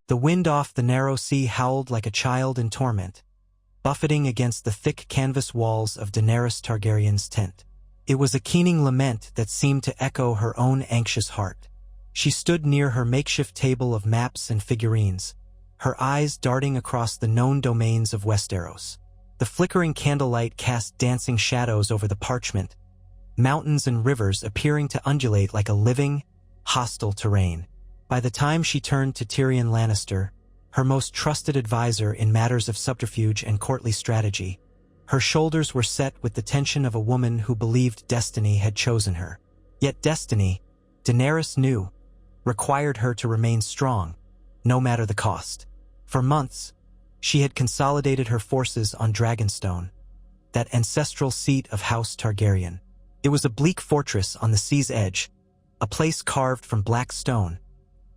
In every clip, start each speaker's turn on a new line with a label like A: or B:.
A: The wind off the narrow sea howled like a child in torment, buffeting against the thick canvas walls of Daenerys Targaryen's tent. It was a keening lament that seemed to echo her own anxious heart. She stood near her makeshift table of maps and figurines, her eyes darting across the known domains of Westeros. The flickering candlelight cast dancing shadows over the parchment, mountains and rivers appearing to undulate like a living, hostile terrain. By the time she turned to Tyrion Lannister, her most trusted advisor in matters of subterfuge and courtly strategy, her shoulders were set with the tension of a woman who believed destiny had chosen her. Yet destiny, Daenerys knew, required her to remain strong, no matter the cost. For months, she had consolidated her forces on Dragonstone, that ancestral seat of House Targaryen. It was a bleak fortress on the sea's edge, a place carved from black stone,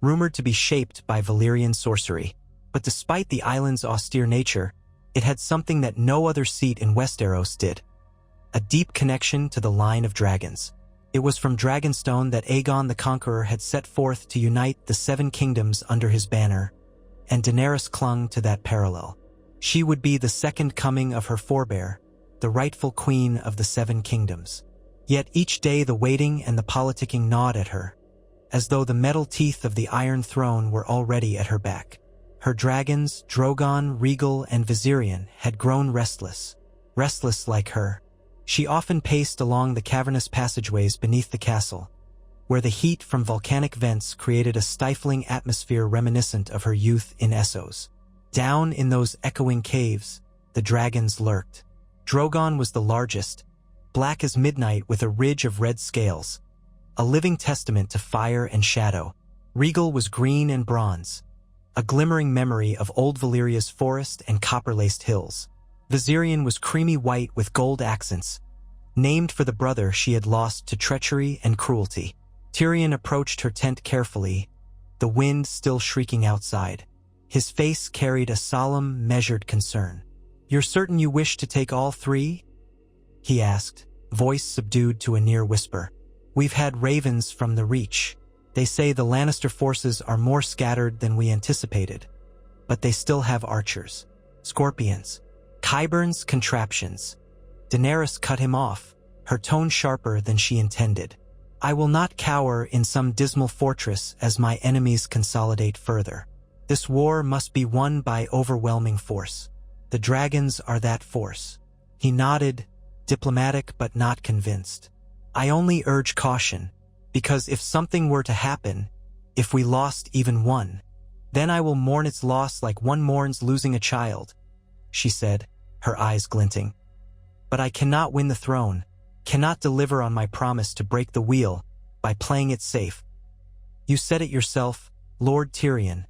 A: rumored to be shaped by Valyrian sorcery. But despite the island's austere nature, it had something that no other seat in Westeros did: a deep connection to the line of dragons. It was from Dragonstone that Aegon the Conqueror had set forth to unite the Seven Kingdoms under his banner, and Daenerys clung to that parallel. She would be the second coming of her forebear, the rightful queen of the Seven Kingdoms. Yet each day the waiting and the politicking gnawed at her, as though the metal teeth of the Iron Throne were already at her back. Her dragons, Drogon, Rhaegal, and Viserion, had grown restless like her. She often paced along the cavernous passageways beneath the castle, where the heat from volcanic vents created a stifling atmosphere reminiscent of her youth in Essos. Down in those echoing caves, the dragons lurked. Drogon was the largest, black as midnight with a ridge of red scales, a living testament to fire and shadow. Rhaegal was green and bronze, a glimmering memory of old Valyria's forest and copper-laced hills. Viserion was creamy white with gold accents, named for the brother she had lost to treachery and cruelty. Tyrion approached her tent carefully, the wind still shrieking outside. His face carried a solemn, measured concern. "You're certain you wish to take all three?" he asked, voice subdued to a near whisper. "We've had ravens from the Reach. They say the Lannister forces are more scattered than we anticipated, but they still have archers, scorpions, Qyburn's contraptions." Daenerys cut him off, her tone sharper than she intended. "I will not cower in some dismal fortress as my enemies consolidate further. This war must be won by overwhelming force. The dragons are that force." He nodded, diplomatic but not convinced. "I only urge caution, because if something were to happen, if we lost even one, then I will mourn its loss like one mourns losing a child," she said, her eyes glinting. "But I cannot win the throne, cannot deliver on my promise to break the wheel by playing it safe. You said it yourself, Lord Tyrion.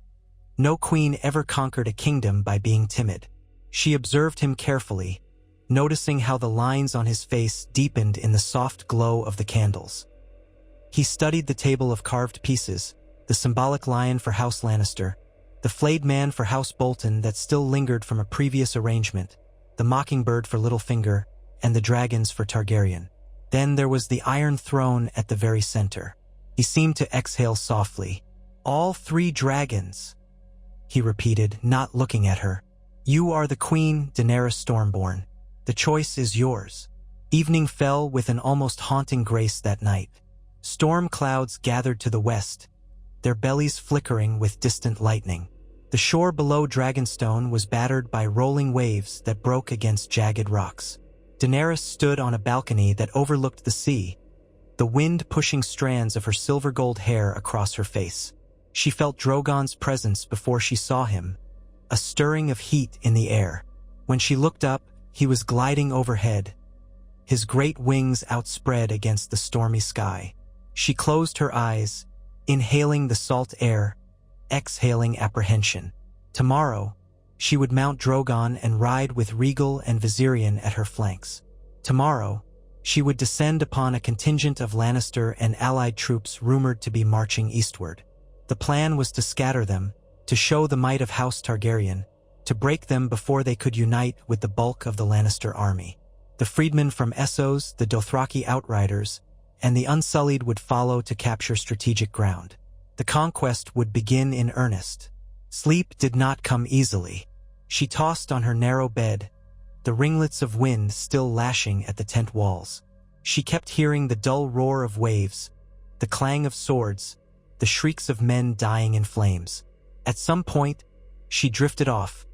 A: No queen ever conquered a kingdom by being timid." She observed him carefully, noticing how the lines on his face deepened in the soft glow of the candles. He studied the table of carved pieces, the symbolic lion for House Lannister, the flayed man for House Bolton that still lingered from a previous arrangement, the mockingbird for Littlefinger, and the dragons for Targaryen. Then there was the Iron Throne at the very center. He seemed to exhale softly. "All three dragons," he repeated, not looking at her. "You are the queen, Daenerys Stormborn. The choice is yours." Evening fell with an almost haunting grace that night. Storm clouds gathered to the west, their bellies flickering with distant lightning. The shore below Dragonstone was battered by rolling waves that broke against jagged rocks. Daenerys stood on a balcony that overlooked the sea, the wind pushing strands of her silver-gold hair across her face. She felt Drogon's presence before she saw him, a stirring of heat in the air. When she looked up, he was gliding overhead, his great wings outspread against the stormy sky. She closed her eyes, inhaling the salt air, exhaling apprehension. Tomorrow, she would mount Drogon and ride with Rhaegal and Viserion at her flanks. Tomorrow, she would descend upon a contingent of Lannister and allied troops rumored to be marching eastward. The plan was to scatter them, to show the might of House Targaryen, to break them before they could unite with the bulk of the Lannister army. The freedmen from Essos, the Dothraki outriders, and the Unsullied would follow to capture strategic ground. The conquest would begin in earnest. Sleep did not come easily. She tossed on her narrow bed, the ringlets of wind still lashing at the tent walls. She kept hearing the dull roar of waves, the clang of swords, the shrieks of men dying in flames. At some point, she drifted off,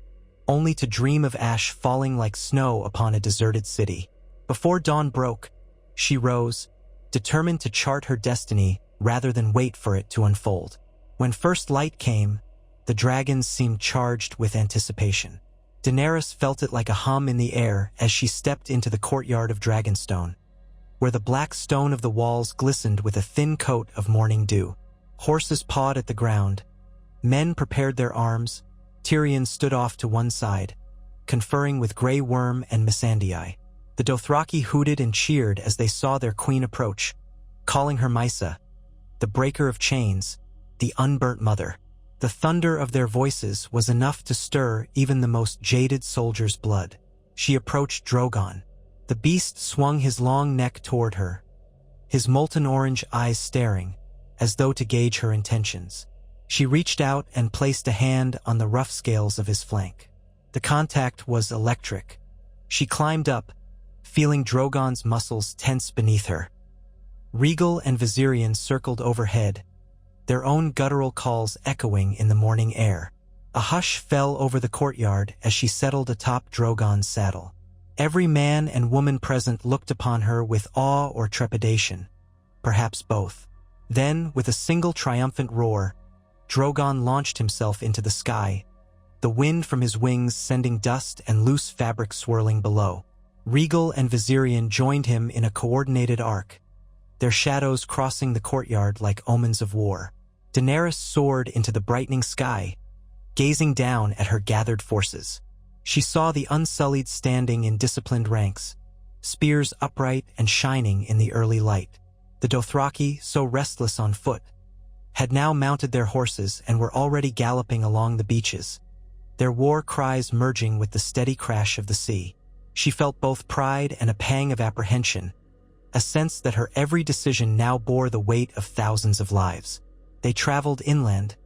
A: only to dream of ash falling like snow upon a deserted city. Before dawn broke, she rose, determined to chart her destiny rather than wait for it to unfold. When first light came, the dragons seemed charged with anticipation. Daenerys felt it like a hum in the air as she stepped into the courtyard of Dragonstone, where the black stone of the walls glistened with a thin coat of morning dew. Horses pawed at the ground. Men prepared their arms. Tyrion stood off to one side, conferring with Grey Worm and Missandei. The Dothraki hooted and cheered as they saw their queen approach, calling her Mysa, the breaker of chains, the unburnt mother. The thunder of their voices was enough to stir even the most jaded soldier's blood. She approached Drogon. The beast swung his long neck toward her, his molten orange eyes staring, as though to gauge her intentions. She reached out and placed a hand on the rough scales of his flank. The contact was electric. She climbed up, feeling Drogon's muscles tense beneath her. Rhaegal and Viserion circled overhead, their own guttural calls echoing in the morning air. A hush fell over the courtyard as she settled atop Drogon's saddle. Every man and woman present looked upon her with awe or trepidation, perhaps both. Then, with a single triumphant roar, Drogon launched himself into the sky, the wind from his wings sending dust and loose fabric swirling below. Rhaegal and Viserion joined him in a coordinated arc, their shadows crossing the courtyard like omens of war. Daenerys soared into the brightening sky, gazing down at her gathered forces. She saw the Unsullied standing in disciplined ranks, spears upright and shining in the early light. The Dothraki, so restless on foot, had now mounted their horses and were already galloping along the beaches, their war cries merging with the steady crash of the sea. She felt both pride and a pang of apprehension, a sense that her every decision now bore the weight of thousands of lives. They traveled inland,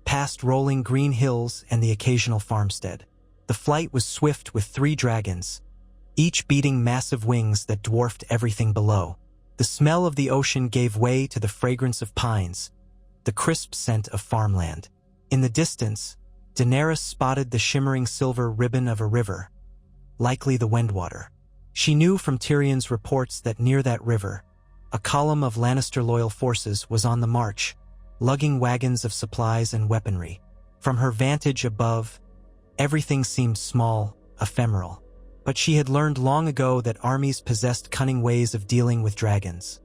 A: past rolling green hills and the occasional farmstead. The flight was swift with 3 dragons, each beating massive wings that dwarfed everything below. The smell of the ocean gave way to the fragrance of pines, the crisp scent of farmland. In the distance, Daenerys spotted the shimmering silver ribbon of a river, likely the Wendwater. She knew from Tyrion's reports that near that river, a column of Lannister-loyal forces was on the march, lugging wagons of supplies and weaponry. From her vantage above, everything seemed small, ephemeral. But she had learned long ago that armies possessed cunning ways of dealing with dragons.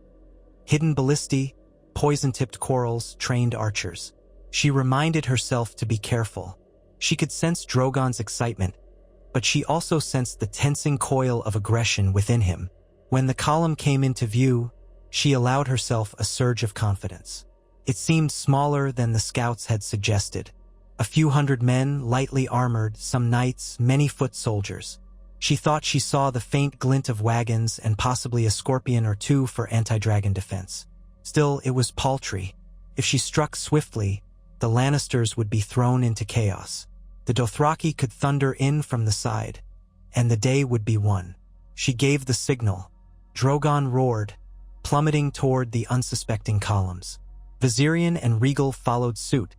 A: Hidden ballistae, poison-tipped quarrels, trained archers. She reminded herself to be careful. She could sense Drogon's excitement, but she also sensed the tensing coil of aggression within him. When the column came into view, she allowed herself a surge of confidence. It seemed smaller than the scouts had suggested. A few hundred men, lightly armored, some knights, many foot soldiers. She thought she saw the faint glint of wagons and possibly a scorpion or 2 for anti-dragon defense. Still, it was paltry. If she struck swiftly, the Lannisters would be thrown into chaos. The Dothraki could thunder in from the side, and the day would be won. She gave the signal. Drogon roared, plummeting toward the unsuspecting columns. Viserion and Rhaegal followed suit,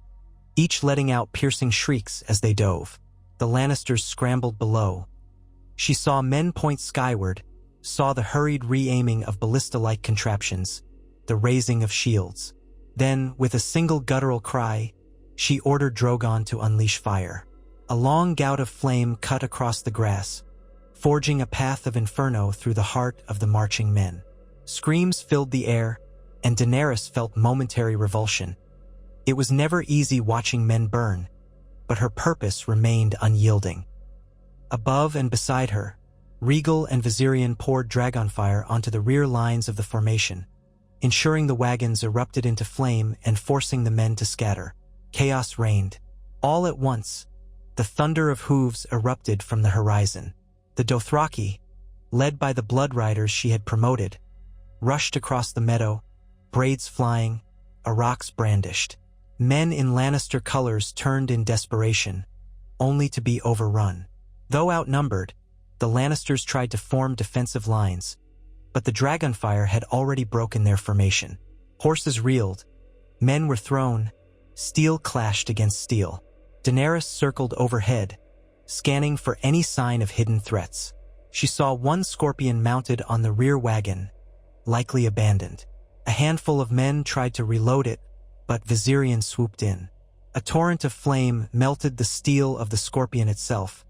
A: each letting out piercing shrieks as they dove. The Lannisters scrambled below. She saw men point skyward, saw the hurried re-aiming of ballista-like contraptions, the raising of shields. Then, with a single guttural cry, she ordered Drogon to unleash fire. A long gout of flame cut across the grass, forging a path of inferno through the heart of the marching men. Screams filled the air, and Daenerys felt momentary revulsion. It was never easy watching men burn, but her purpose remained unyielding. Above and beside her, Rhaegal and Viserion poured dragonfire onto the rear lines of the formation, ensuring the wagons erupted into flame and forcing the men to scatter. Chaos reigned. All at once, the thunder of hooves erupted from the horizon. The Dothraki, led by the blood riders she had promoted, rushed across the meadow, braids flying, arcs brandished. Men in Lannister colors turned in desperation, only to be overrun. Though outnumbered, the Lannisters tried to form defensive lines, but the dragonfire had already broken their formation. Horses reeled, men were thrown, steel clashed against steel. Daenerys circled overhead, scanning for any sign of hidden threats. She saw one scorpion mounted on the rear wagon, likely abandoned. A handful of men tried to reload it, but Viserion swooped in. A torrent of flame melted the steel of the scorpion itself,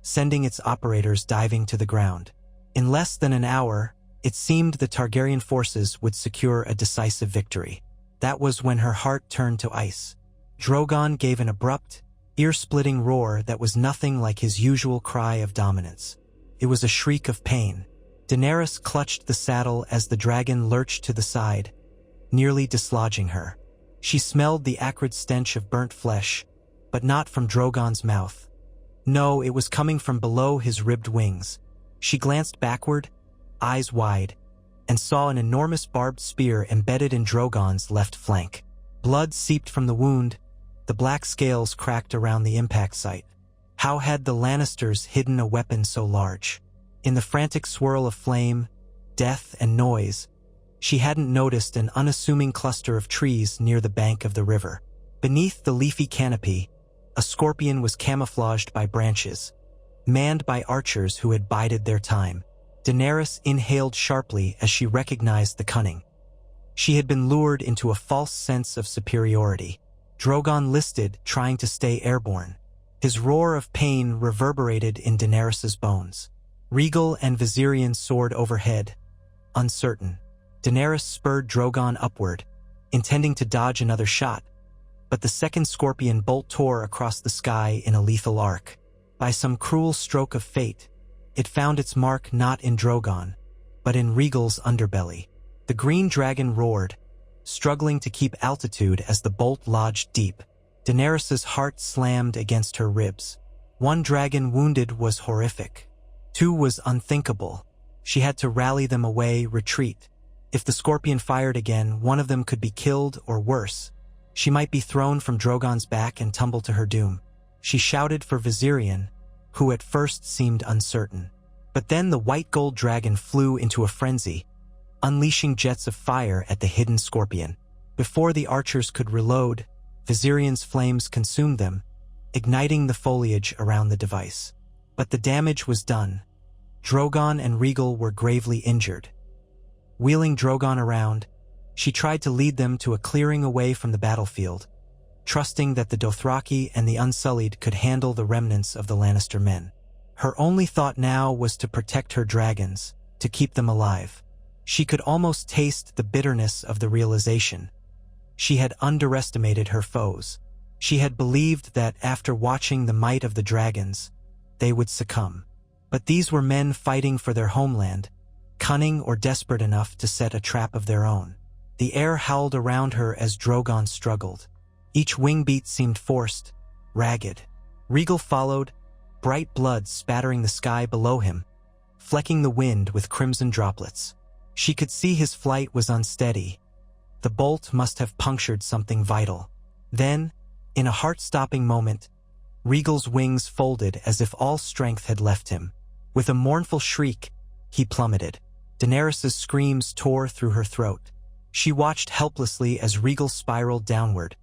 A: sending its operators diving to the ground. In less than an hour, it seemed the Targaryen forces would secure a decisive victory. That was when her heart turned to ice. Drogon gave an abrupt, ear-splitting roar that was nothing like his usual cry of dominance. It was a shriek of pain. Daenerys clutched the saddle as the dragon lurched to the side, nearly dislodging her. She smelled the acrid stench of burnt flesh, but not from Drogon's mouth. No, it was coming from below his ribbed wings. She glanced backward, eyes wide, and saw an enormous barbed spear embedded in Drogon's left flank. Blood seeped from the wound, the black scales cracked around the impact site. How had the Lannisters hidden a weapon so large? In the frantic swirl of flame, death, and noise, she hadn't noticed an unassuming cluster of trees near the bank of the river. Beneath the leafy canopy, a scorpion was camouflaged by branches, manned by archers who had bided their time. Daenerys inhaled sharply as she recognized the cunning. She had been lured into a false sense of superiority. Drogon listed, trying to stay airborne. His roar of pain reverberated in Daenerys's bones. Rhaegal and Viserion soared overhead, uncertain. Daenerys spurred Drogon upward, intending to dodge another shot, but the second scorpion bolt tore across the sky in a lethal arc. By some cruel stroke of fate, it found its mark not in Drogon, but in Rhaegal's underbelly. The green dragon roared, struggling to keep altitude as the bolt lodged deep. Daenerys's heart slammed against her ribs. One dragon wounded was horrific. Two was unthinkable. She had to rally them away, retreat. If the scorpion fired again, one of them could be killed, or worse, she might be thrown from Drogon's back and tumble to her doom. She shouted for Viserion, who at first seemed uncertain. But then the white gold dragon flew into a frenzy, unleashing jets of fire at the hidden scorpion. Before the archers could reload, Viserion's flames consumed them, igniting the foliage around the device. But the damage was done. Drogon and Rhaegal were gravely injured. Wheeling Drogon around, she tried to lead them to a clearing away from the battlefield, trusting that the Dothraki and the Unsullied could handle the remnants of the Lannister men. Her only thought now was to protect her dragons, to keep them alive. She could almost taste the bitterness of the realization. She had underestimated her foes. She had believed that after watching the might of the dragons, they would succumb. But these were men fighting for their homeland, cunning or desperate enough to set a trap of their own. The air howled around her as Drogon struggled. Each wing beat seemed forced, ragged. Rhaegal followed, bright blood spattering the sky below him, flecking the wind with crimson droplets. She could see his flight was unsteady. The bolt must have punctured something vital. Then, in a heart-stopping moment, Rhaegal's wings folded as if all strength had left him. With a mournful shriek, he plummeted. Daenerys's screams tore through her throat. She watched helplessly as Rhaegal spiraled downward,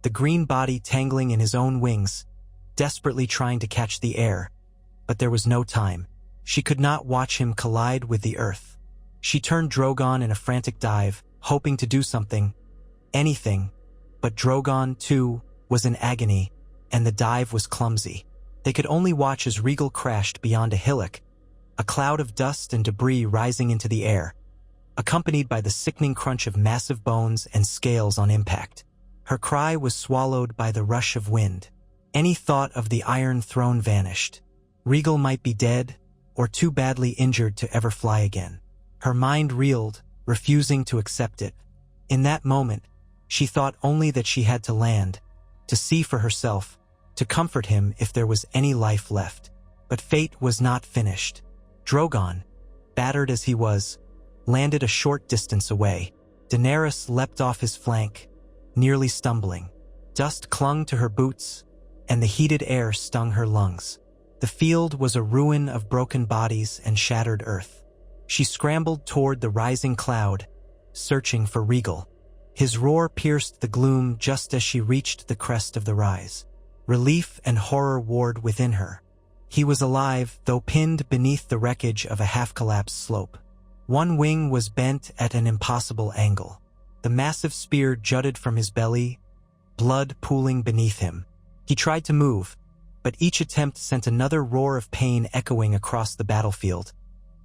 A: the green body tangling in his own wings, desperately trying to catch the air. But there was no time. She could not watch him collide with the earth. She turned Drogon in a frantic dive, hoping to do something, anything, but Drogon, too, was in agony, and the dive was clumsy. They could only watch as Rhaegal crashed beyond a hillock, a cloud of dust and debris rising into the air, accompanied by the sickening crunch of massive bones and scales on impact. Her cry was swallowed by the rush of wind. Any thought of the Iron Throne vanished. Rhaegal might be dead, or too badly injured to ever fly again. Her mind reeled, refusing to accept it. In that moment, she thought only that she had to land, to see for herself, to comfort him if there was any life left. But fate was not finished. Drogon, battered as he was, landed a short distance away. Daenerys leapt off his flank, nearly stumbling. Dust clung to her boots, and the heated air stung her lungs. The field was a ruin of broken bodies and shattered earth. She scrambled toward the rising cloud, searching for Regal. His roar pierced the gloom just as she reached the crest of the rise. Relief and horror warred within her. He was alive, though pinned beneath the wreckage of a half-collapsed slope. One wing was bent at an impossible angle. The massive spear jutted from his belly, blood pooling beneath him. He tried to move, but each attempt sent another roar of pain echoing across the battlefield,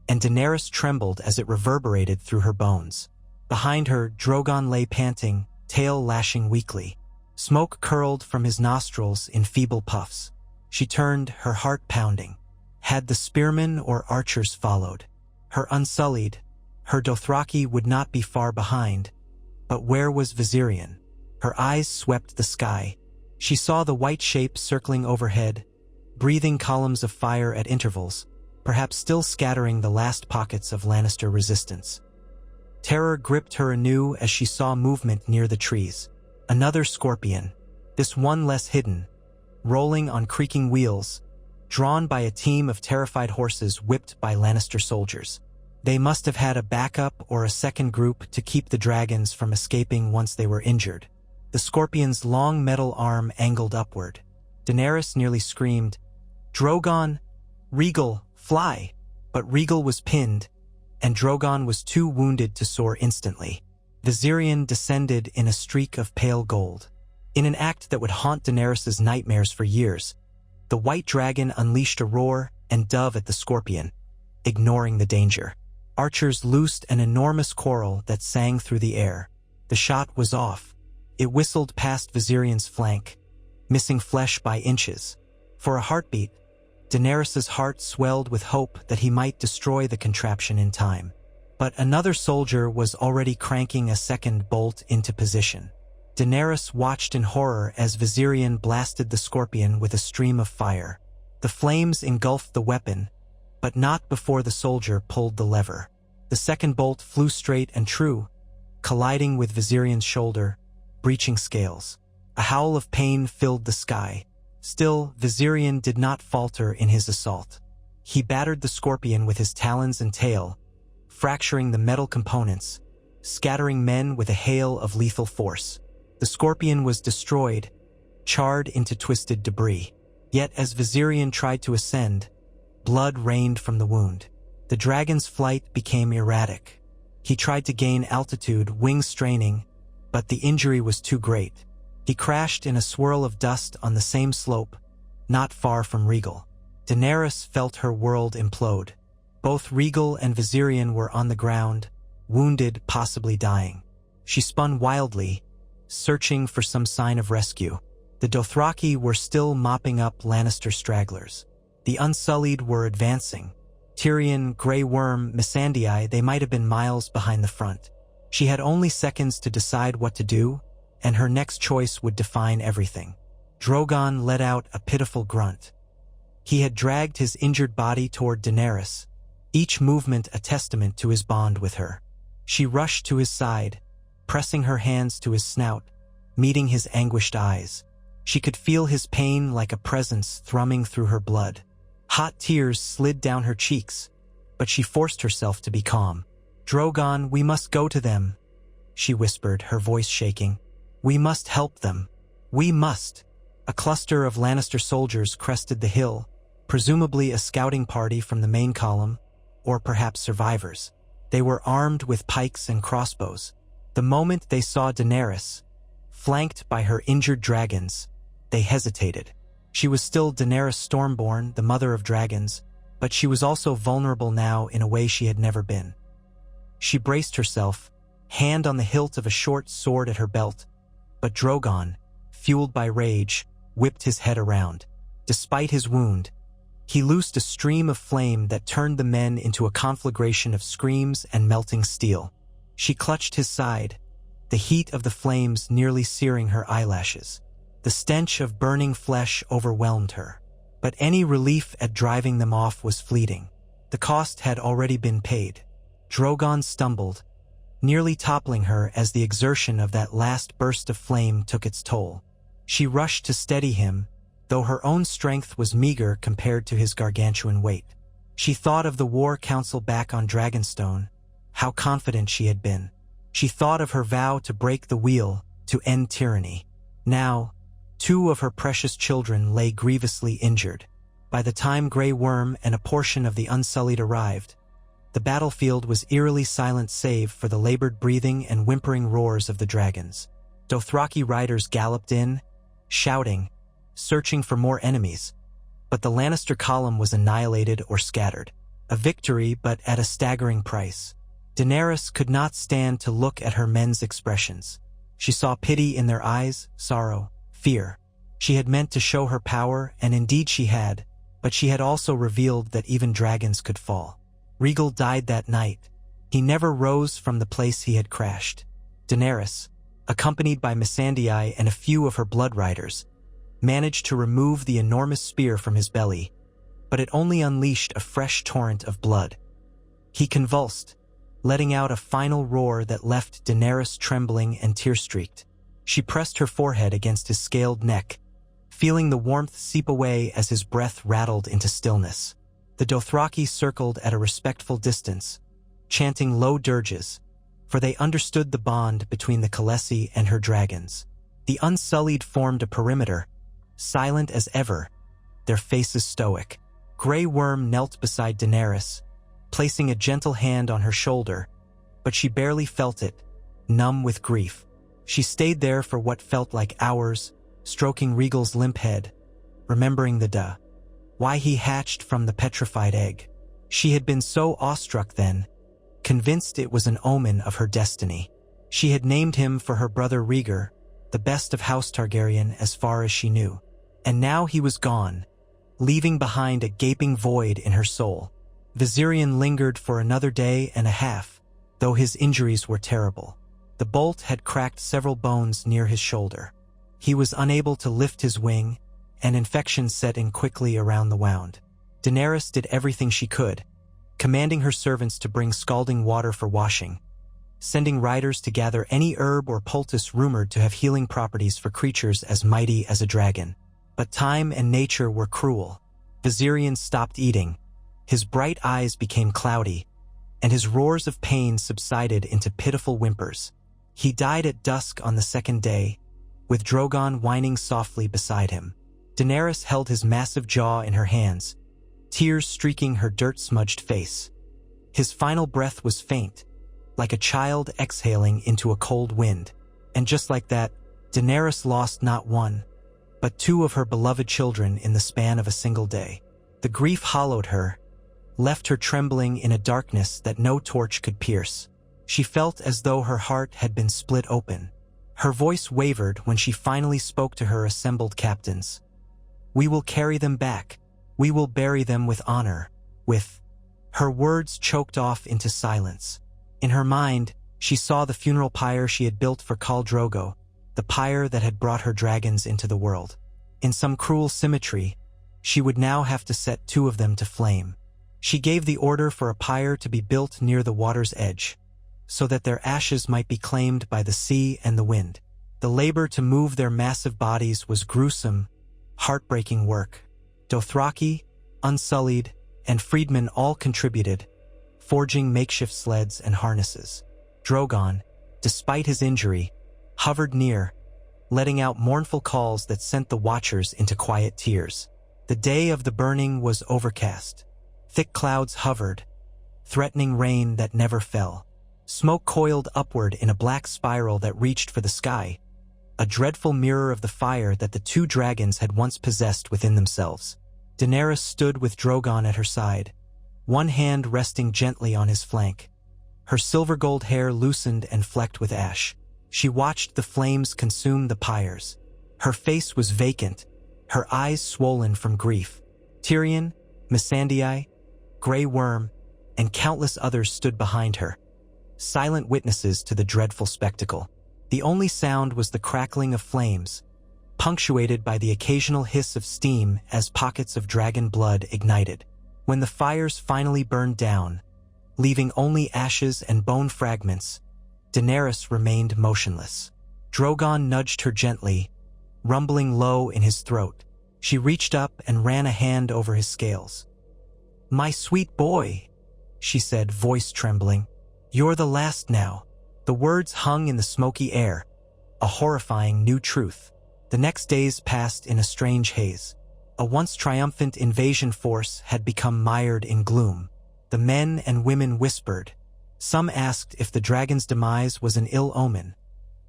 A: and Daenerys trembled as it reverberated through her bones. Behind her, Drogon lay panting, tail lashing weakly. Smoke curled from his nostrils in feeble puffs. She turned, her heart pounding. Had the spearmen or archers followed? Her unsullied, her Dothraki would not be far behind. But where was Viserion? Her eyes swept the sky. She saw the white shape circling overhead, breathing columns of fire at intervals, perhaps still scattering the last pockets of Lannister resistance. Terror gripped her anew as she saw movement near the trees. Another scorpion, this one less hidden, rolling on creaking wheels, drawn by a team of terrified horses whipped by Lannister soldiers. They must have had a backup or a second group to keep the dragons from escaping once they were injured. The scorpion's long metal arm angled upward. Daenerys nearly screamed, "Drogon! Regal, fly!" But Regal was pinned, and Drogon was too wounded to soar instantly. Viserion descended in a streak of pale gold. In an act that would haunt Daenerys' nightmares for years, the white dragon unleashed a roar and dove at the scorpion, ignoring the danger. Archers loosed an enormous quarrel that sang through the air. The shot was off. It whistled past Viserion's flank, missing flesh by inches. For a heartbeat, Daenerys' heart swelled with hope that he might destroy the contraption in time. But another soldier was already cranking a second bolt into position. Daenerys watched in horror as Viserion blasted the scorpion with a stream of fire. The flames engulfed the weapon, but not before the soldier pulled the lever. The second bolt flew straight and true, colliding with Viserion's shoulder, breaching scales. A howl of pain filled the sky. Still, Viserion did not falter in his assault. He battered the scorpion with his talons and tail, fracturing the metal components, scattering men with a hail of lethal force. The scorpion was destroyed, charred into twisted debris. Yet as Viserion tried to ascend, blood rained from the wound. The dragon's flight became erratic. He tried to gain altitude, wings straining, but the injury was too great. He crashed in a swirl of dust on the same slope, not far from Regal. Daenerys felt her world implode. Both Regal and Viserion were on the ground, wounded, possibly dying. She spun wildly, searching for some sign of rescue. The Dothraki were still mopping up Lannister stragglers. The Unsullied were advancing. Tyrion, Grey Worm, Missandei, they might have been miles behind the front. She had only seconds to decide what to do, and her next choice would define everything. Drogon let out a pitiful grunt. He had dragged his injured body toward Daenerys, each movement a testament to his bond with her. She rushed to his side, pressing her hands to his snout, meeting his anguished eyes. She could feel his pain like a presence thrumming through her blood. Hot tears slid down her cheeks, but she forced herself to be calm. "Drogon, we must go to them," she whispered, her voice shaking. "We must help them. We must." A cluster of Lannister soldiers crested the hill, presumably a scouting party from the main column, or perhaps survivors. They were armed with pikes and crossbows. The moment they saw Daenerys, flanked by her injured dragons, they hesitated. She was still Daenerys Stormborn, the mother of dragons, but she was also vulnerable now in a way she had never been. She braced herself, hand on the hilt of a short sword at her belt, but Drogon, fueled by rage, whipped his head around. Despite his wound, he loosed a stream of flame that turned the men into a conflagration of screams and melting steel. She clutched his side, the heat of the flames nearly searing her eyelashes. The stench of burning flesh overwhelmed her, but any relief at driving them off was fleeting. The cost had already been paid. Drogon stumbled, nearly toppling her as the exertion of that last burst of flame took its toll. She rushed to steady him, though her own strength was meager compared to his gargantuan weight. She thought of the war council back on Dragonstone, how confident she had been. She thought of her vow to break the wheel, to end tyranny. Now, 2 of her precious children lay grievously injured. By the time Grey Worm and a portion of the Unsullied arrived, the battlefield was eerily silent save for the labored breathing and whimpering roars of the dragons. Dothraki riders galloped in, shouting, searching for more enemies. But the Lannister column was annihilated or scattered. A victory, but at a staggering price. Daenerys could not stand to look at her men's expressions. She saw pity in their eyes, sorrow, fear. She had meant to show her power, and indeed she had, but she had also revealed that even dragons could fall. Rhaegal died that night. He never rose from the place he had crashed. Daenerys, accompanied by Missandei and a few of her blood riders, managed to remove the enormous spear from his belly, but it only unleashed a fresh torrent of blood. He convulsed, letting out a final roar that left Daenerys trembling and tear-streaked. She pressed her forehead against his scaled neck, feeling the warmth seep away as his breath rattled into stillness. The Dothraki circled at a respectful distance, chanting low dirges, for they understood the bond between the Khaleesi and her dragons. The Unsullied formed a perimeter, silent as ever, their faces stoic. Grey Worm knelt beside Daenerys, placing a gentle hand on her shoulder, but she barely felt it, numb with grief. She stayed there for what felt like hours, stroking Rhaegal's limp head, remembering why he hatched from the petrified egg. She had been so awestruck then, convinced it was an omen of her destiny. She had named him for her brother Rhaegar, the best of House Targaryen as far as she knew. And now he was gone, leaving behind a gaping void in her soul. Viserion lingered for another day and a half, though his injuries were terrible. The bolt had cracked several bones near his shoulder. He was unable to lift his wing, and infection set in quickly around the wound. Daenerys did everything she could, commanding her servants to bring scalding water for washing, sending riders to gather any herb or poultice rumored to have healing properties for creatures as mighty as a dragon. But time and nature were cruel. Viserion stopped eating, his bright eyes became cloudy, and his roars of pain subsided into pitiful whimpers. He died at dusk on the second day, with Drogon whining softly beside him. Daenerys held his massive jaw in her hands, tears streaking her dirt-smudged face. His final breath was faint, like a child exhaling into a cold wind. And just like that, Daenerys lost not one, but 2 of her beloved children in the span of a single day. The grief hollowed her, left her trembling in a darkness that no torch could pierce. She felt as though her heart had been split open. Her voice wavered when she finally spoke to her assembled captains. "We will carry them back. We will bury them with honor." Her words choked off into silence. In her mind, she saw the funeral pyre she had built for Khal Drogo, the pyre that had brought her dragons into the world. In some cruel symmetry, she would now have to set 2 of them to flame. She gave the order for a pyre to be built near the water's edge, so that their ashes might be claimed by the sea and the wind. The labor to move their massive bodies was gruesome, heartbreaking work. Dothraki, Unsullied, and freedmen all contributed, forging makeshift sleds and harnesses. Drogon, despite his injury, hovered near, letting out mournful calls that sent the watchers into quiet tears. The day of the burning was overcast. Thick clouds hovered, threatening rain that never fell. Smoke coiled upward in a black spiral that reached for the sky, a dreadful mirror of the fire that the 2 dragons had once possessed within themselves. Daenerys stood with Drogon at her side, one hand resting gently on his flank. Her silver-gold hair loosened and flecked with ash. She watched the flames consume the pyres. Her face was vacant, her eyes swollen from grief. Tyrion, Missandei, Grey Worm, and countless others stood behind her, silent witnesses to the dreadful spectacle. The only sound was the crackling of flames, punctuated by the occasional hiss of steam as pockets of dragon blood ignited. When the fires finally burned down, leaving only ashes and bone fragments, Daenerys remained motionless. Drogon nudged her gently, rumbling low in his throat. She reached up and ran a hand over his scales. "My sweet boy," she said, voice trembling. "You're the last now." The words hung in the smoky air, a horrifying new truth. The next days passed in a strange haze. A once triumphant invasion force had become mired in gloom. The men and women whispered. Some asked if the dragon's demise was an ill omen,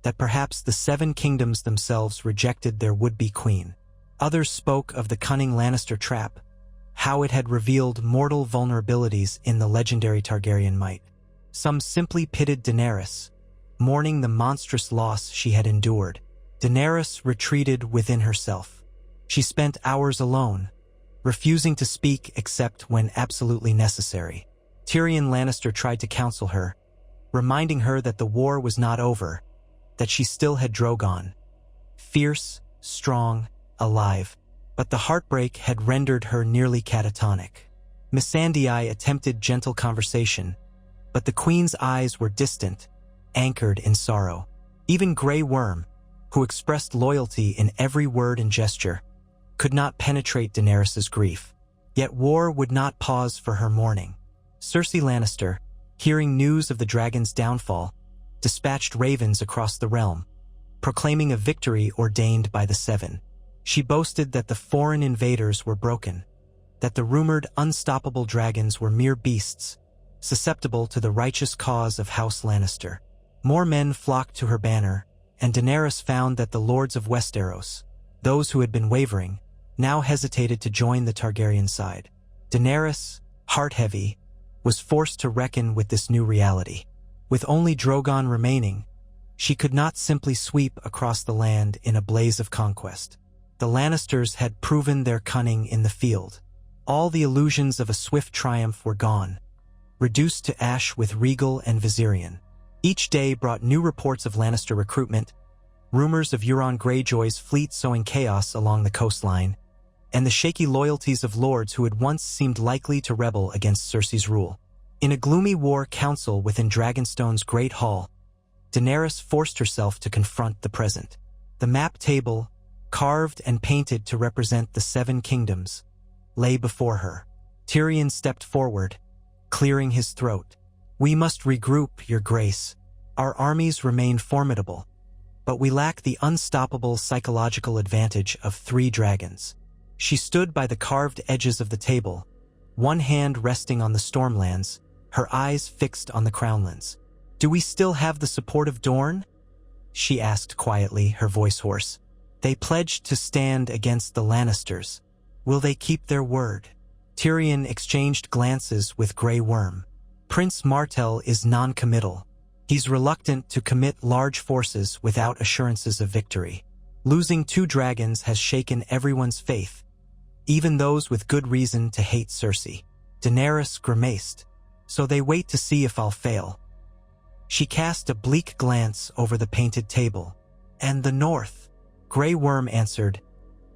A: that perhaps the Seven Kingdoms themselves rejected their would-be queen. Others spoke of the cunning Lannister trap, how it had revealed mortal vulnerabilities in the legendary Targaryen might. Some simply pitied Daenerys, mourning the monstrous loss she had endured. Daenerys retreated within herself. She spent hours alone, refusing to speak except when absolutely necessary. Tyrion Lannister tried to counsel her, reminding her that the war was not over, that she still had Drogon. Fierce, strong, alive. But the heartbreak had rendered her nearly catatonic. Missandei attempted gentle conversation, but the queen's eyes were distant, anchored in sorrow. Even Grey Worm, who expressed loyalty in every word and gesture, could not penetrate Daenerys's grief. Yet war would not pause for her mourning. Cersei Lannister, hearing news of the dragon's downfall, dispatched ravens across the realm, proclaiming a victory ordained by the Seven. She boasted that the foreign invaders were broken, that the rumored unstoppable dragons were mere beasts, susceptible to the righteous cause of House Lannister. More men flocked to her banner, and Daenerys found that the lords of Westeros, those who had been wavering, now hesitated to join the Targaryen side. Daenerys, heart-heavy, was forced to reckon with this new reality. With only Drogon remaining, she could not simply sweep across the land in a blaze of conquest. The Lannisters had proven their cunning in the field. All the illusions of a swift triumph were gone, reduced to ash with Rhaegal and Viserion. Each day brought new reports of Lannister recruitment, rumors of Euron Greyjoy's fleet sowing chaos along the coastline, and the shaky loyalties of lords who had once seemed likely to rebel against Cersei's rule. In a gloomy war council within Dragonstone's Great Hall, Daenerys forced herself to confront the present. The map table, carved and painted to represent the Seven Kingdoms, lay before her. Tyrion stepped forward, clearing his throat. "We must regroup, Your Grace. Our armies remain formidable, but we lack the unstoppable psychological advantage of 3 dragons." She stood by the carved edges of the table, one hand resting on the Stormlands, her eyes fixed on the Crownlands. "Do we still have the support of Dorne?" she asked quietly, her voice hoarse. "They pledged to stand against the Lannisters. Will they keep their word?" Tyrion exchanged glances with Grey Worm. Prince Martell is non-committal. He's reluctant to commit large forces without assurances of victory. Losing 2 dragons has shaken everyone's faith, even those with good reason to hate Cersei. Daenerys grimaced. "So they wait to see if I'll fail." She cast a bleak glance over the painted table. "And the North?" Grey Worm answered.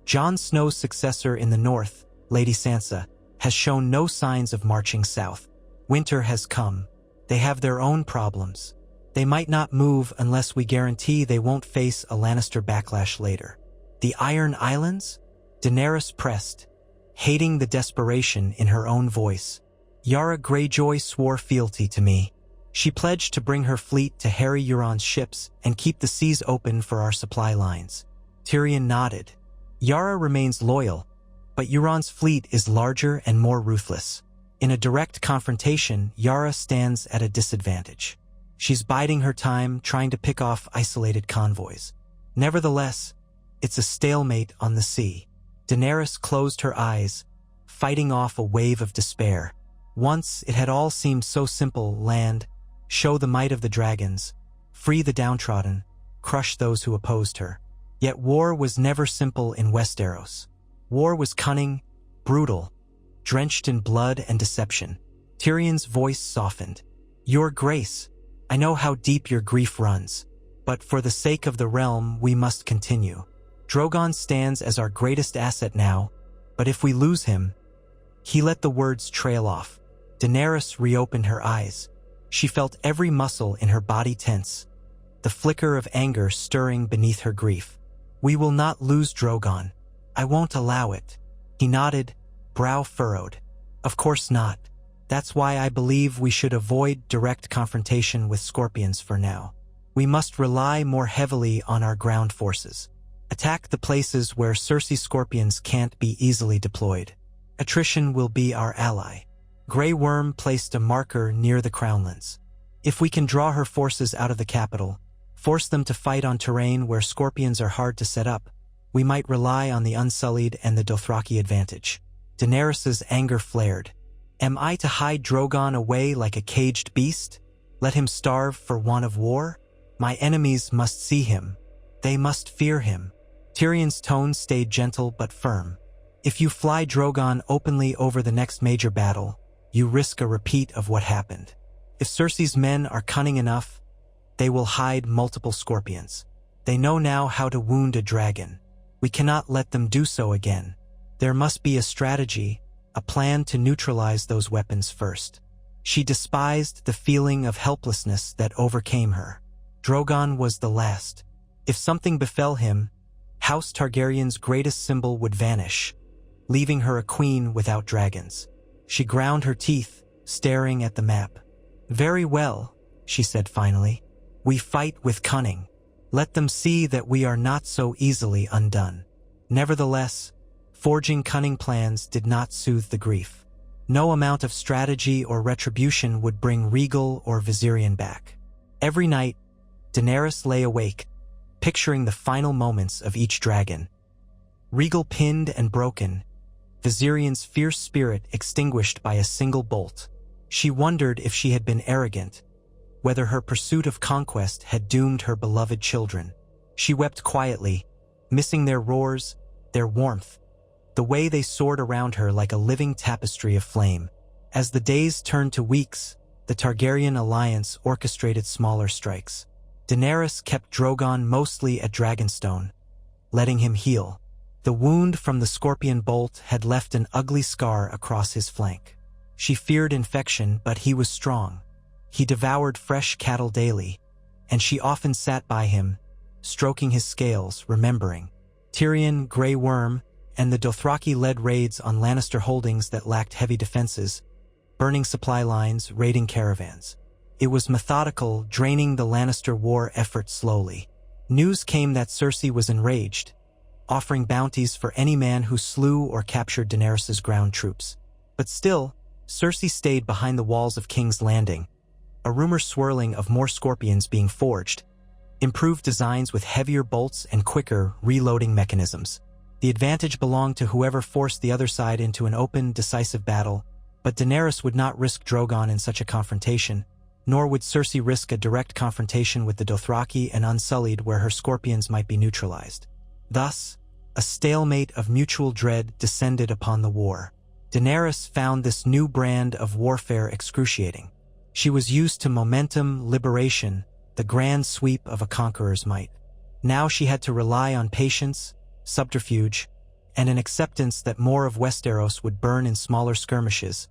A: "Jon Snow's successor in the North, Lady Sansa, has shown no signs of marching south. Winter has come. They have their own problems. They might not move unless we guarantee they won't face a Lannister backlash later." "The Iron Islands?" Daenerys pressed, hating the desperation in her own voice. "Yara Greyjoy swore fealty to me. She pledged to bring her fleet to harry Euron's ships and keep the seas open for our supply lines." Tyrion nodded. "Yara remains loyal, but Euron's fleet is larger and more ruthless. In a direct confrontation, Yara stands at a disadvantage. She's biding her time, trying to pick off isolated convoys. Nevertheless, it's a stalemate on the sea." Daenerys closed her eyes, fighting off a wave of despair. Once it had all seemed so simple: land, show the might of the dragons, free the downtrodden, crush those who opposed her. Yet war was never simple in Westeros. War was cunning, brutal, drenched in blood and deception. Tyrion's voice softened. "Your Grace, I know how deep your grief runs, but for the sake of the realm we must continue. Drogon stands as our greatest asset now, but if we lose him..." He let the words trail off. Daenerys reopened her eyes. She felt every muscle in her body tense, the flicker of anger stirring beneath her grief. We will not lose Drogon. I won't allow it. He nodded, brow furrowed. Of course not. That's why I believe we should avoid direct confrontation with scorpions for now. We must rely more heavily on our ground forces. Attack the places where Cersei's scorpions can't be easily deployed. Attrition will be our ally. Grey Worm placed a marker near the Crownlands. If we can draw her forces out of the capital, force them to fight on terrain where scorpions are hard to set up, we might rely on the Unsullied and the Dothraki advantage. Daenerys' anger flared. Am I to hide Drogon away like a caged beast? Let him starve for want of war? My enemies must see him. They must fear him. Tyrion's tone stayed gentle but firm. If you fly Drogon openly over the next major battle, you risk a repeat of what happened. If Cersei's men are cunning enough, they will hide multiple scorpions. They know now how to wound a dragon. We cannot let them do so again. There must be a strategy, a plan to neutralize those weapons first. She despised the feeling of helplessness that overcame her. Drogon was the last. If something befell him, House Targaryen's greatest symbol would vanish, leaving her a queen without dragons. She ground her teeth, staring at the map. Very well, she said finally. We fight with cunning. Let them see that we are not so easily undone. Nevertheless, forging cunning plans did not soothe the grief. No amount of strategy or retribution would bring Rhaegal or Viserion back. Every night, Daenerys lay awake, picturing the final moments of each dragon. Rhaegal pinned and broken, Viserion's fierce spirit extinguished by a single bolt. She wondered if she had been arrogant, whether her pursuit of conquest had doomed her beloved children. She wept quietly, missing their roars, their warmth, the way they soared around her like a living tapestry of flame. As the days turned to weeks, the Targaryen alliance orchestrated smaller strikes. Daenerys kept Drogon mostly at Dragonstone, letting him heal. The wound from the scorpion bolt had left an ugly scar across his flank. She feared infection, but he was strong. He devoured fresh cattle daily, and she often sat by him, stroking his scales, remembering. Tyrion, Grey Worm, and the Dothraki led raids on Lannister holdings that lacked heavy defenses, burning supply lines, raiding caravans. It was methodical, draining the Lannister war effort slowly. News came that Cersei was enraged, offering bounties for any man who slew or captured Daenerys' ground troops. But still, Cersei stayed behind the walls of King's Landing, a rumor swirling of more scorpions being forged, improved designs with heavier bolts and quicker reloading mechanisms. The advantage belonged to whoever forced the other side into an open, decisive battle, but Daenerys would not risk Drogon in such a confrontation, nor would Cersei risk a direct confrontation with the Dothraki and Unsullied where her scorpions might be neutralized. Thus, a stalemate of mutual dread descended upon the war. Daenerys found this new brand of warfare excruciating. She was used to momentum, liberation, the grand sweep of a conqueror's might. Now she had to rely on patience, subterfuge, and an acceptance that more of Westeros would burn in smaller skirmishes,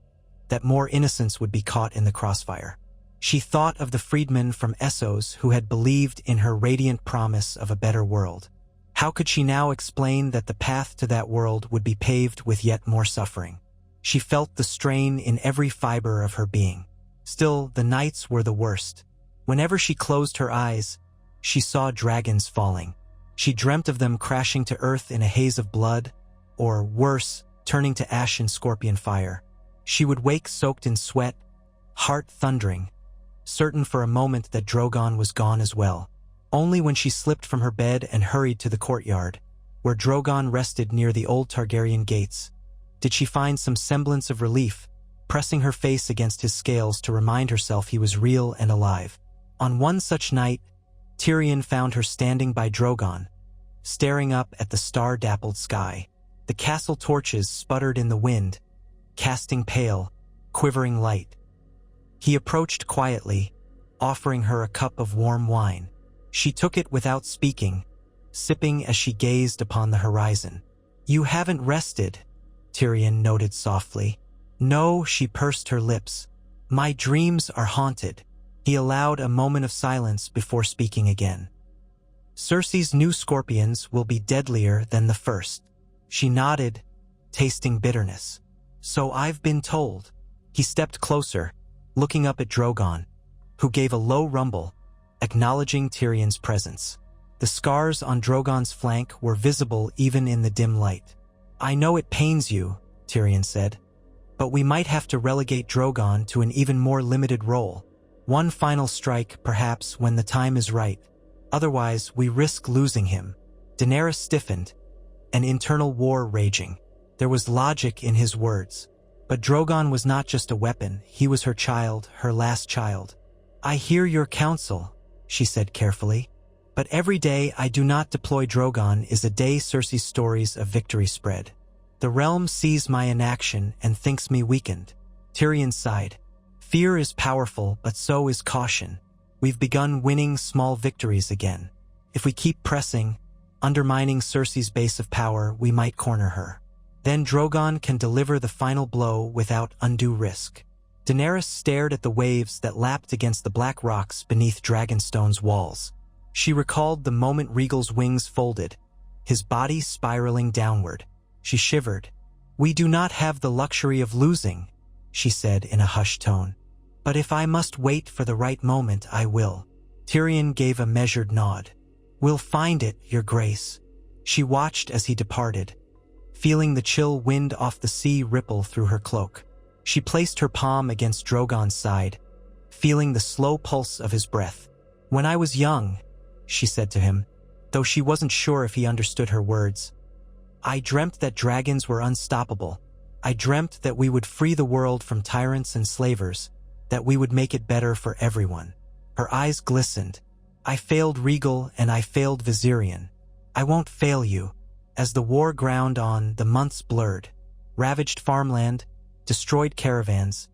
A: that more innocents would be caught in the crossfire. She thought of the freedmen from Essos who had believed in her radiant promise of a better world. How could she now explain that the path to that world would be paved with yet more suffering? She felt the strain in every fiber of her being. Still, the nights were the worst. Whenever she closed her eyes, she saw dragons falling. She dreamt of them crashing to earth in a haze of blood, or worse, turning to ash in scorpion fire. She would wake soaked in sweat, heart thundering, certain for a moment that Drogon was gone as well. Only when she slipped from her bed and hurried to the courtyard, where Drogon rested near the old Targaryen gates, did she find some semblance of relief, pressing her face against his scales to remind herself he was real and alive. On one such night, Tyrion found her standing by Drogon, staring up at the star-dappled sky. The castle torches sputtered in the wind, casting pale, quivering light. He approached quietly, offering her a cup of warm wine. She took it without speaking, sipping as she gazed upon the horizon. "You haven't rested," Tyrion noted softly. "No," she pursed her lips. "My dreams are haunted." He allowed a moment of silence before speaking again. Cersei's new scorpions will be deadlier than the first. She nodded, tasting bitterness. So I've been told. He stepped closer, looking up at Drogon, who gave a low rumble, acknowledging Tyrion's presence. The scars on Drogon's flank were visible even in the dim light. I know it pains you, Tyrion said, but we might have to relegate Drogon to an even more limited role. One final strike, perhaps, when the time is right. Otherwise, we risk losing him. Daenerys stiffened, an internal war raging. There was logic in his words. But Drogon was not just a weapon, he was her child, her last child. I hear your counsel, she said carefully. But every day I do not deploy Drogon is a day Cersei's stories of victory spread. The realm sees my inaction and thinks me weakened. Tyrion sighed. Fear is powerful, but so is caution. We've begun winning small victories again. If we keep pressing, undermining Cersei's base of power, we might corner her. Then Drogon can deliver the final blow without undue risk. Daenerys stared at the waves that lapped against the black rocks beneath Dragonstone's walls. She recalled the moment Rhaegal's wings folded, his body spiraling downward. She shivered. We do not have the luxury of losing, she said in a hushed tone. But if I must wait for the right moment, I will. Tyrion gave a measured nod. We'll find it, Your Grace. She watched as he departed, feeling the chill wind off the sea ripple through her cloak. She placed her palm against Drogon's side, feeling the slow pulse of his breath. When I was young, she said to him, though she wasn't sure if he understood her words, I dreamt that dragons were unstoppable. I dreamt that we would free the world from tyrants and slavers, that we would make it better for everyone. Her eyes glistened. I failed Rhaegal and I failed Viserion. I won't fail you. As the war ground on, the months blurred. Ravaged farmland, destroyed caravans,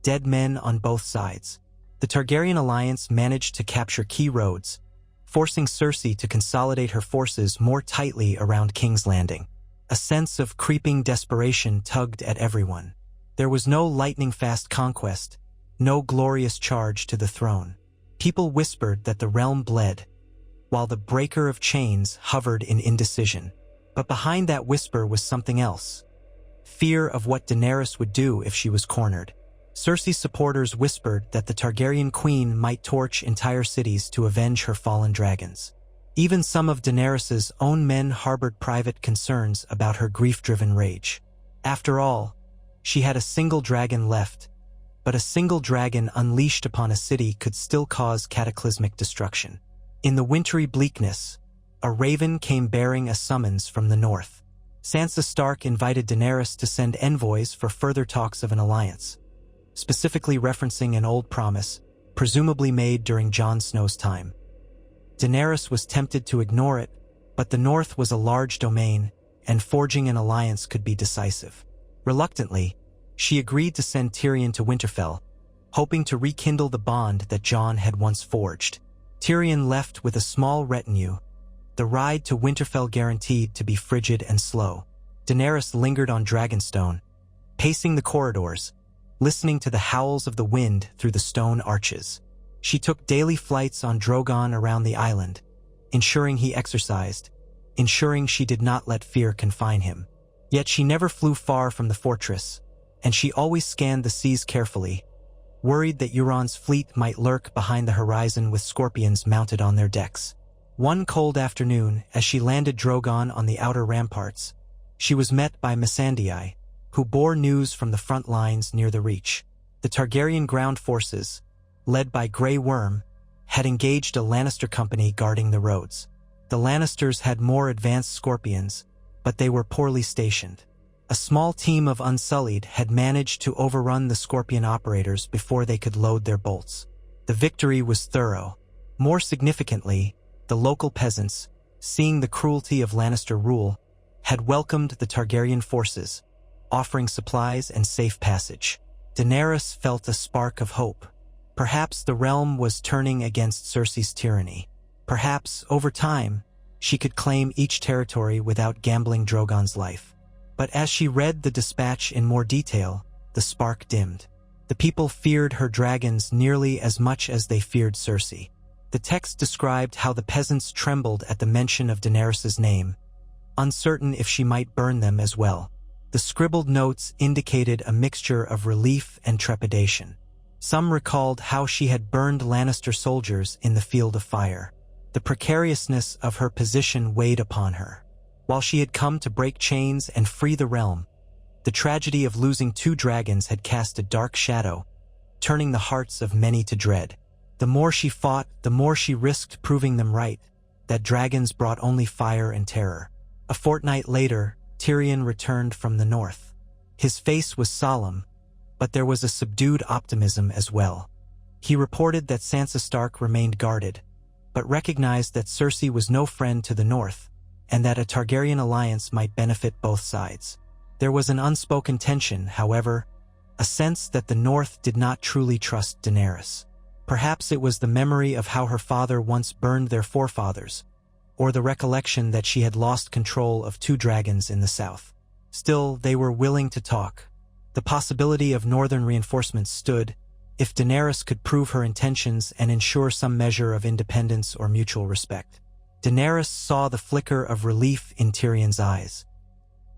A: dead men on both sides. The Targaryen alliance managed to capture key roads, forcing Cersei to consolidate her forces more tightly around King's Landing. A sense of creeping desperation tugged at everyone. There was no lightning-fast conquest, no glorious charge to the throne. People whispered that the realm bled, while the breaker of chains hovered in indecision. But behind that whisper was something else. Fear of what Daenerys would do if she was cornered. Cersei's supporters whispered that the Targaryen queen might torch entire cities to avenge her fallen dragons. Even some of Daenerys's own men harbored private concerns about her grief-driven rage. After all, she had a single dragon left, but a single dragon unleashed upon a city could still cause cataclysmic destruction. In the wintry bleakness, a raven came bearing a summons from the north. Sansa Stark invited Daenerys to send envoys for further talks of an alliance, specifically referencing an old promise, presumably made during Jon Snow's time. Daenerys was tempted to ignore it, but the north was a large domain, and forging an alliance could be decisive. Reluctantly, she agreed to send Tyrion to Winterfell, hoping to rekindle the bond that Jon had once forged. Tyrion left with a small retinue, the ride to Winterfell guaranteed to be frigid and slow. Daenerys lingered on Dragonstone, pacing the corridors, listening to the howls of the wind through the stone arches. She took daily flights on Drogon around the island, ensuring he exercised, ensuring she did not let fear confine him. Yet she never flew far from the fortress, and she always scanned the seas carefully, worried that Euron's fleet might lurk behind the horizon with scorpions mounted on their decks. One cold afternoon, as she landed Drogon on the outer ramparts, she was met by Missandei, who bore news from the front lines near the Reach. The Targaryen ground forces, led by Grey Worm, had engaged a Lannister company guarding the roads. The Lannisters had more advanced scorpions, but they were poorly stationed. A small team of Unsullied had managed to overrun the scorpion operators before they could load their bolts. The victory was thorough. More significantly, the local peasants, seeing the cruelty of Lannister rule, had welcomed the Targaryen forces, offering supplies and safe passage. Daenerys felt a spark of hope. Perhaps the realm was turning against Cersei's tyranny. Perhaps, over time, she could claim each territory without gambling Drogon's life. But as she read the dispatch in more detail, the spark dimmed. The people feared her dragons nearly as much as they feared Cersei. The text described how the peasants trembled at the mention of Daenerys's name, uncertain if she might burn them as well. The scribbled notes indicated a mixture of relief and trepidation. Some recalled how she had burned Lannister soldiers in the field of fire. The precariousness of her position weighed upon her. While she had come to break chains and free the realm, the tragedy of losing 2 dragons had cast a dark shadow, turning the hearts of many to dread. The more she fought, the more she risked proving them right, that dragons brought only fire and terror. A fortnight later, Tyrion returned from the north. His face was solemn, but there was a subdued optimism as well. He reported that Sansa Stark remained guarded, but recognized that Cersei was no friend to the north, and that a Targaryen alliance might benefit both sides. There was an unspoken tension, however, a sense that the north did not truly trust Daenerys. Perhaps it was the memory of how her father once burned their forefathers, or the recollection that she had lost control of 2 dragons in the south. Still, they were willing to talk. The possibility of northern reinforcements stood, if Daenerys could prove her intentions and ensure some measure of independence or mutual respect. Daenerys saw the flicker of relief in Tyrion's eyes.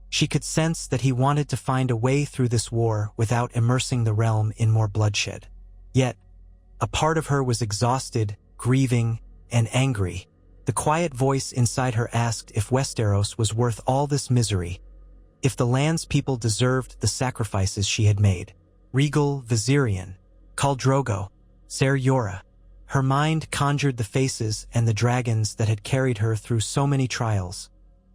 A: She could sense that he wanted to find a way through this war without immersing the realm in more bloodshed. Yet, a part of her was exhausted, grieving, and angry. The quiet voice inside her asked if Westeros was worth all this misery, if the land's people deserved the sacrifices she had made. Regal Viserion, Khal Drogo, Ser Jorah. Her mind conjured the faces and the dragons that had carried her through so many trials,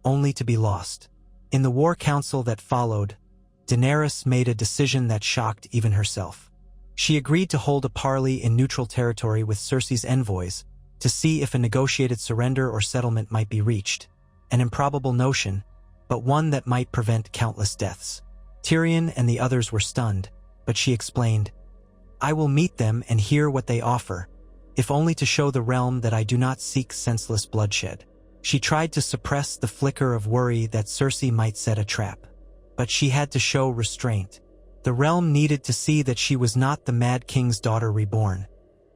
A: only to be lost. In the war council that followed, Daenerys made a decision that shocked even herself. She agreed to hold a parley in neutral territory with Cersei's envoys to see if a negotiated surrender or settlement might be reached. An improbable notion, but one that might prevent countless deaths. Tyrion and the others were stunned, but she explained, "I will meet them and hear what they offer, if only to show the realm that I do not seek senseless bloodshed." She tried to suppress the flicker of worry that Cersei might set a trap, but she had to show restraint. The realm needed to see that she was not the Mad King's daughter reborn,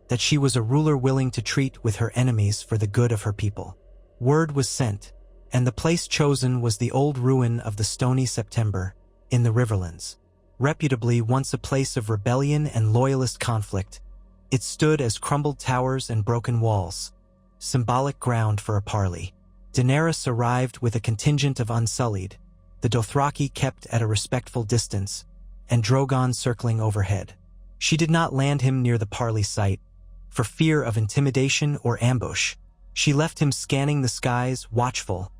A: that she was a ruler willing to treat with her enemies for the good of her people. Word was sent, and the place chosen was the old ruin of the Stony September, in the Riverlands. Reputably once a place of rebellion and loyalist conflict, it stood as crumbled towers and broken walls, symbolic ground for a parley. Daenerys arrived with a contingent of Unsullied, the Dothraki kept at a respectful distance, and Drogon circling overhead. She did not land him near the parley site, for fear of intimidation or ambush. She left him scanning the skies, watchful,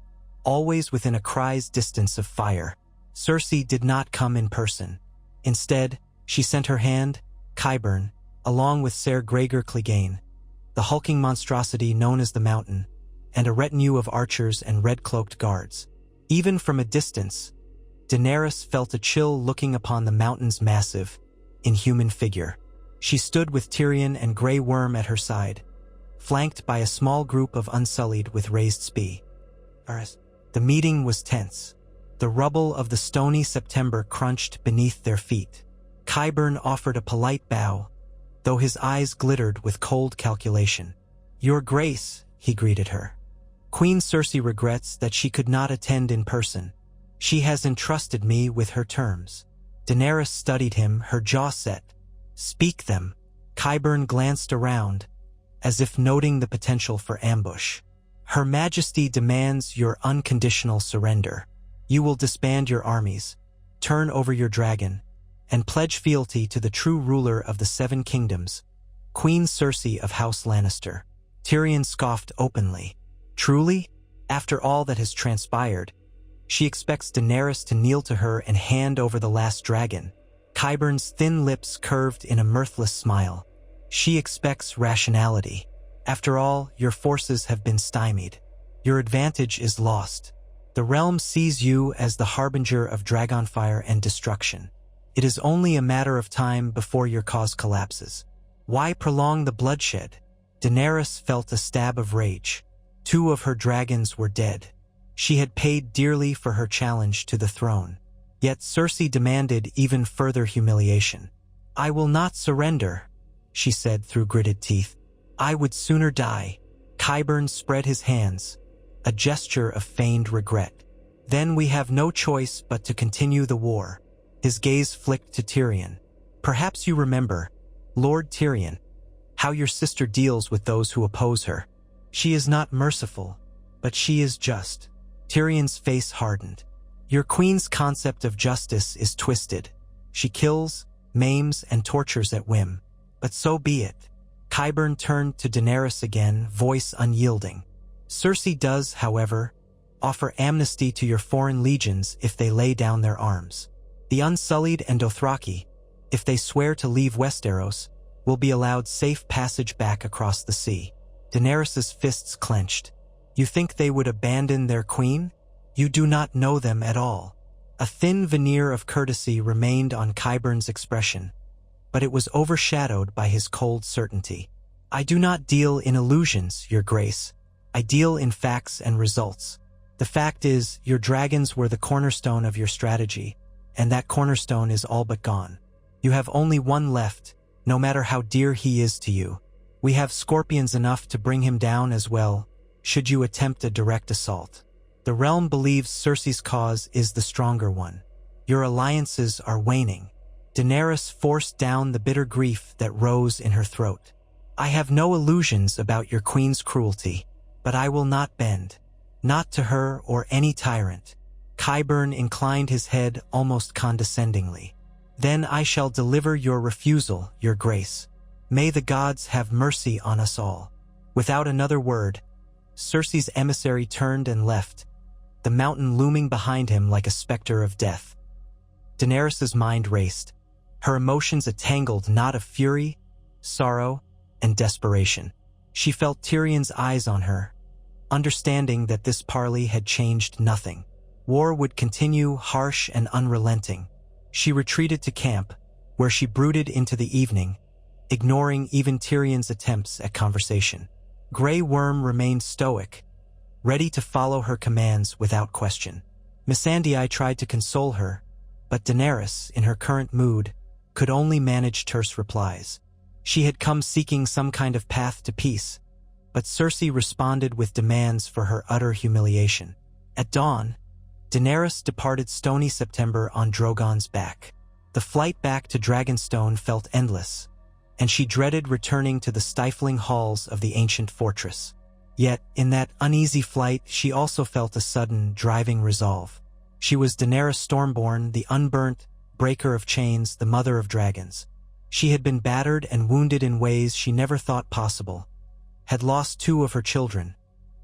A: always within a cry's distance of fire. Cersei did not come in person. Instead, she sent her hand, Qyburn, along with Ser Gregor Clegane, the hulking monstrosity known as the Mountain, and a retinue of archers and red-cloaked guards. Even from a distance, Daenerys felt a chill looking upon the Mountain's massive, inhuman figure. She stood with Tyrion and Grey Worm at her side, flanked by a small group of Unsullied with raised spears. The meeting was tense. The rubble of the Stony September crunched beneath their feet. Qyburn offered a polite bow, though his eyes glittered with cold calculation. "Your Grace," he greeted her. "Queen Cersei regrets that she could not attend in person. She has entrusted me with her terms." Daenerys studied him, her jaw set. "Speak them." Qyburn glanced around, as if noting the potential for ambush. "Her Majesty demands your unconditional surrender. You will disband your armies, turn over your dragon, and pledge fealty to the true ruler of the Seven Kingdoms, Queen Cersei of House Lannister." Tyrion scoffed openly. Truly? After all that has transpired, she expects Daenerys to kneel to her and hand over the last dragon. Qyburn's thin lips curved in a mirthless smile. She expects rationality. After all, your forces have been stymied. Your advantage is lost. The realm sees you as the harbinger of dragonfire and destruction. It is only a matter of time before your cause collapses. Why prolong the bloodshed? Daenerys felt a stab of rage. 2 of her dragons were dead. She had paid dearly for her challenge to the throne. Yet Cersei demanded even further humiliation. "I will not surrender," she said through gritted teeth. I would sooner die. Qyburn spread his hands, a gesture of feigned regret. Then we have no choice but to continue the war. His gaze flicked to Tyrion. Perhaps you remember, Lord Tyrion, how your sister deals with those who oppose her. She is not merciful, but she is just. Tyrion's face hardened. Your queen's concept of justice is twisted. She kills, maims, and tortures at whim. But so be it. Qyburn turned to Daenerys again, voice unyielding. Cersei does, however, offer amnesty to your foreign legions if they lay down their arms. The Unsullied and Dothraki, if they swear to leave Westeros, will be allowed safe passage back across the sea. Daenerys's fists clenched. You think they would abandon their queen? You do not know them at all. A thin veneer of courtesy remained on Qyburn's expression, but it was overshadowed by his cold certainty. I do not deal in illusions, Your Grace. I deal in facts and results. The fact is, your dragons were the cornerstone of your strategy, and that cornerstone is all but gone. You have only one left, no matter how dear he is to you. We have scorpions enough to bring him down as well, should you attempt a direct assault. The realm believes Cersei's cause is the stronger one. Your alliances are waning. Daenerys forced down the bitter grief that rose in her throat. I have no illusions about your queen's cruelty, but I will not bend. Not to her or any tyrant. Qyburn inclined his head almost condescendingly. Then I shall deliver your refusal, Your Grace. May the gods have mercy on us all. Without another word, Cersei's emissary turned and left, the mountain looming behind him like a specter of death. Daenerys's mind raced, her emotions a tangled knot of fury, sorrow, and desperation. She felt Tyrion's eyes on her, understanding that this parley had changed nothing. War would continue, harsh and unrelenting. She retreated to camp, where she brooded into the evening, ignoring even Tyrion's attempts at conversation. Grey Worm remained stoic, ready to follow her commands without question. Missandei tried to console her, but Daenerys, in her current mood, could only manage terse replies. She had come seeking some kind of path to peace, but Cersei responded with demands for her utter humiliation. At dawn, Daenerys departed Stony September on Drogon's back. The flight back to Dragonstone felt endless, and she dreaded returning to the stifling halls of the ancient fortress. Yet, in that uneasy flight, she also felt a sudden, driving resolve. She was Daenerys Stormborn, the unburnt, breaker of chains, the mother of dragons. She had been battered and wounded in ways she never thought possible, had lost 2 of her children,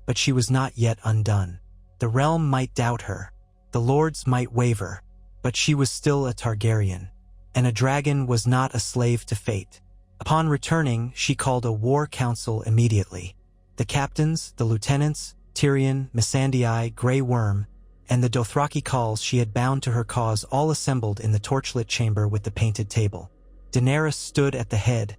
A: but she was not yet undone. The realm might doubt her, the lords might waver, but she was still a Targaryen, and a dragon was not a slave to fate. Upon returning, she called a war council immediately. The captains, the lieutenants, Tyrion, Missandei, Grey Worm, and the Dothraki khals she had bound to her cause all assembled in the torchlit chamber with the painted table. Daenerys stood at the head,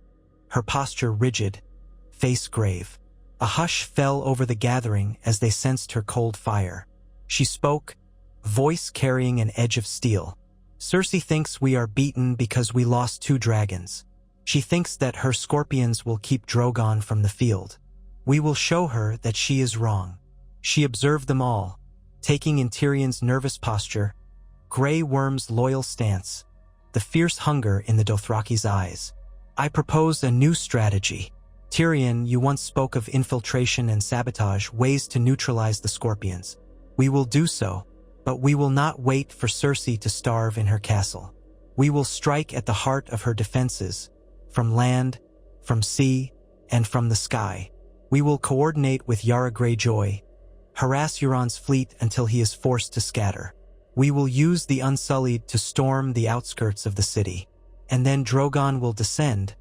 A: her posture rigid, face grave. A hush fell over the gathering as they sensed her cold fire. She spoke, voice carrying an edge of steel. Cersei thinks we are beaten because we lost 2 dragons. She thinks that her scorpions will keep Drogon from the field. We will show her that she is wrong. She observed them all, taking in Tyrion's nervous posture, Grey Worm's loyal stance, the fierce hunger in the Dothraki's eyes. I propose a new strategy. Tyrion, you once spoke of infiltration and sabotage, ways to neutralize the scorpions. We will do so, but we will not wait for Cersei to starve in her castle. We will strike at the heart of her defenses, from land, from sea, and from the sky. We will coordinate with Yara Greyjoy, harass Euron's fleet until he is forced to scatter. We will use the Unsullied to storm the outskirts of the city, and then Drogon will descend,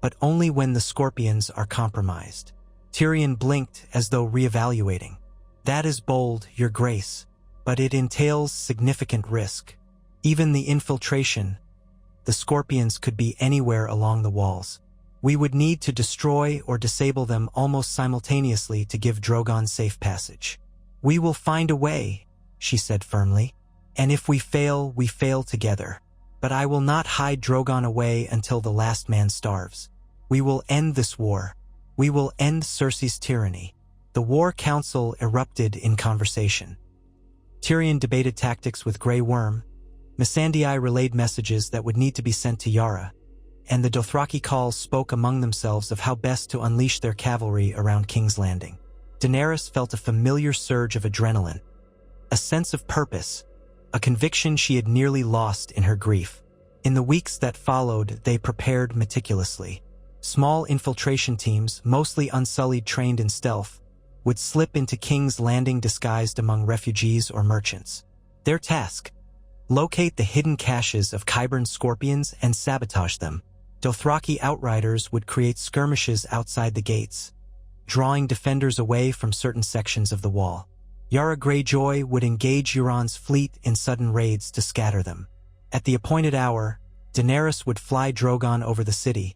A: but only when the scorpions are compromised. Tyrion blinked as though reevaluating. That is bold, Your Grace, but it entails significant risk. Even the infiltration, the scorpions could be anywhere along the walls. We would need to destroy or disable them almost simultaneously to give Drogon safe passage. We will find a way, she said firmly. And if we fail together. But I will not hide Drogon away until the last man starves. We will end this war. We will end Cersei's tyranny. The War Council erupted in conversation. Tyrion debated tactics with Grey Worm, Missandei relayed messages that would need to be sent to Yara, and the Dothraki Khals spoke among themselves of how best to unleash their cavalry around King's Landing. Daenerys felt a familiar surge of adrenaline, a sense of purpose, a conviction she had nearly lost in her grief. In the weeks that followed, they prepared meticulously. Small infiltration teams, mostly unsullied trained in stealth, would slip into King's Landing disguised among refugees or merchants. Their task: locate the hidden caches of Qyburn scorpions and sabotage them. Dothraki outriders would create skirmishes outside the gates, drawing defenders away from certain sections of the wall. Yara Greyjoy would engage Euron's fleet in sudden raids to scatter them. At the appointed hour, Daenerys would fly Drogon over the city,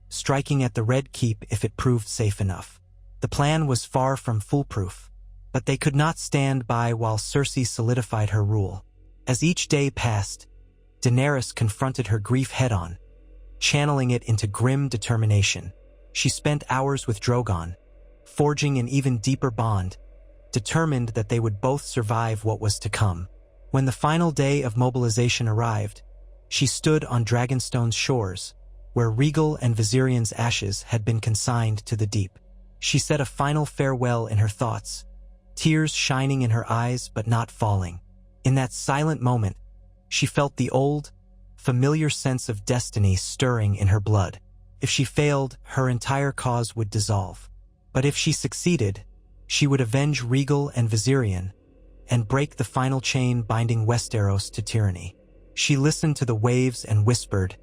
A: striking at the Red Keep if it proved safe enough. The plan was far from foolproof, but they could not stand by while Cersei solidified her rule. As each day passed, Daenerys confronted her grief head-on, channeling it into grim determination. She spent hours with Drogon, forging an even deeper bond, determined that they would both survive what was to come. When the final day of mobilization arrived, she stood on Dragonstone's shores, where Rhaegal and Viserion's ashes had been consigned to the deep. She said a final farewell in her thoughts, tears shining in her eyes but not falling. In that silent moment, she felt the old, familiar sense of destiny stirring in her blood. If she failed, her entire cause would dissolve. But if she succeeded, she would avenge Rhaegal and Viserion and break the final chain binding Westeros to tyranny. She listened to the waves and whispered,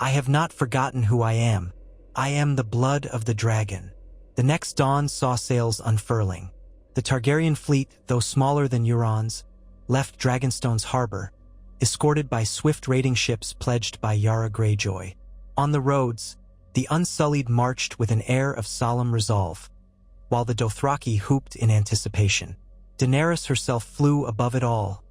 A: "I have not forgotten who I am. I am the blood of the dragon." The next dawn saw sails unfurling. The Targaryen fleet, though smaller than Euron's, left Dragonstone's harbor, escorted by swift raiding ships pledged by Yara Greyjoy. On the roads, the Unsullied marched with an air of solemn resolve, while the Dothraki whooped in anticipation. Daenerys herself flew above it all,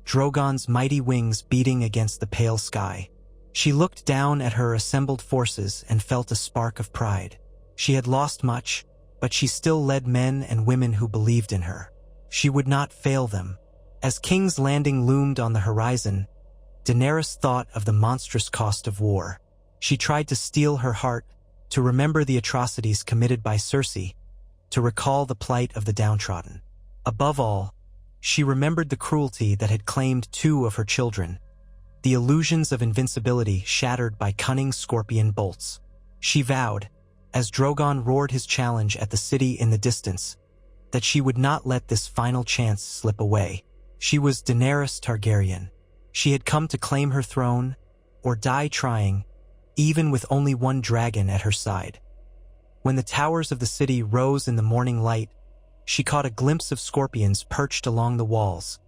A: Drogon's mighty wings beating against the pale sky. She looked down at her assembled forces and felt a spark of pride. She had lost much, but she still led men and women who believed in her. She would not fail them. As King's Landing loomed on the horizon, Daenerys thought of the monstrous cost of war. She tried to steel her heart, to remember the atrocities committed by Cersei, to recall the plight of the downtrodden. Above all, she remembered the cruelty that had claimed 2 of her children, the illusions of invincibility shattered by cunning scorpion bolts. She vowed, as Drogon roared his challenge at the city in the distance, that she would not let this final chance slip away. She was Daenerys Targaryen. She had come to claim her throne, or die trying, even with only one dragon at her side. When the towers of the city rose in the morning light, she caught a glimpse of scorpions perched along the walls,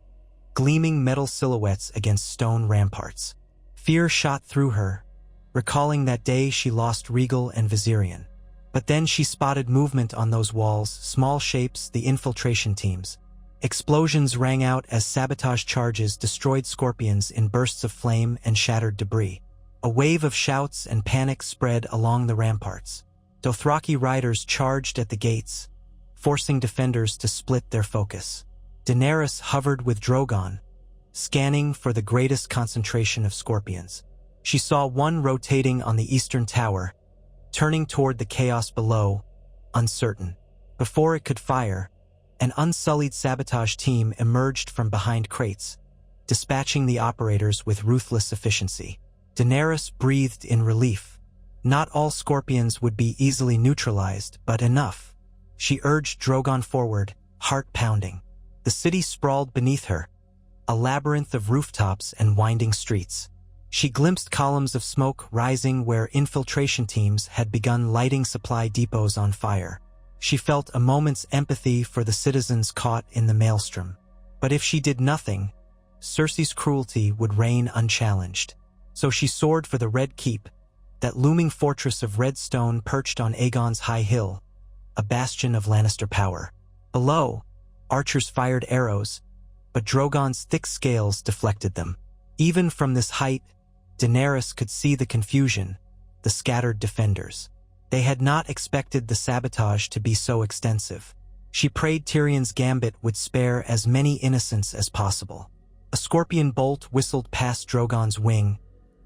A: gleaming metal silhouettes against stone ramparts. Fear shot through her, recalling that day she lost Rhaegal and Viserion. But then she spotted movement on those walls, small shapes, the infiltration teams. Explosions rang out as sabotage charges destroyed scorpions in bursts of flame and shattered debris. A wave of shouts and panic spread along the ramparts. Dothraki riders charged at the gates, forcing defenders to split their focus. Daenerys hovered with Drogon, scanning for the greatest concentration of scorpions. She saw one rotating on the eastern tower, turning toward the chaos below, uncertain. Before it could fire, an unsullied sabotage team emerged from behind crates, dispatching the operators with ruthless efficiency. Daenerys breathed in relief. Not all scorpions would be easily neutralized, but enough. She urged Drogon forward, heart pounding. The city sprawled beneath her, a labyrinth of rooftops and winding streets. She glimpsed columns of smoke rising where infiltration teams had begun lighting supply depots on fire. She felt a moment's empathy for the citizens caught in the maelstrom. But if she did nothing, Cersei's cruelty would reign unchallenged. So she soared for the Red Keep, that looming fortress of red stone perched on Aegon's high hill, a bastion of Lannister power. Below, archers fired arrows, but Drogon's thick scales deflected them. Even from this height, Daenerys could see the confusion, the scattered defenders. They had not expected the sabotage to be so extensive. She prayed Tyrion's gambit would spare as many innocents as possible. A scorpion bolt whistled past Drogon's wing,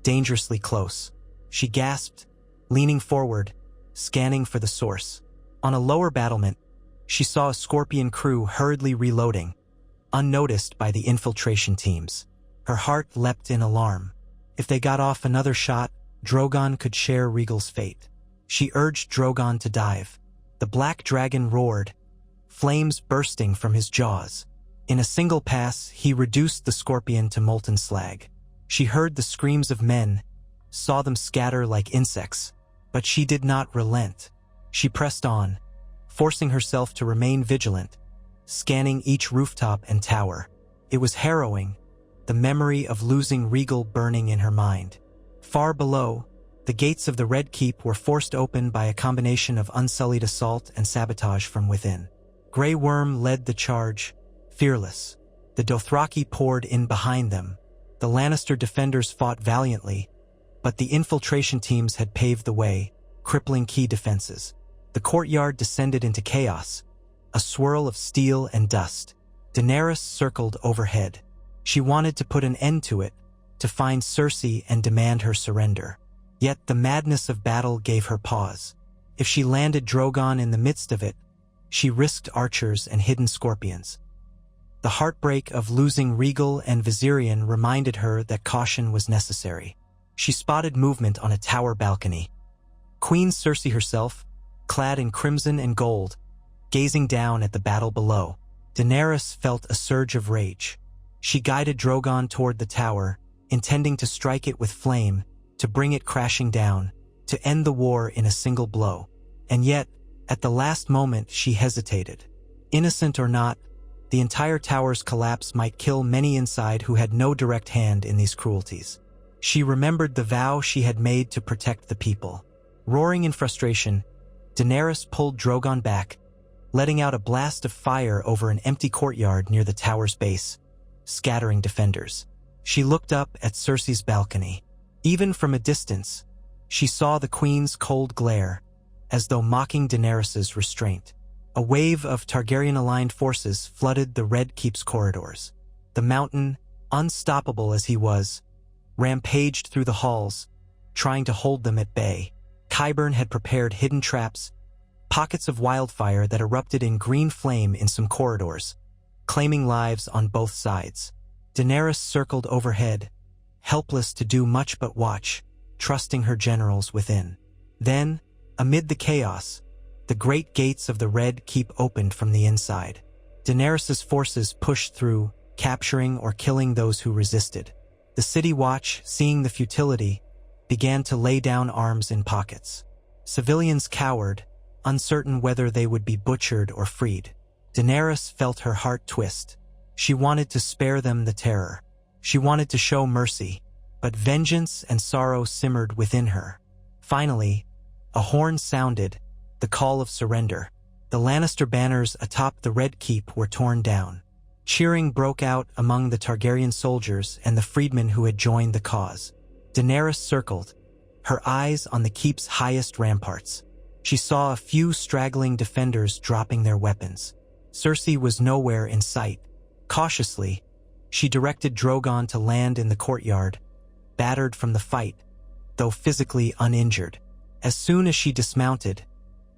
A: dangerously close. She gasped, leaning forward, scanning for the source. On a lower battlement, she saw a scorpion crew hurriedly reloading, unnoticed by the infiltration teams. Her heart leapt in alarm. If they got off another shot, Drogon could share Rhaegal's fate. She urged Drogon to dive. The black dragon roared, flames bursting from his jaws. In a single pass, he reduced the scorpion to molten slag. She heard the screams of men, saw them scatter like insects, but she did not relent. She pressed on, forcing herself to remain vigilant, scanning each rooftop and tower. It was harrowing, the memory of losing Rhaegal burning in her mind. Far below, the gates of the Red Keep were forced open by a combination of unsullied assault and sabotage from within. Grey Worm led the charge, fearless. The Dothraki poured in behind them. The Lannister defenders fought valiantly, but the infiltration teams had paved the way, crippling key defenses. The courtyard descended into chaos, a swirl of steel and dust. Daenerys circled overhead. She wanted to put an end to it, to find Cersei and demand her surrender. Yet the madness of battle gave her pause. If she landed Drogon in the midst of it, she risked archers and hidden scorpions. The heartbreak of losing Rhaegal and Viserion reminded her that caution was necessary. She spotted movement on a tower balcony. Queen Cersei herself, clad in crimson and gold, gazing down at the battle below. Daenerys felt a surge of rage. She guided Drogon toward the tower, intending to strike it with flame, to bring it crashing down, to end the war in a single blow. And yet, at the last moment, she hesitated. Innocent or not, the entire tower's collapse might kill many inside who had no direct hand in these cruelties. She remembered the vow she had made to protect the people. Roaring in frustration, Daenerys pulled Drogon back, letting out a blast of fire over an empty courtyard near the tower's base, scattering defenders. She looked up at Cersei's balcony. Even from a distance, she saw the queen's cold glare, as though mocking Daenerys's restraint. A wave of Targaryen-aligned forces flooded the Red Keep's corridors. The Mountain, unstoppable as he was, rampaged through the halls, trying to hold them at bay. Qyburn had prepared hidden traps, pockets of wildfire that erupted in green flame in some corridors, claiming lives on both sides. Daenerys circled overhead, helpless to do much but watch, trusting her generals within. Then, amid the chaos, the great gates of the Red Keep opened from the inside. Daenerys's forces pushed through, capturing or killing those who resisted. The City Watch, seeing the futility, began to lay down arms in pockets. Civilians cowered, uncertain whether they would be butchered or freed. Daenerys felt her heart twist. She wanted to spare them the terror. She wanted to show mercy, but vengeance and sorrow simmered within her. Finally, a horn sounded, the call of surrender. The Lannister banners atop the Red Keep were torn down. Cheering broke out among the Targaryen soldiers and the freedmen who had joined the cause. Daenerys circled, her eyes on the keep's highest ramparts. She saw a few straggling defenders dropping their weapons. Cersei was nowhere in sight. Cautiously, she directed Drogon to land in the courtyard, battered from the fight, though physically uninjured. As soon as she dismounted,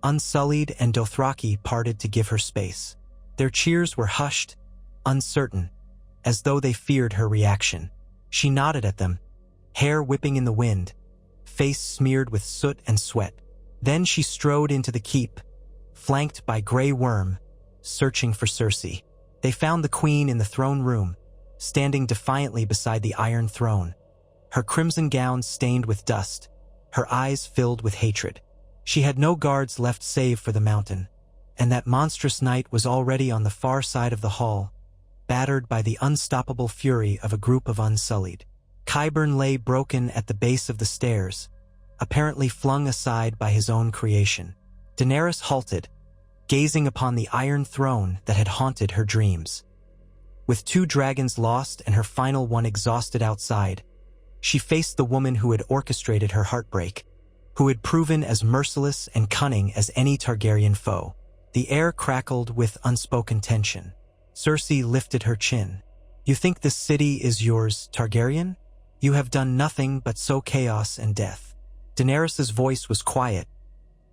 A: Unsullied and Dothraki parted to give her space. Their cheers were hushed, uncertain, as though they feared her reaction. She nodded at them, hair whipping in the wind, face smeared with soot and sweat. Then she strode into the keep, flanked by Grey Worm, searching for Cersei. They found the queen in the throne room, standing defiantly beside the Iron Throne, her crimson gown stained with dust, her eyes filled with hatred. She had no guards left save for the Mountain, and that monstrous knight was already on the far side of the hall, battered by the unstoppable fury of a group of Unsullied. Qyburn lay broken at the base of the stairs, apparently flung aside by his own creation. Daenerys halted, gazing upon the Iron Throne that had haunted her dreams. With 2 dragons lost and her final one exhausted outside, she faced the woman who had orchestrated her heartbreak. who had proven as merciless and cunning as any Targaryen foe. The air crackled with unspoken tension. Cersei lifted her chin. "You think this city is yours, Targaryen? You have done nothing but sow chaos and death." Daenerys' voice was quiet,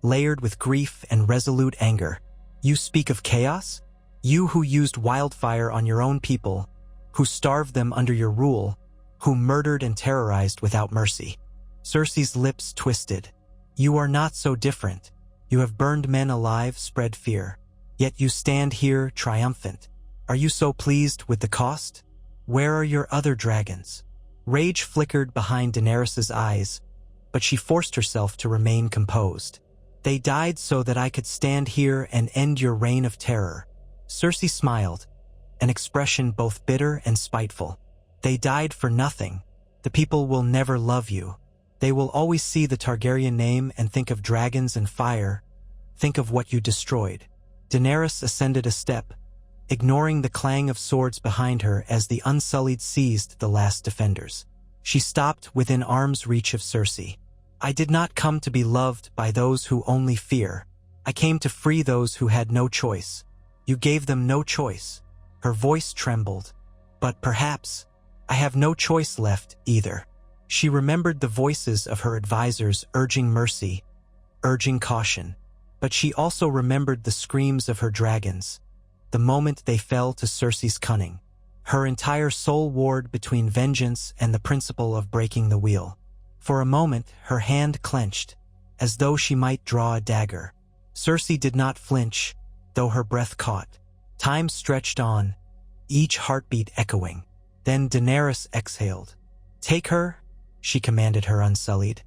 A: layered with grief and resolute anger. "You speak of chaos? You who used wildfire on your own people, who starved them under your rule, who murdered and terrorized without mercy." Cersei's lips twisted. "You are not so different. You have burned men alive, spread fear. Yet you stand here triumphant. Are you so pleased with the cost? Where are your other dragons?" Rage flickered behind Daenerys' eyes, but she forced herself to remain composed. "They died so that I could stand here and end your reign of terror." Cersei smiled, an expression both bitter and spiteful. "They died for nothing. The people will never love you. They will always see the Targaryen name and think of dragons and fire, think of what you destroyed." Daenerys ascended a step, ignoring the clang of swords behind her as the Unsullied seized the last defenders. She stopped within arm's reach of Cersei. "I did not come to be loved by those who only fear. I came to free those who had no choice. You gave them no choice." Her voice trembled. "But perhaps I have no choice left either." She remembered the voices of her advisors urging mercy, urging caution. But she also remembered the screams of her dragons, the moment they fell to Cersei's cunning. Her entire soul warred between vengeance and the principle of breaking the wheel. For a moment, her hand clenched, as though she might draw a dagger. Cersei did not flinch, though her breath caught. Time stretched on, each heartbeat echoing. Then Daenerys exhaled. "Take her," she commanded her Unsullied,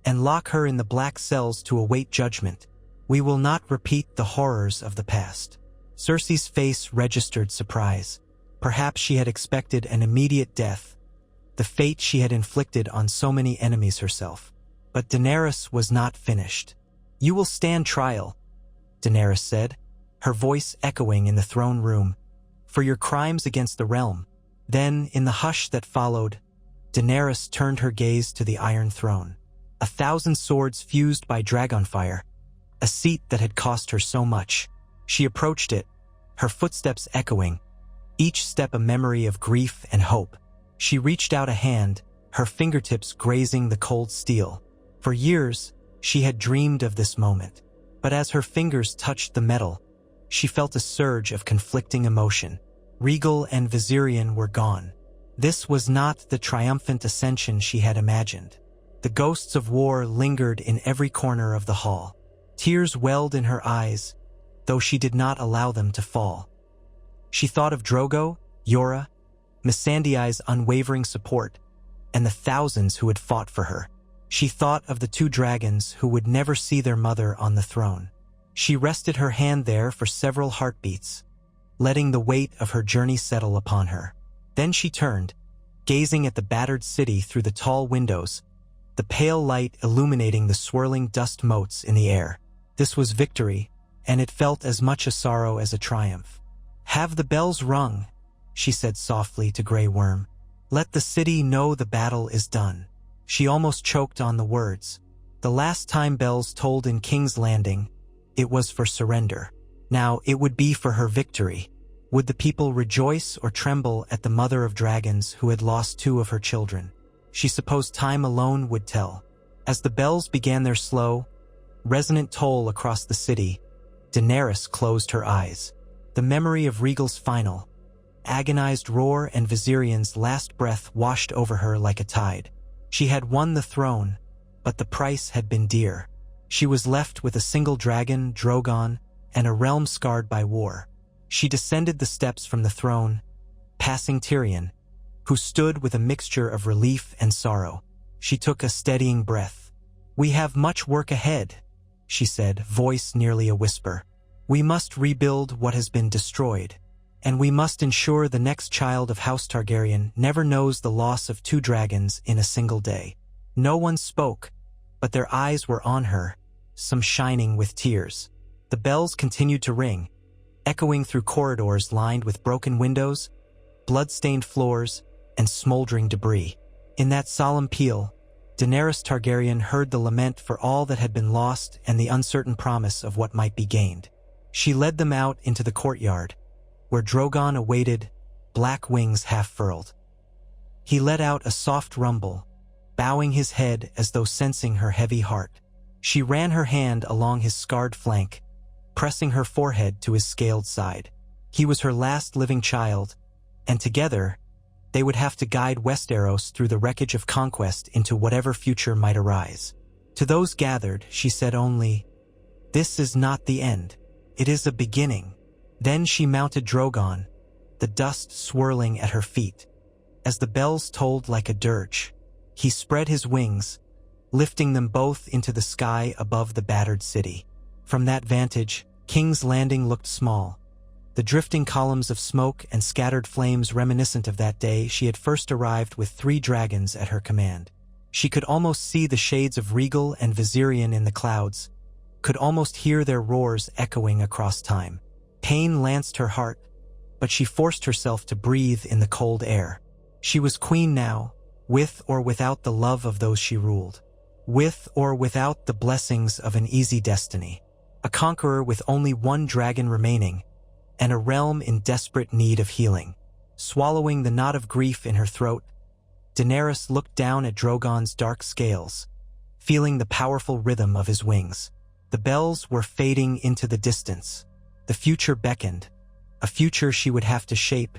A: "and lock her in the black cells to await judgment. We will not repeat the horrors of the past." Cersei's face registered surprise. Perhaps she had expected an immediate death, the fate she had inflicted on so many enemies herself. But Daenerys was not finished. "You will stand trial," Daenerys said, her voice echoing in the throne room, "for your crimes against the realm." Then, in the hush that followed, Daenerys turned her gaze to the Iron Throne. 1,000 swords fused by dragonfire, a seat that had cost her so much. She approached it, her footsteps echoing, each step a memory of grief and hope. She reached out a hand, her fingertips grazing the cold steel. For years, she had dreamed of this moment. But as her fingers touched the metal, she felt a surge of conflicting emotion. Rhaegal and Viserion were gone. This was not the triumphant ascension she had imagined. The ghosts of war lingered in every corner of the hall. Tears welled in her eyes, though she did not allow them to fall. She thought of Drogo, Yora, Missandei's unwavering support, and the thousands who had fought for her. She thought of the 2 dragons who would never see their mother on the throne. She rested her hand there for several heartbeats, letting the weight of her journey settle upon her. Then she turned, gazing at the battered city through the tall windows, the pale light illuminating the swirling dust motes in the air. This was victory, and it felt as much a sorrow as a triumph. "Have the bells rung," she said softly to Grey Worm. "Let the city know the battle is done." She almost choked on the words. The last time bells tolled in King's Landing, it was for surrender. Now it would be for her victory. Would the people rejoice or tremble at the mother of dragons who had lost 2 of her children? She supposed time alone would tell. As the bells began their slow, resonant toll across the city, Daenerys closed her eyes. The memory of Rhaegal's final, agonized roar and Viserion's last breath washed over her like a tide. She had won the throne, but the price had been dear. She was left with a single dragon, Drogon, and a realm scarred by war. She descended the steps from the throne, passing Tyrion, who stood with a mixture of relief and sorrow. She took a steadying breath. "We have much work ahead," she said, voice nearly a whisper. "We must rebuild what has been destroyed, and we must ensure the next child of House Targaryen never knows the loss of 2 dragons in a single day." No one spoke, but their eyes were on her, some shining with tears. The bells continued to ring, echoing through corridors lined with broken windows, blood-stained floors, and smoldering debris. In that solemn peal, Daenerys Targaryen heard the lament for all that had been lost and the uncertain promise of what might be gained. She led them out into the courtyard, where Drogon awaited, black wings half-furled. He let out a soft rumble, bowing his head as though sensing her heavy heart. She ran her hand along his scarred flank, pressing her forehead to his scaled side. He was her last living child, and together, they would have to guide Westeros through the wreckage of Conquest into whatever future might arise. To those gathered, she said only, "This is not the end. It is a beginning." Then she mounted Drogon, the dust swirling at her feet. As the bells tolled like a dirge, he spread his wings, lifting them both into the sky above the battered city. From that vantage, King's Landing looked small, the drifting columns of smoke and scattered flames reminiscent of that day she had first arrived with 3 dragons at her command. She could almost see the shades of Regal and Viserion in the clouds, could almost hear their roars echoing across time. Pain lanced her heart, but she forced herself to breathe in the cold air. She was queen now, with or without the love of those she ruled, with or without the blessings of an easy destiny. A conqueror with only 1 dragon remaining, and a realm in desperate need of healing. Swallowing the knot of grief in her throat, Daenerys looked down at Drogon's dark scales, feeling the powerful rhythm of his wings. The bells were fading into the distance. The future beckoned, a future she would have to shape,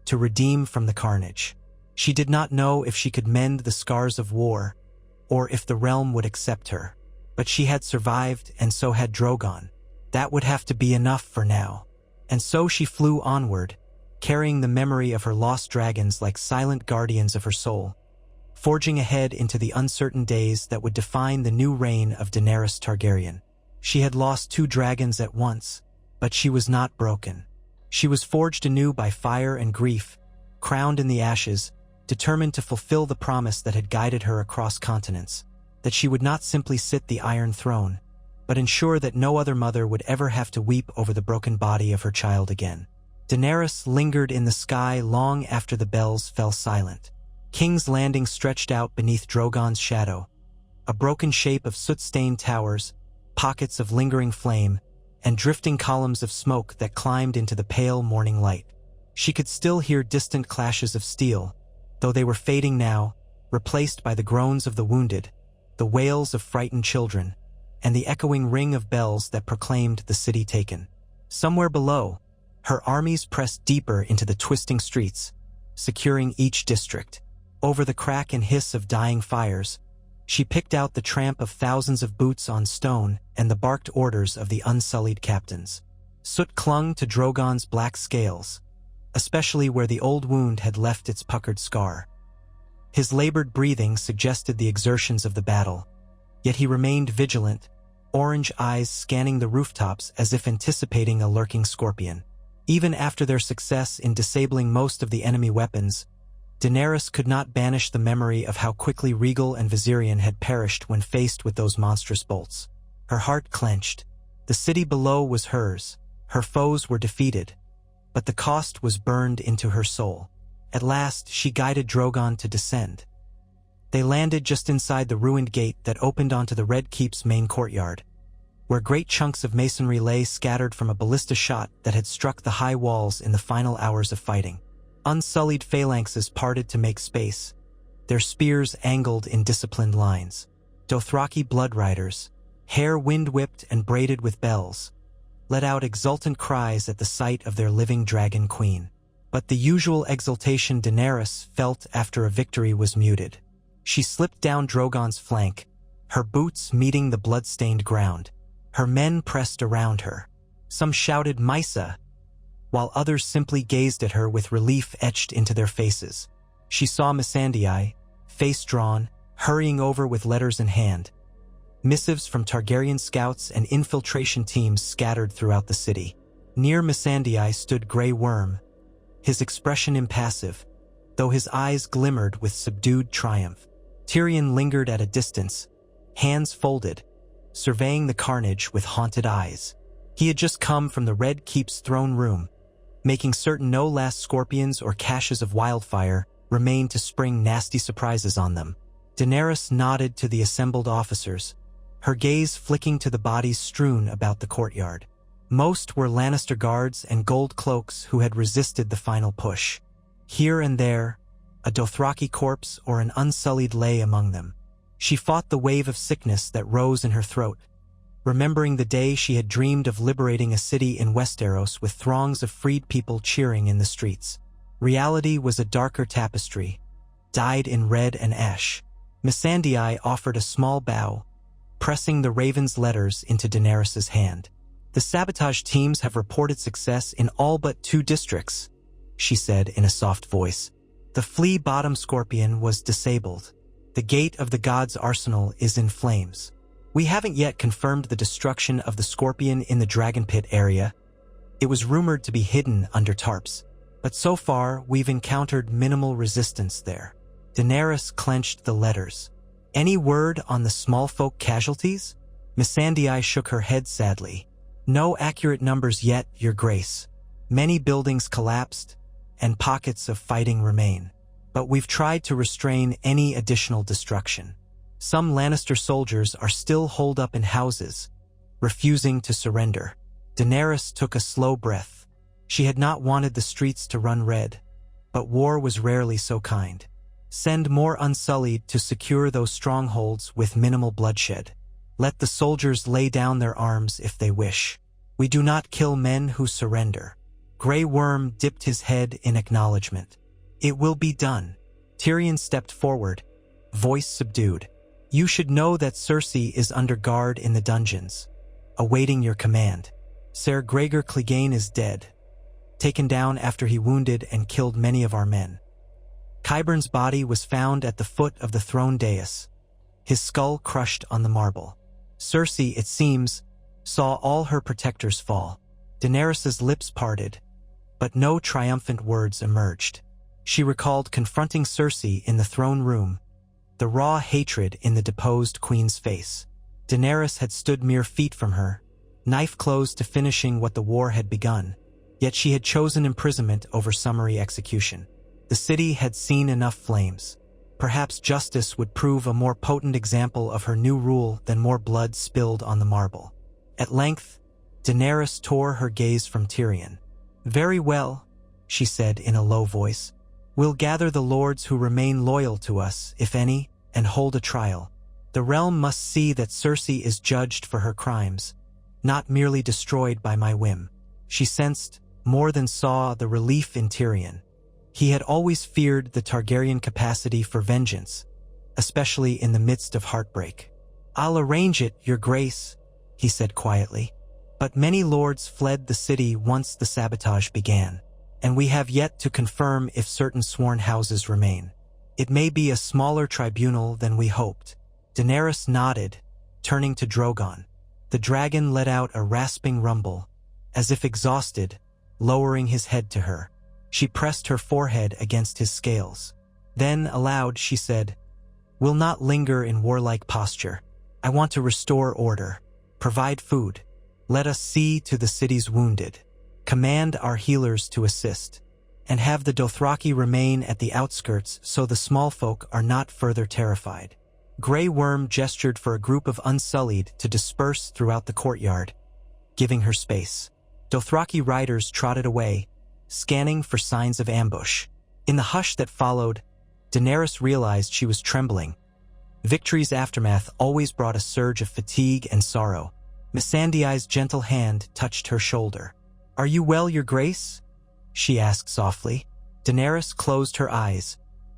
A: to redeem from the carnage. She did not know if she could mend the scars of war, or if the realm would accept her. But she had survived, and so had Drogon. That would have to be enough for now. And so she flew onward, carrying the memory of her lost dragons like silent guardians of her soul, forging ahead into the uncertain days that would define the new reign of Daenerys Targaryen. She had lost 2 dragons at once, but she was not broken. She was forged anew by fire and grief, crowned in the ashes, determined to fulfill the promise that had guided her across continents, that she would not simply sit the Iron Throne, but ensure that no other mother would ever have to weep over the broken body of her child again. Daenerys lingered in the sky long after the bells fell silent. King's Landing stretched out beneath Drogon's shadow, a broken shape of soot-stained towers, pockets of lingering flame, and drifting columns of smoke that climbed into the pale morning light. She could still hear distant clashes of steel, though they were fading now, replaced by the groans of the wounded, the wails of frightened children, and the echoing ring of bells that proclaimed the city taken. Somewhere below, her armies pressed deeper into the twisting streets, securing each district. Over the crack and hiss of dying fires, she picked out the tramp of thousands of boots on stone and the barked orders of the unsullied captains. Soot clung to Drogon's black scales, especially where the old wound had left its puckered scar. His labored breathing suggested the exertions of the battle, yet he remained vigilant, orange eyes scanning the rooftops as if anticipating a lurking scorpion. Even after their success in disabling most of the enemy weapons, Daenerys could not banish the memory of how quickly Regal and Viserion had perished when faced with those monstrous bolts. Her heart clenched. The city below was hers. Her foes were defeated, but the cost was burned into her soul. At last, she guided Drogon to descend. They landed just inside the ruined gate that opened onto the Red Keep's main courtyard, where great chunks of masonry lay scattered from a ballista shot that had struck the high walls in the final hours of fighting. Unsullied phalanxes parted to make space, their spears angled in disciplined lines. Dothraki blood riders, hair wind-whipped and braided with bells, let out exultant cries at the sight of their living dragon queen. But the usual exultation Daenerys felt after a victory was muted. She slipped down Drogon's flank, her boots meeting the blood-stained ground. Her men pressed around her. Some shouted Mysa, while others simply gazed at her with relief etched into their faces. She saw Missandei, face drawn, hurrying over with letters in hand. Missives from Targaryen scouts and infiltration teams scattered throughout the city. Near Missandei stood Grey Worm, his expression impassive, though his eyes glimmered with subdued triumph. Tyrion lingered at a distance, hands folded, surveying the carnage with haunted eyes. He had just come from the Red Keep's throne room, making certain no last scorpions or caches of wildfire remained to spring nasty surprises on them. Daenerys nodded to the assembled officers, her gaze flicking to the bodies strewn about the courtyard. Most were Lannister guards and gold cloaks who had resisted the final push. Here and there, a Dothraki corpse or an unsullied lay among them. She fought the wave of sickness that rose in her throat, remembering the day she had dreamed of liberating a city in Westeros with throngs of freed people cheering in the streets. Reality was a darker tapestry, dyed in red and ash. Missandei offered a small bow, pressing the Raven's letters into Daenerys' hand. "The sabotage teams have reported success in all but 2 districts," she said in a soft voice. "The flea-bottom scorpion was disabled. The gate of the gods' arsenal is in flames. We haven't yet confirmed the destruction of the scorpion in the Dragon Pit area. It was rumored to be hidden under tarps, but so far we've encountered minimal resistance there." Daenerys clenched the letters. "Any word on the small folk casualties?" Missandei shook her head sadly. "No accurate numbers yet, Your Grace. Many buildings collapsed, and pockets of fighting remain. But we've tried to restrain any additional destruction. Some Lannister soldiers are still holed up in houses, refusing to surrender." Daenerys took a slow breath. She had not wanted the streets to run red, but war was rarely so kind. "Send more Unsullied to secure those strongholds with minimal bloodshed. Let the soldiers lay down their arms if they wish. We do not kill men who surrender." Grey Worm dipped his head in acknowledgement. "It will be done." Tyrion stepped forward, voice subdued. "You should know that Cersei is under guard in the dungeons, awaiting your command. Ser Gregor Clegane is dead, taken down after he wounded and killed many of our men. Qyburn's body was found at the foot of the throne dais, his skull crushed on the marble. Cersei, it seems, saw all her protectors fall." Daenerys' lips parted, but no triumphant words emerged. She recalled confronting Cersei in the throne room, the raw hatred in the deposed queen's face. Daenerys had stood mere feet from her, knife close to finishing what the war had begun, yet she had chosen imprisonment over summary execution. The city had seen enough flames. Perhaps justice would prove a more potent example of her new rule than more blood spilled on the marble. At length, Daenerys tore her gaze from Tyrion. "Very well," she said in a low voice. "We'll gather the lords who remain loyal to us, if any, and hold a trial. The realm must see that Cersei is judged for her crimes, not merely destroyed by my whim." She sensed, more than saw, the relief in Tyrion. He had always feared the Targaryen capacity for vengeance, especially in the midst of heartbreak. "I'll arrange it, Your Grace," he said quietly. "But many lords fled the city once the sabotage began, and we have yet to confirm if certain sworn houses remain. It may be a smaller tribunal than we hoped." Daenerys nodded, turning to Drogon. The dragon let out a rasping rumble, as if exhausted, lowering his head to her. She pressed her forehead against his scales. Then, aloud, she said, "We'll not linger in warlike posture. I want to restore order. Provide food. Let us see to the city's wounded. Command our healers to assist. And have the Dothraki remain at the outskirts so the small folk are not further terrified." Grey Worm gestured for a group of Unsullied to disperse throughout the courtyard, giving her space. Dothraki riders trotted away, scanning for signs of ambush. In the hush that followed, Daenerys realized she was trembling. Victory's aftermath always brought a surge of fatigue and sorrow. Missandei's gentle hand touched her shoulder. "Are you well, Your Grace?" she asked softly. Daenerys closed her eyes,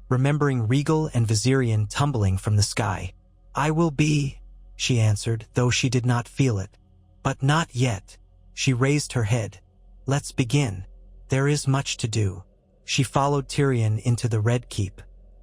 A: remembering Rhaegal and Viserion tumbling from the sky. "I will be," she answered, though she did not feel it. "But not yet." She raised her head. "Let's begin. There is much to do." She followed Tyrion into the Red Keep.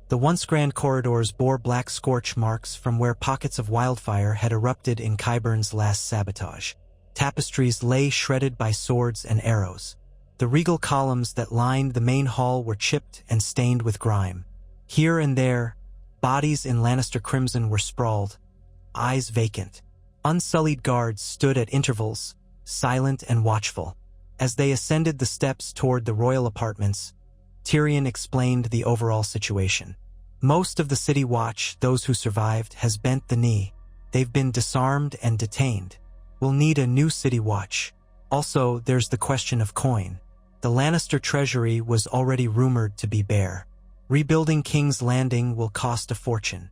A: The once grand corridors bore black scorch marks from where pockets of wildfire had erupted in Qyburn's last sabotage. Tapestries lay shredded by swords and arrows. The regal columns that lined the main hall were chipped and stained with grime. Here and there, bodies in Lannister crimson were sprawled, eyes vacant. Unsullied guards stood at intervals, silent and watchful. As they ascended the steps toward the royal apartments, Tyrion explained the overall situation. Most of the city watch, those who survived, has bent the knee. They've been disarmed and detained. We'll need a new city watch. Also, there's the question of coin. The Lannister treasury was already rumored to be bare. Rebuilding King's Landing will cost a fortune.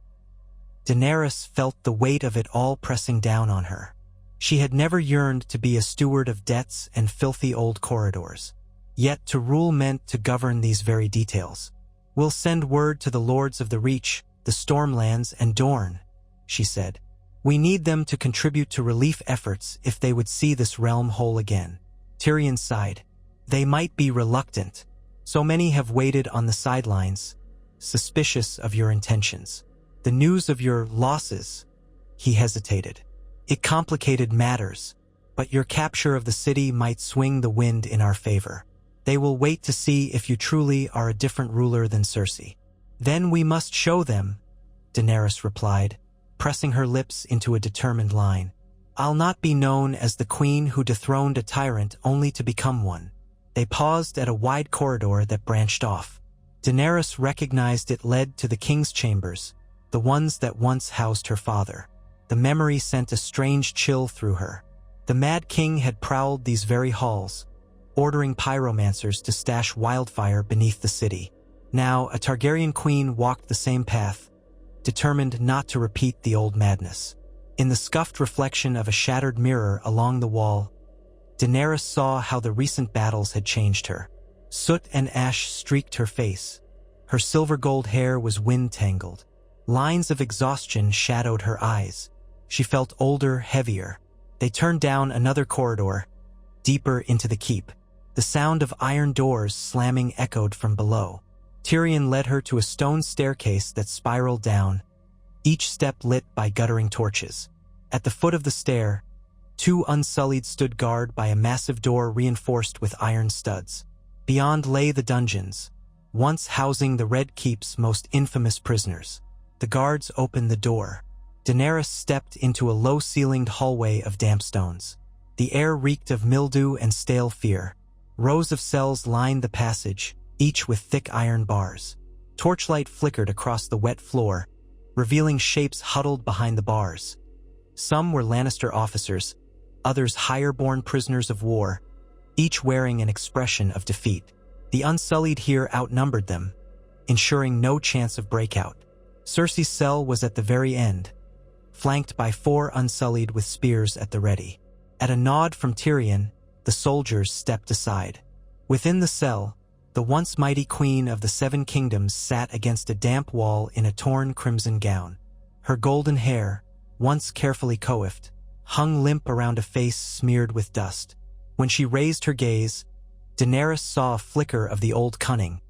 A: Daenerys felt the weight of it all pressing down on her. She had never yearned to be a steward of debts and filthy old corridors. Yet to rule meant to govern these very details. "We'll send word to the lords of the Reach, the Stormlands, and Dorne," she said. "We need them to contribute to relief efforts if they would see this realm whole again." Tyrion sighed. "They might be reluctant. So many have waited on the sidelines, suspicious of your intentions. The news of your losses," he hesitated. "It complicated matters, but your capture of the city might swing the wind in our favor. They will wait to see if you truly are a different ruler than Cersei." "Then we must show them," Daenerys replied, pressing her lips into a determined line. "I'll not be known as the queen who dethroned a tyrant only to become one." They paused at a wide corridor that branched off. Daenerys recognized it led to the king's chambers, the ones that once housed her father. The memory sent a strange chill through her. The Mad King had prowled these very halls, ordering pyromancers to stash wildfire beneath the city. Now, a Targaryen queen walked the same path, determined not to repeat the old madness. In the scuffed reflection of a shattered mirror along the wall, Daenerys saw how the recent battles had changed her. Soot and ash streaked her face. Her silver-gold hair was wind-tangled. Lines of exhaustion shadowed her eyes. She felt older, heavier. They turned down another corridor, deeper into the keep. The sound of iron doors slamming echoed from below. Tyrion led her to a stone staircase that spiraled down, each step lit by guttering torches. At the foot of the stair, two Unsullied stood guard by a massive door reinforced with iron studs. Beyond lay the dungeons, once housing the Red Keep's most infamous prisoners. The guards opened the door. Daenerys stepped into a low-ceilinged hallway of damp stones. The air reeked of mildew and stale fear. Rows of cells lined the passage, each with thick iron bars. Torchlight flickered across the wet floor, revealing shapes huddled behind the bars. Some were Lannister officers, others higher-born prisoners of war, each wearing an expression of defeat. The Unsullied here outnumbered them, ensuring no chance of breakout. Cersei's cell was at the very end, flanked by 4 Unsullied with spears at the ready. At a nod from Tyrion, the soldiers stepped aside. Within the cell, the once mighty queen of the 7 kingdoms sat against a damp wall in a torn crimson gown. Her golden hair, once carefully coiffed, hung limp around a face smeared with dust. When she raised her gaze, Daenerys saw a flicker of the old cunning,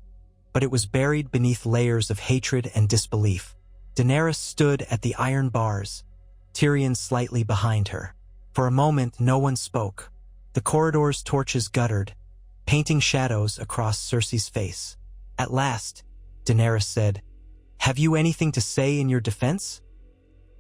A: but it was buried beneath layers of hatred and disbelief. Daenerys stood at the iron bars, Tyrion slightly behind her. For a moment, no one spoke. The corridor's torches guttered, painting shadows across Cersei's face. At last, Daenerys said, "Have you anything to say in your defense?"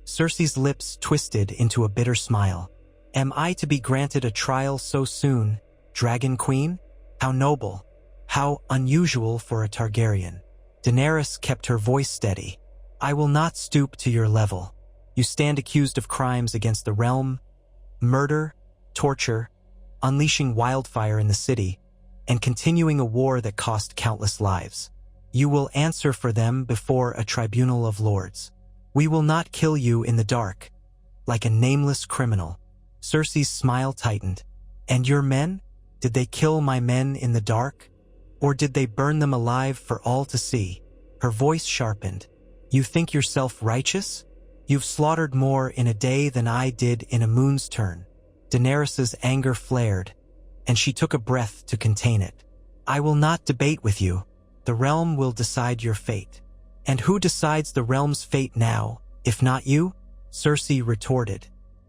A: Cersei's lips twisted into a bitter smile. "Am I to be granted a trial so soon, Dragon Queen? How noble, how unusual for a Targaryen." Daenerys kept her voice steady. "I will not stoop to your level. You stand accused of crimes against the realm, murder, torture, unleashing wildfire in the city, and continuing a war that cost countless lives. You will answer for them before a tribunal of lords. We will not kill you in the dark, like a nameless criminal." Cersei's smile tightened. "And your men? Did they kill my men in the dark? Or did they burn them alive for all to see?" Her voice sharpened. "You think yourself righteous? You've slaughtered more in a day than I did in a moon's turn." Daenerys's anger flared, and she took a breath to contain it. "I will not debate with you. The realm will decide your fate." "And who decides the realm's fate now, if not you?" Cersei retorted.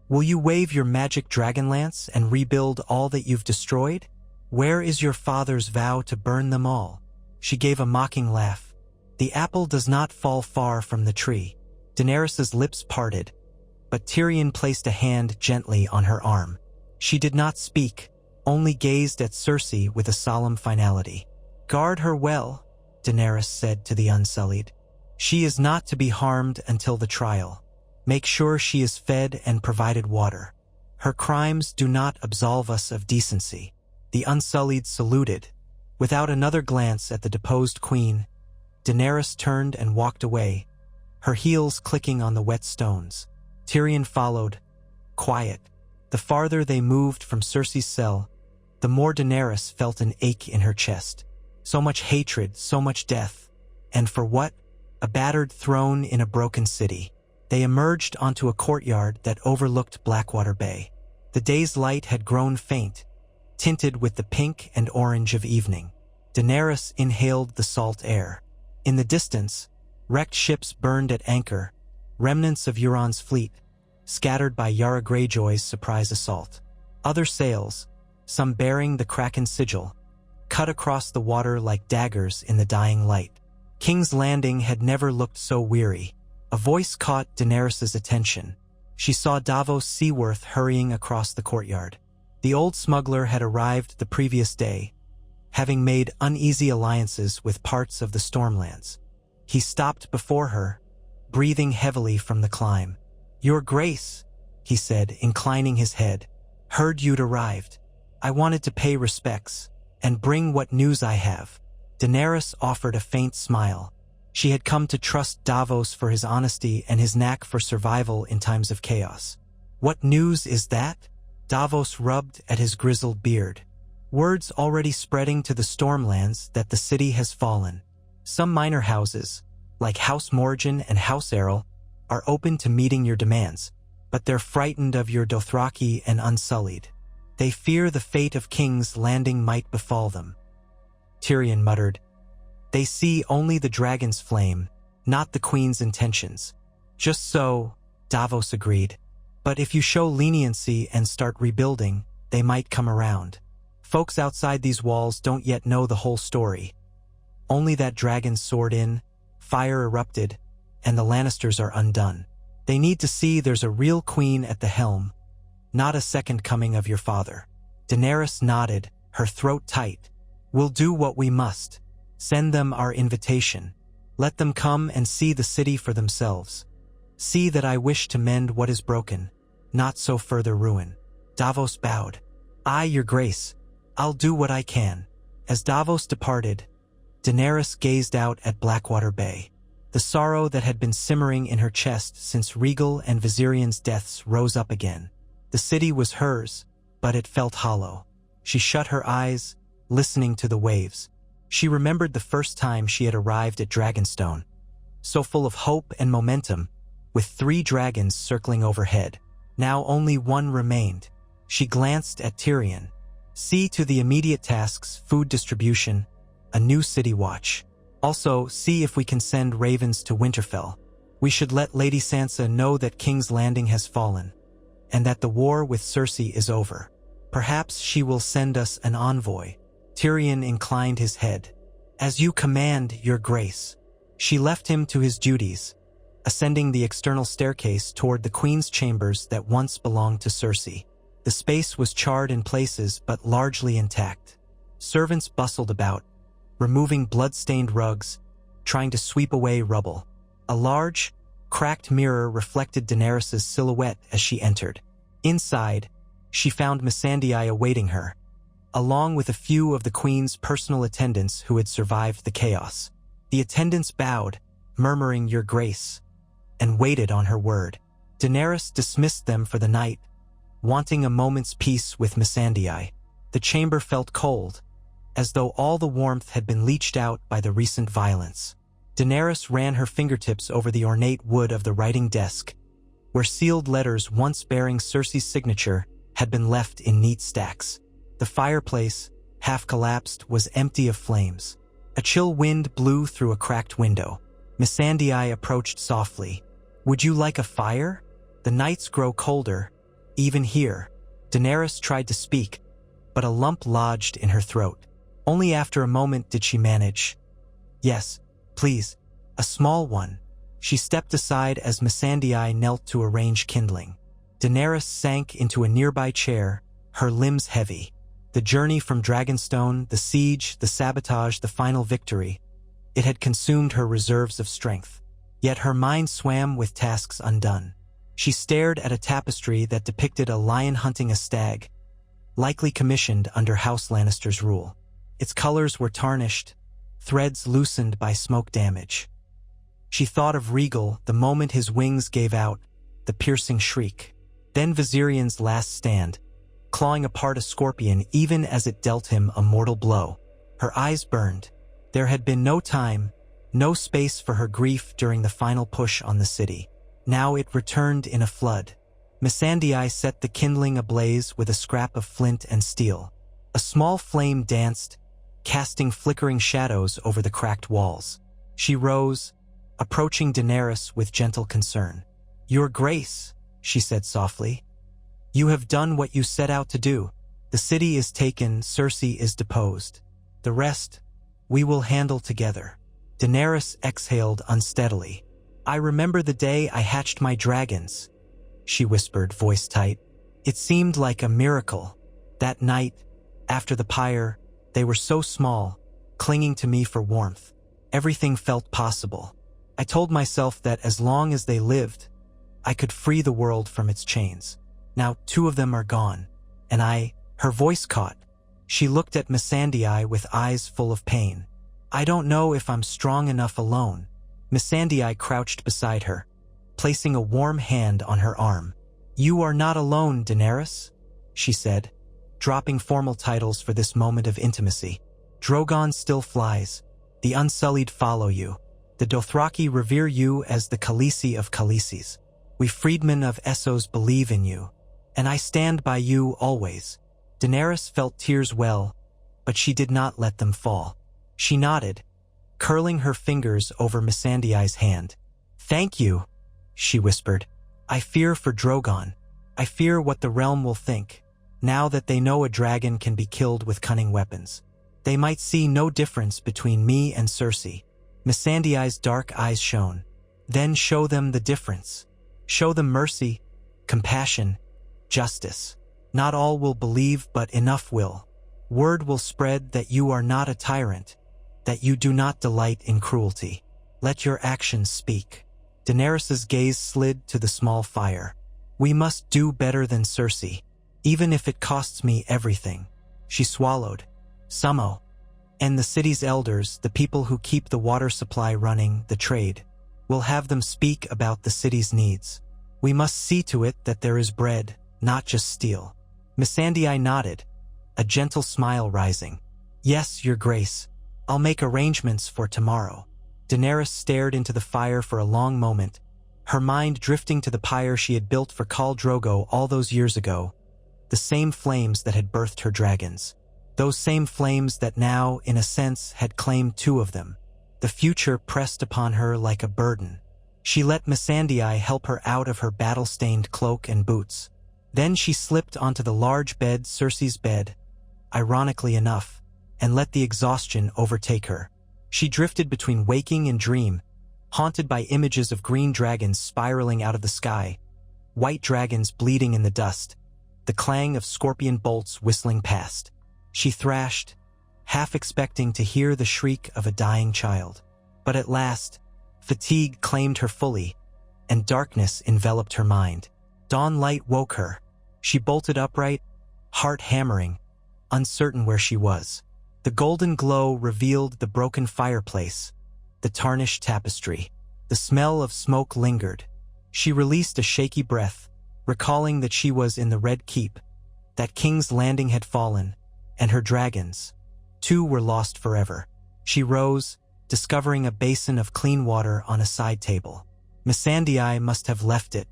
A: "Will you wave your magic dragonlance and rebuild all that you've destroyed? Where is your father's vow to burn them all?" She gave a mocking laugh. "The apple does not fall far from the tree." Daenerys's lips parted, but Tyrion placed a hand gently on her arm. She did not speak, only gazed at Cersei with a solemn finality. "Guard her well," Daenerys said to the Unsullied. She is not to be harmed until the trial. Make sure she is fed and provided water. Her crimes do not absolve us of decency." The Unsullied saluted. Without another glance at the deposed queen, Daenerys turned and walked away, her heels clicking on the wet stones. Tyrion followed, quiet. The farther they moved from Cersei's cell, the more Daenerys felt an ache in her chest. So much hatred, so much death. And for what? A battered throne in a broken city. They emerged onto a courtyard that overlooked Blackwater Bay. The day's light had grown faint, tinted with the pink and orange of evening. Daenerys inhaled the salt air. In the distance, wrecked ships burned at anchor, remnants of Euron's fleet, scattered by Yara Greyjoy's surprise assault. Other sails, some bearing the Kraken sigil, cut across the water like daggers in the dying light. King's Landing had never looked so weary. A voice caught Daenerys' attention. She saw Davos Seaworth hurrying across the courtyard. The old smuggler had arrived the previous day, having made uneasy alliances with parts of the Stormlands. He stopped before her, breathing heavily from the climb. "Your Grace," he said, inclining his head, "heard you'd arrived. I wanted to pay respects and bring what news I have." Daenerys offered a faint smile. She had come to trust Davos for his honesty and his knack for survival in times of chaos. "What news is that?" Davos rubbed at his grizzled beard. "Word's already spreading to the Stormlands that the city has fallen. Some minor houses, like House Morgan and House Errol, are open to meeting your demands, but they're frightened of your Dothraki and Unsullied. They fear the fate of King's Landing might befall them." Tyrion muttered, "They see only the dragon's flame, not the queen's intentions." "Just so," Davos agreed. "But if you show leniency and start rebuilding, they might come around. Folks outside these walls don't yet know the whole story. Only that dragon soared in, fire erupted, and the Lannisters are undone. They need to see there's a real queen at the helm, not a second coming of your father." Daenerys nodded, her throat tight. "We'll do what we must. Send them our invitation. Let them come and see the city for themselves. See that I wish to mend what is broken, not so further ruin." Davos bowed. "Aye, your grace. I'll do what I can." As Davos departed, Daenerys gazed out at Blackwater Bay. The sorrow that had been simmering in her chest since Rhaegal and Viserion's deaths rose up again. The city was hers, but it felt hollow. She shut her eyes, listening to the waves. She remembered the first time she had arrived at Dragonstone, so full of hope and momentum, with 3 dragons circling overhead. Now only one remained. She glanced at Tyrion. "See to the immediate tasks, food distribution, a new city watch. Also, see if we can send ravens to Winterfell. We should let Lady Sansa know that King's Landing has fallen, and that the war with Cersei is over. Perhaps she will send us an envoy." Tyrion inclined his head. "As you command, your grace." She left him to his duties, ascending the external staircase toward the queen's chambers that once belonged to Cersei. The space was charred in places but largely intact. Servants bustled about, removing blood-stained rugs, trying to sweep away rubble. A large, cracked mirror reflected Daenerys' silhouette as she entered. Inside, she found Missandei awaiting her, along with a few of the queen's personal attendants who had survived the chaos. The attendants bowed, murmuring "Your Grace," and waited on her word. Daenerys dismissed them for the night, wanting a moment's peace with Missandei. The chamber felt cold, as though all the warmth had been leached out by the recent violence. Daenerys ran her fingertips over the ornate wood of the writing desk, where sealed letters once bearing Cersei's signature had been left in neat stacks. The fireplace, half collapsed, was empty of flames. A chill wind blew through a cracked window. Missandei approached softly. "Would you like a fire? The nights grow colder, even here." Daenerys tried to speak, but a lump lodged in her throat. Only after a moment did she manage. "Yes, please, a small one." She stepped aside as Missandei knelt to arrange kindling. Daenerys sank into a nearby chair, her limbs heavy. The journey from Dragonstone, the siege, the sabotage, the final victory, it had consumed her reserves of strength. Yet her mind swam with tasks undone. She stared at a tapestry that depicted a lion hunting a stag, likely commissioned under House Lannister's rule. Its colors were tarnished, threads loosened by smoke damage. She thought of Rhaegal the moment his wings gave out, the piercing shriek. Then Viserion's last stand, clawing apart a scorpion even as it dealt him a mortal blow. Her eyes burned. There had been no time, no space for her grief during the final push on the city. Now it returned in a flood. Missandei set the kindling ablaze with a scrap of flint and steel. A small flame danced, casting flickering shadows over the cracked walls. She rose, approaching Daenerys with gentle concern. "Your Grace," she said softly, "you have done what you set out to do. The city is taken, Cersei is deposed. The rest, we will handle together." Daenerys exhaled unsteadily. "I remember the day I hatched my dragons," she whispered, voice tight. "It seemed like a miracle. That night, after the pyre, they were so small, clinging to me for warmth. Everything felt possible. I told myself that as long as they lived, I could free the world from its chains. Now 2 of them are gone, and Her voice caught. She looked at Missandei with eyes full of pain. "I don't know if I'm strong enough alone." Missandei crouched beside her, placing a warm hand on her arm. "You are not alone, Daenerys," she said, dropping formal titles for this moment of intimacy. "Drogon still flies. The Unsullied follow you. The Dothraki revere you as the Khaleesi of Khaleesi's. We freedmen of Essos believe in you, and I stand by you always." Daenerys felt tears well, but she did not let them fall. She nodded, curling her fingers over Missandei's hand. "Thank you," she whispered. "I fear for Drogon. I fear what the realm will think, now that they know a dragon can be killed with cunning weapons. They might see no difference between me and Cersei." Missandei's dark eyes shone. "Then show them the difference. Show them mercy, compassion, justice. Not all will believe, but enough will. Word will spread that you are not a tyrant, that you do not delight in cruelty. Let your actions speak." Daenerys's gaze slid to the small fire. "We must do better than Cersei, even if it costs me everything." She swallowed. "Summo, and the city's elders, the people who keep the water supply running, the trade, we'll have them speak about the city's needs. We must see to it that there is bread, not just steel." Missandei nodded, a gentle smile rising. "Yes, Your Grace. I'll make arrangements for tomorrow." Daenerys stared into the fire for a long moment, her mind drifting to the pyre she had built for Khal Drogo all those years ago, the same flames that had birthed her dragons. Those same flames that now, in a sense, had claimed 2 of them. The future pressed upon her like a burden. She let Missandei help her out of her battle-stained cloak and boots. Then she slipped onto the large bed, Cersei's bed, ironically enough, and let the exhaustion overtake her. She drifted between waking and dream, haunted by images of green dragons spiraling out of the sky, white dragons bleeding in the dust, the clang of scorpion bolts whistling past. She thrashed, half expecting to hear the shriek of a dying child. But at last, fatigue claimed her fully, and darkness enveloped her mind. Dawn light woke her. She bolted upright, heart hammering, uncertain where she was. The golden glow revealed the broken fireplace, the tarnished tapestry. The smell of smoke lingered. She released a shaky breath, recalling that she was in the Red Keep, that King's Landing had fallen, and her dragons, 2 were lost forever. She rose, discovering a basin of clean water on a side table. Missandei must have left it.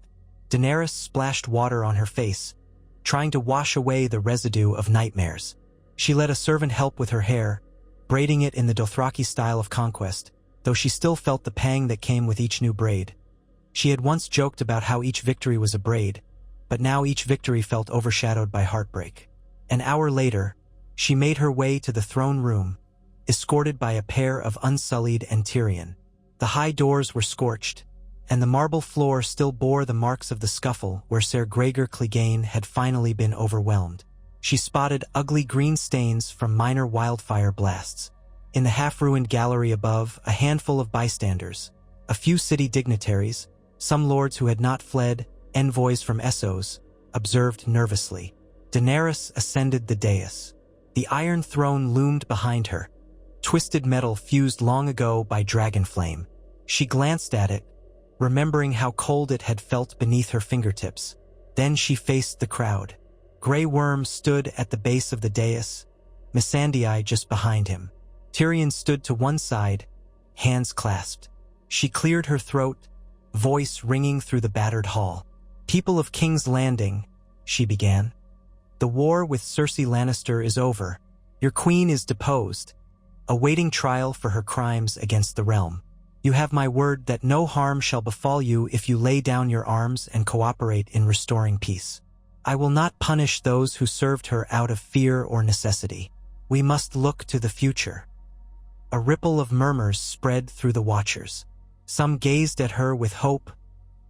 A: Daenerys splashed water on her face, trying to wash away the residue of nightmares. She let a servant help with her hair, braiding it in the Dothraki style of Conquest, though she still felt the pang that came with each new braid. She had once joked about how each victory was a braid, but now each victory felt overshadowed by heartbreak. An hour later, she made her way to the throne room, escorted by a pair of Unsullied and Tyrion. The high doors were scorched, and the marble floor still bore the marks of the scuffle where Ser Gregor Clegane had finally been overwhelmed. She spotted ugly green stains from minor wildfire blasts. In the half-ruined gallery above, a handful of bystanders, A few city dignitaries, some lords who had not fled, envoys from Essos, observed nervously. Daenerys ascended the dais. The iron throne loomed behind her, twisted metal fused long ago by dragon flame. She glanced at it, remembering how cold it had felt beneath her fingertips. Then she faced the crowd. Grey Worm stood at the base of the dais, Missandei just behind him. Tyrion stood to one side, hands clasped. She cleared her throat, voice ringing through the battered hall. "People of King's Landing," she began. "The war with Cersei Lannister is over. Your queen is deposed, awaiting trial for her crimes against the realm. You have my word that no harm shall befall you if you lay down your arms and cooperate in restoring peace. I will not punish those who served her out of fear or necessity. We must look to the future." A ripple of murmurs spread through the watchers. Some gazed at her with hope,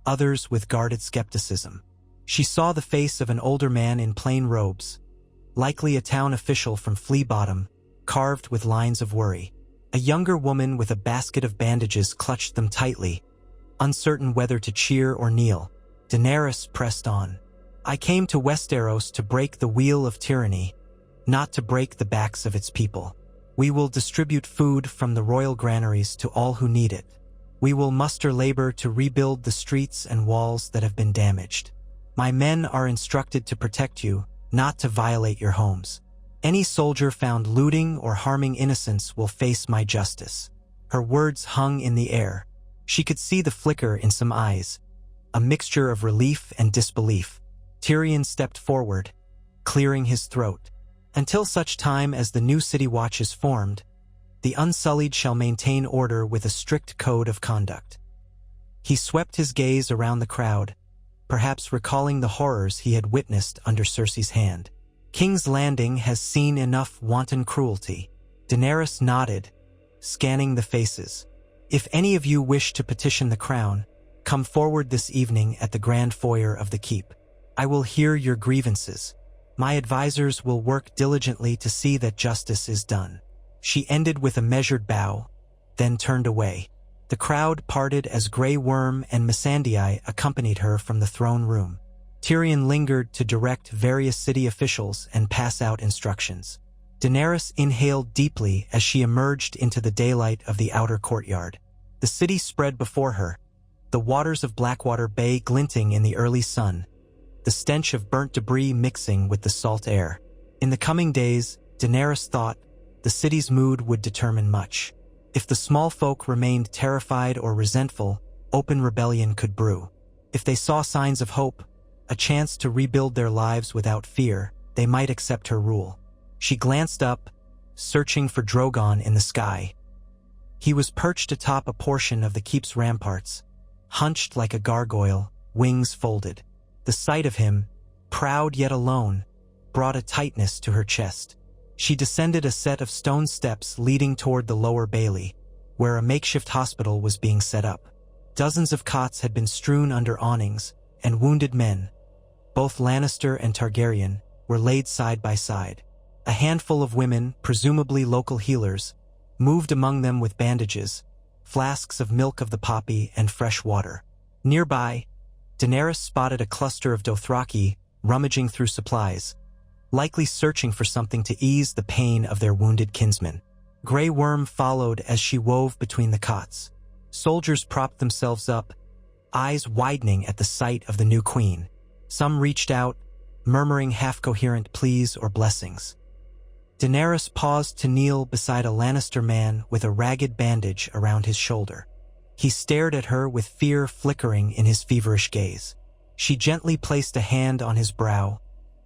A: others with guarded skepticism. She saw the face of an older man in plain robes, likely a town official from Flea Bottom, carved with lines of worry. A younger woman with a basket of bandages clutched them tightly, uncertain whether to cheer or kneel. Daenerys pressed on. "I came to Westeros to break the wheel of tyranny, not to break the backs of its people. We will distribute food from the royal granaries to all who need it. We will muster labor to rebuild the streets and walls that have been damaged. My men are instructed to protect you, not to violate your homes. Any soldier found looting or harming innocents will face my justice." Her words hung in the air. She could see the flicker in some eyes, a mixture of relief and disbelief. Tyrion stepped forward, clearing his throat. "Until such time as the new city watch is formed, the Unsullied shall maintain order with a strict code of conduct." He swept his gaze around the crowd, perhaps recalling the horrors he had witnessed under Cersei's hand. "King's Landing has seen enough wanton cruelty." Daenerys nodded, scanning the faces. "If any of you wish to petition the crown, come forward this evening at the grand foyer of the keep. I will hear your grievances. My advisors will work diligently to see that justice is done." She ended with a measured bow, then turned away. The crowd parted as Grey Worm and Missandei accompanied her from the throne room. Tyrion lingered to direct various city officials and pass out instructions. Daenerys inhaled deeply as she emerged into the daylight of the outer courtyard. The city spread before her, the waters of Blackwater Bay glinting in the early sun, the stench of burnt debris mixing with the salt air. In the coming days, Daenerys thought, the city's mood would determine much. If the small folk remained terrified or resentful, open rebellion could brew. If they saw signs of hope, a chance to rebuild their lives without fear, they might accept her rule. She glanced up, searching for Drogon in the sky. He was perched atop a portion of the keep's ramparts, hunched like a gargoyle, wings folded. The sight of him, proud yet alone, brought a tightness to her chest. She descended a set of stone steps leading toward the lower bailey, where a makeshift hospital was being set up. Dozens of cots had been strewn under awnings, and wounded men, both Lannister and Targaryen, were laid side by side. A handful of women, presumably local healers, moved among them with bandages, flasks of milk of the poppy, and fresh water. Nearby, Daenerys spotted a cluster of Dothraki rummaging through supplies, likely searching for something to ease the pain of their wounded kinsmen. Grey Worm followed as she wove between the cots. Soldiers propped themselves up, eyes widening at the sight of the new queen. Some reached out, murmuring half-coherent pleas or blessings. Daenerys paused to kneel beside a Lannister man with a ragged bandage around his shoulder. He stared at her with fear flickering in his feverish gaze. She gently placed a hand on his brow,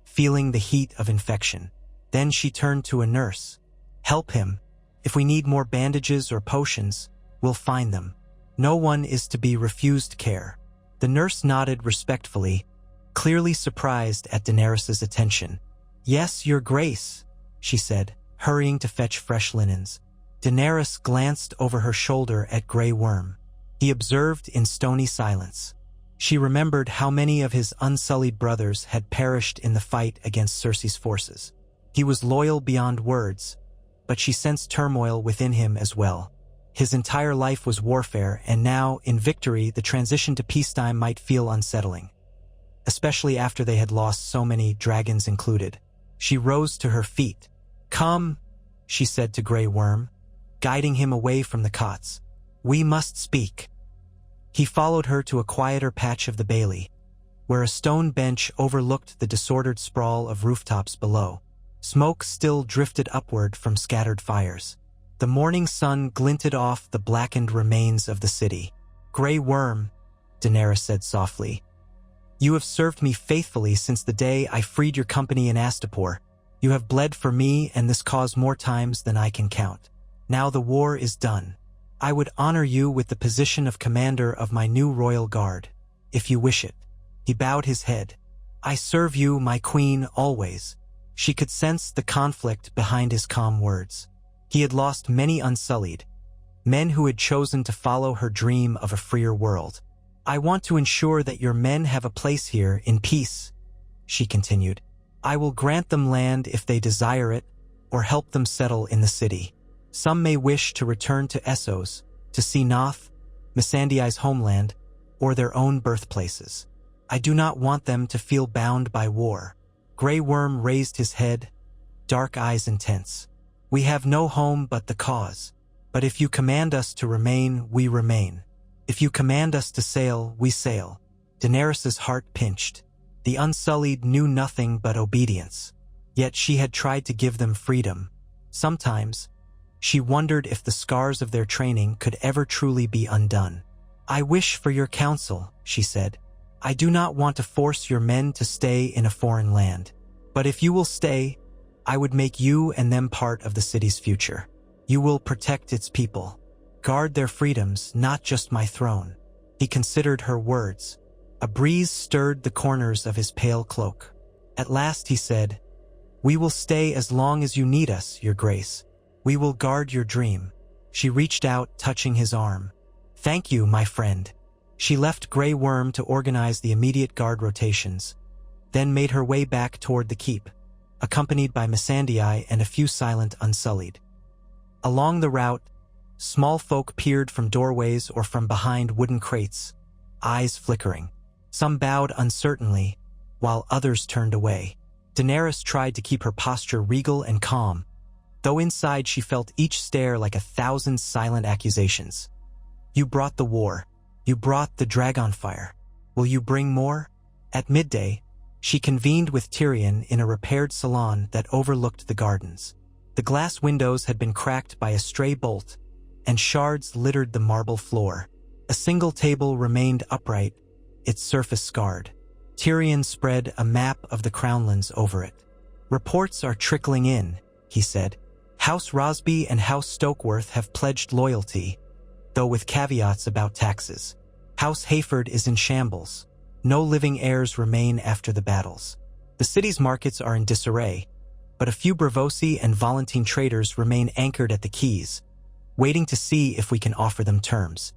A: feeling the heat of infection. Then she turned to a nurse. "Help him. If we need more bandages or potions, we'll find them. No one is to be refused care." The nurse nodded respectfully, clearly surprised at Daenerys' attention. "Yes, Your Grace," she said, hurrying to fetch fresh linens. Daenerys glanced over her shoulder at Grey Worm. He observed in stony silence. She remembered how many of his unsullied brothers had perished in the fight against Cersei's forces. He was loyal beyond words, but she sensed turmoil within him as well. His entire life was warfare, and now, in victory, the transition to peacetime might feel unsettling. Especially after they had lost so many, dragons included. She rose to her feet. "Come," she said to Grey Worm, guiding him away from the cots. "We must speak." He followed her to a quieter patch of the bailey, where a stone bench overlooked the disordered sprawl of rooftops below. Smoke still drifted upward from scattered fires. The morning sun glinted off the blackened remains of the city. "Grey Worm," Daenerys said softly, "you have served me faithfully since the day I freed your company in Astapor. You have bled for me and this cause more times than I can count. Now the war is done. I would honor you with the position of commander of my new royal guard, if you wish it." He bowed his head. "I serve you, my queen, always." She could sense the conflict behind his calm words. He had lost many unsullied, men who had chosen to follow her dream of a freer world. "I want to ensure that your men have a place here in peace," she continued. "I will grant them land if they desire it, or help them settle in the city. Some may wish to return to Essos, to see Noth, Missandei's homeland, or their own birthplaces. I do not want them to feel bound by war." Grey Worm raised his head, dark eyes intense. "We have no home but the cause. But if you command us to remain, we remain. If you command us to sail, we sail." Daenerys's heart pinched. The Unsullied knew nothing but obedience. Yet she had tried to give them freedom. Sometimes, she wondered if the scars of their training could ever truly be undone. "I wish for your counsel," she said. "I do not want to force your men to stay in a foreign land. But if you will stay, I would make you and them part of the city's future. You will protect its people. Guard their freedoms, not just my throne." He considered her words. A breeze stirred the corners of his pale cloak. At last he said, "We will stay as long as you need us, your grace. We will guard your dream." She reached out, touching his arm. "Thank you, my friend." She left Grey Worm to organize the immediate guard rotations, then made her way back toward the keep, accompanied by Missandei and a few silent Unsullied. Along the route, small folk peered from doorways or from behind wooden crates, eyes flickering. Some bowed uncertainly, while others turned away. Daenerys tried to keep her posture regal and calm, though inside she felt each stare like 1,000 silent accusations. "You brought the war. You brought the Dragonfire. Will you bring more?" At midday, she convened with Tyrion in a repaired salon that overlooked the gardens. The glass windows had been cracked by a stray bolt, and shards littered the marble floor. A single table remained upright, its surface scarred. Tyrion spread a map of the Crownlands over it. "Reports are trickling in," he said. "House Rosby and House Stokeworth have pledged loyalty, though with caveats about taxes. House Hayford is in shambles. No living heirs remain after the battles. The city's markets are in disarray, but a few Bravosi and Volantine traders remain anchored at the quays, waiting to see if we can offer them terms."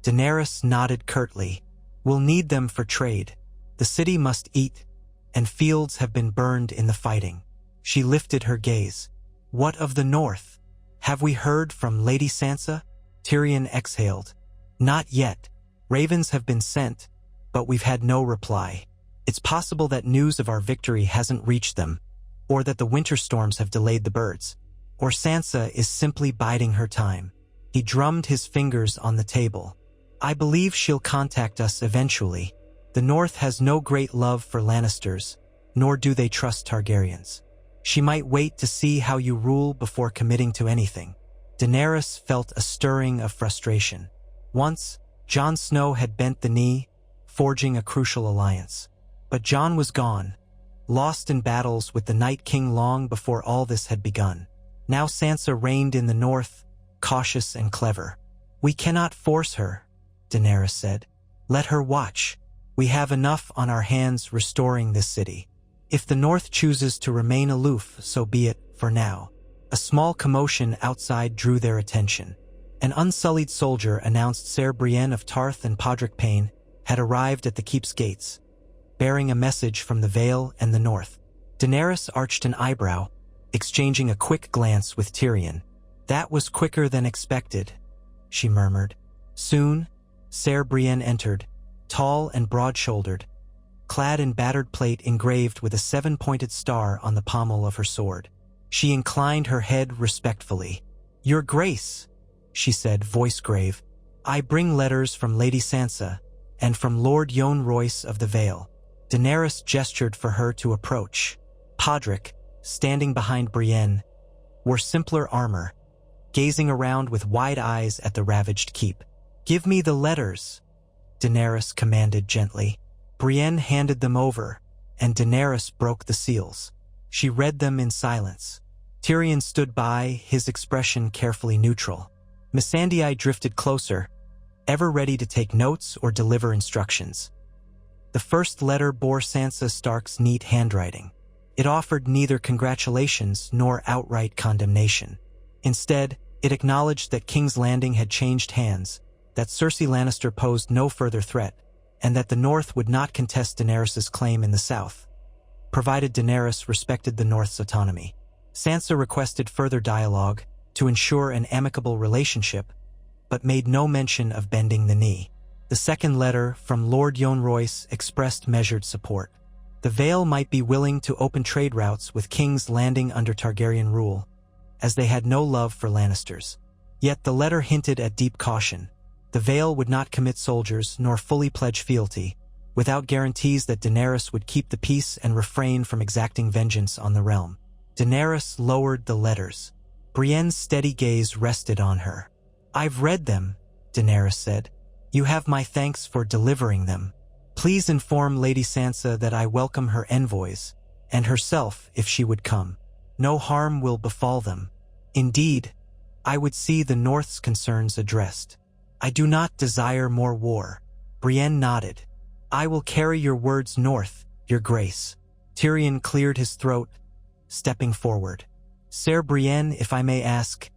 A: Daenerys nodded curtly. "We'll need them for trade. The city must eat, and fields have been burned in the fighting." She lifted her gaze. "What of the north? Have we heard from Lady Sansa?" Tyrion exhaled. "Not yet. Ravens have been sent, but we've had no reply. It's possible that news of our victory hasn't reached them, or that the winter storms have delayed the birds, or Sansa is simply biding her time." He drummed his fingers on the table. "I believe she'll contact us eventually. The North has no great love for Lannisters, nor do they trust Targaryens. She might wait to see how you rule before committing to anything." Daenerys felt a stirring of frustration. Once, Jon Snow had bent the knee, forging a crucial alliance. But Jon was gone, lost in battles with the Night King long before all this had begun. Now Sansa reigned in the north, cautious and clever. "We cannot force her," Daenerys said. "Let her watch. We have enough on our hands restoring this city. If the north chooses to remain aloof, so be it, for now." A small commotion outside drew their attention. An unsullied soldier announced Ser Brienne of Tarth and Podrick Payne had arrived at the keep's gates, bearing a message from the Vale and the north. Daenerys arched an eyebrow, exchanging a quick glance with Tyrion. "That was quicker than expected." she murmured. Soon, Ser Brienne entered, tall and broad-shouldered, clad in battered plate engraved with a 7-pointed star on the pommel of her sword. She inclined her head respectfully. "Your Grace," she said, voice grave, "I bring letters from Lady Sansa and from Lord Yon Royce of the Vale." Daenerys gestured for her to approach. Podrick, standing behind Brienne, wore simpler armor, gazing around with wide eyes at the ravaged keep. "Give me the letters," Daenerys commanded gently. Brienne handed them over, and Daenerys broke the seals. She read them in silence. Tyrion stood by, his expression carefully neutral. Missandei drifted closer, ever ready to take notes or deliver instructions. The first letter bore Sansa Stark's neat handwriting. It offered neither congratulations nor outright condemnation. Instead, it acknowledged that King's Landing had changed hands, that Cersei Lannister posed no further threat, and that the North would not contest Daenerys' claim in the South, provided Daenerys respected the North's autonomy. Sansa requested further dialogue to ensure an amicable relationship, but made no mention of bending the knee. The second letter from Lord Yon Royce expressed measured support. The Vale might be willing to open trade routes with King's Landing under Targaryen rule, as they had no love for Lannisters. Yet the letter hinted at deep caution. The Vale would not commit soldiers nor fully pledge fealty, without guarantees that Daenerys would keep the peace and refrain from exacting vengeance on the realm. Daenerys lowered the letters. Brienne's steady gaze rested on her. "I've read them," Daenerys said. "You have my thanks for delivering them. Please inform Lady Sansa that I welcome her envoys, and herself if she would come. No harm will befall them. Indeed, I would see the North's concerns addressed. I do not desire more war." Brienne nodded. "I will carry your words north, Your Grace." Tyrion cleared his throat, stepping forward. "Ser Brienne, if I may ask,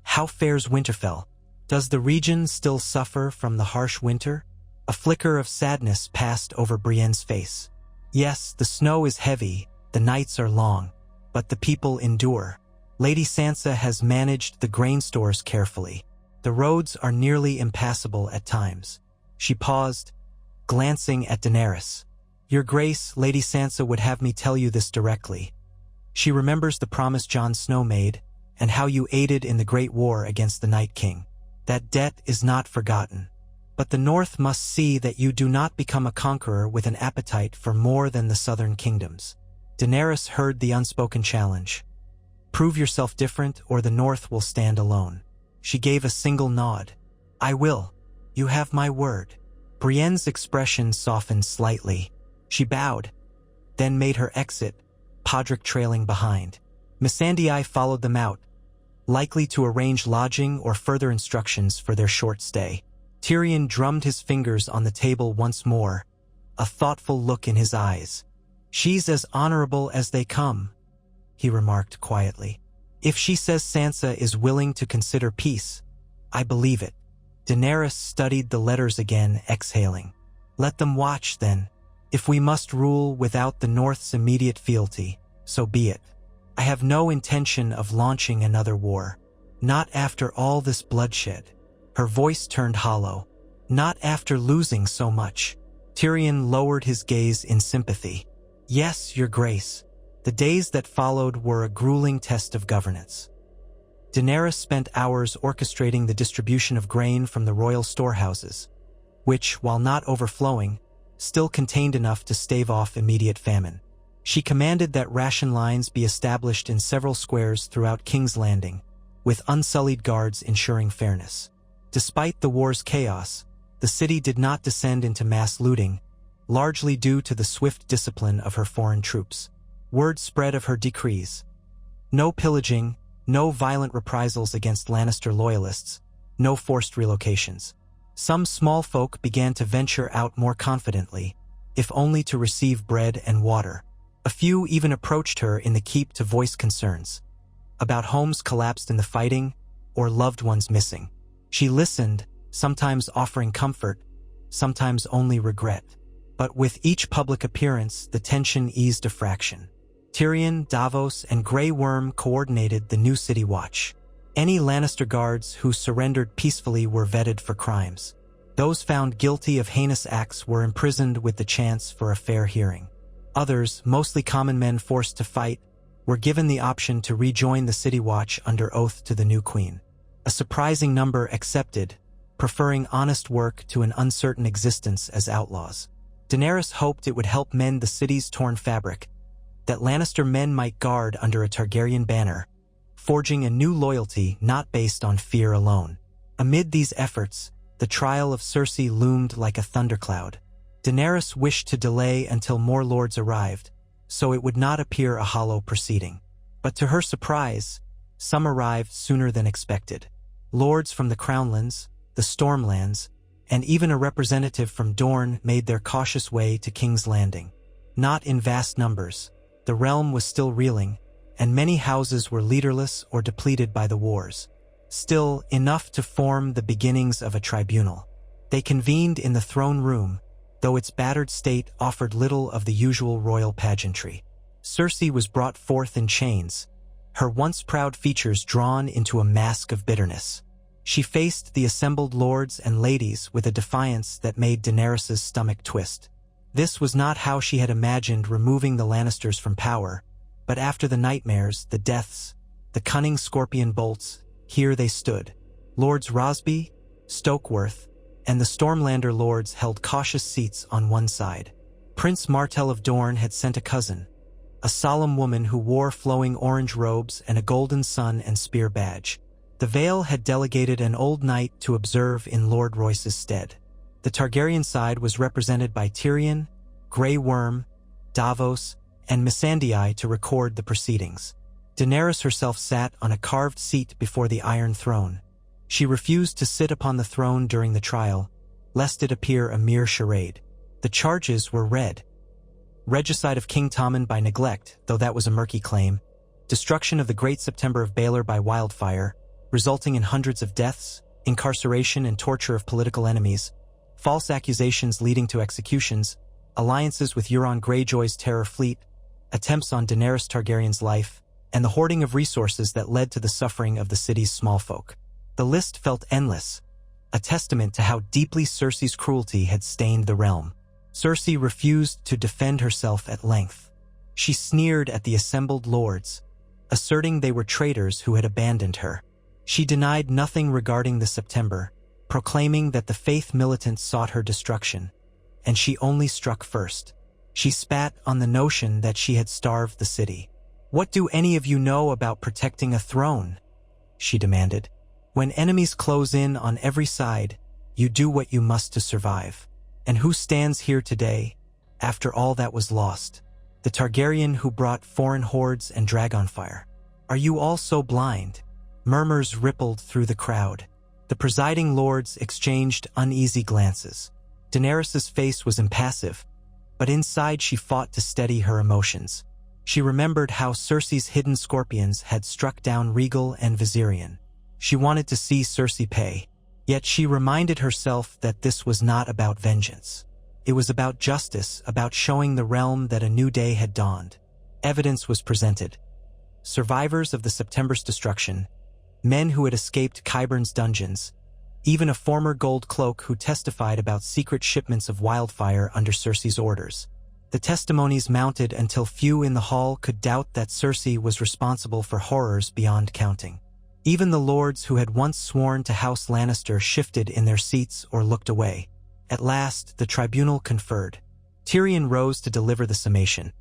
A: how fares Winterfell? Does the region still suffer from the harsh winter?" A flicker of sadness passed over Brienne's face. "Yes, the snow is heavy, the nights are long, but the people endure. Lady Sansa has managed the grain stores carefully. The roads are nearly impassable at times." She paused, glancing at Daenerys. "Your Grace, Lady Sansa would have me tell you this directly. She remembers the promise Jon Snow made, and how you aided in the Great War against the Night King. That debt is not forgotten. But the North must see that you do not become a conqueror with an appetite for more than the southern kingdoms." Daenerys heard the unspoken challenge. "Prove yourself different, or the North will stand alone." She gave a single nod. "I will. You have my word." Brienne's expression softened slightly. She bowed, then made her exit, Podrick trailing behind. Missandei followed them out, likely to arrange lodging or further instructions for their short stay. Tyrion drummed his fingers on the table once more, a thoughtful look in his eyes. "She's as honorable as they come," he remarked quietly. "If she says Sansa is willing to consider peace, I believe it." Daenerys studied the letters again, exhaling. "Let them watch, then. If we must rule without the North's immediate fealty, so be it. I have no intention of launching another war. Not after all this bloodshed." Her voice turned hollow. "Not after losing so much." Tyrion lowered his gaze in sympathy. "Yes, Your Grace. The days that followed were a grueling test of governance." Daenerys spent hours orchestrating the distribution of grain from the royal storehouses, which, while not overflowing, still contained enough to stave off immediate famine. She commanded that ration lines be established in several squares throughout King's Landing, with unsullied guards ensuring fairness. Despite the war's chaos, the city did not descend into mass looting, largely due to the swift discipline of her foreign troops. Word spread of her decrees. No pillaging, no violent reprisals against Lannister loyalists, no forced relocations. Some small folk began to venture out more confidently, if only to receive bread and water. A few even approached her in the keep to voice concerns about homes collapsed in the fighting or loved ones missing. She listened, sometimes offering comfort, sometimes only regret. But with each public appearance, the tension eased a fraction. Tyrion, Davos, and Grey Worm coordinated the new city watch. Any Lannister guards who surrendered peacefully were vetted for crimes. Those found guilty of heinous acts were imprisoned with the chance for a fair hearing. Others, mostly common men forced to fight, were given the option to rejoin the City Watch under oath to the new queen. A surprising number accepted, preferring honest work to an uncertain existence as outlaws. Daenerys hoped it would help mend the city's torn fabric, that Lannister men might guard under a Targaryen banner, forging a new loyalty not based on fear alone. Amid these efforts, the trial of Cersei loomed like a thundercloud. Daenerys wished to delay until more lords arrived, so it would not appear a hollow proceeding. But to her surprise, some arrived sooner than expected. Lords from the Crownlands, the Stormlands, and even a representative from Dorne made their cautious way to King's Landing. Not in vast numbers. The realm was still reeling, and many houses were leaderless or depleted by the wars. Still, enough to form the beginnings of a tribunal. They convened in the throne room, though its battered state offered little of the usual royal pageantry. Cersei was brought forth in chains, her once proud features drawn into a mask of bitterness. She faced the assembled lords and ladies with a defiance that made Daenerys' stomach twist. This was not how she had imagined removing the Lannisters from power, but after the nightmares, the deaths, the cunning scorpion bolts, here they stood. Lords Rosby, Stokeworth, and the Stormlander lords held cautious seats on one side. Prince Martell of Dorne had sent a cousin, a solemn woman who wore flowing orange robes and a golden sun and spear badge. The Vale had delegated an old knight to observe in Lord Royce's stead. The Targaryen side was represented by Tyrion, Grey Worm, Davos, and Missandei to record the proceedings. Daenerys herself sat on a carved seat before the Iron Throne. She refused to sit upon the throne during the trial, lest it appear a mere charade. The charges were read. Regicide of King Tommen by neglect, though that was a murky claim, destruction of the Great September of Baelor by wildfire, resulting in hundreds of deaths, incarceration and torture of political enemies, false accusations leading to executions, alliances with Euron Greyjoy's Terror Fleet, attempts on Daenerys Targaryen's life, and the hoarding of resources that led to the suffering of the city's small folk. The list felt endless, a testament to how deeply Cersei's cruelty had stained the realm. Cersei refused to defend herself at length. She sneered at the assembled lords, asserting they were traitors who had abandoned her. She denied nothing regarding the September, proclaiming that the faith militants sought her destruction, and she only struck first. She spat on the notion that she had starved the city. "What do any of you know about protecting a throne?" she demanded. "When enemies close in on every side, you do what you must to survive. And who stands here today, after all that was lost? The Targaryen who brought foreign hordes and dragonfire. Are you all so blind?" Murmurs rippled through the crowd. The presiding lords exchanged uneasy glances. Daenerys' face was impassive, but inside she fought to steady her emotions. She remembered how Cersei's hidden scorpions had struck down Rhaegal and Viserion. She wanted to see Cersei pay, yet she reminded herself that this was not about vengeance. It was about justice, about showing the realm that a new day had dawned. Evidence was presented. Survivors of the September's destruction, men who had escaped Qyburn's dungeons, even a former Gold Cloak who testified about secret shipments of wildfire under Cersei's orders. The testimonies mounted until few in the hall could doubt that Cersei was responsible for horrors beyond counting. Even the lords who had once sworn to House Lannister shifted in their seats or looked away. At last, the tribunal conferred. Tyrion rose to deliver the summation.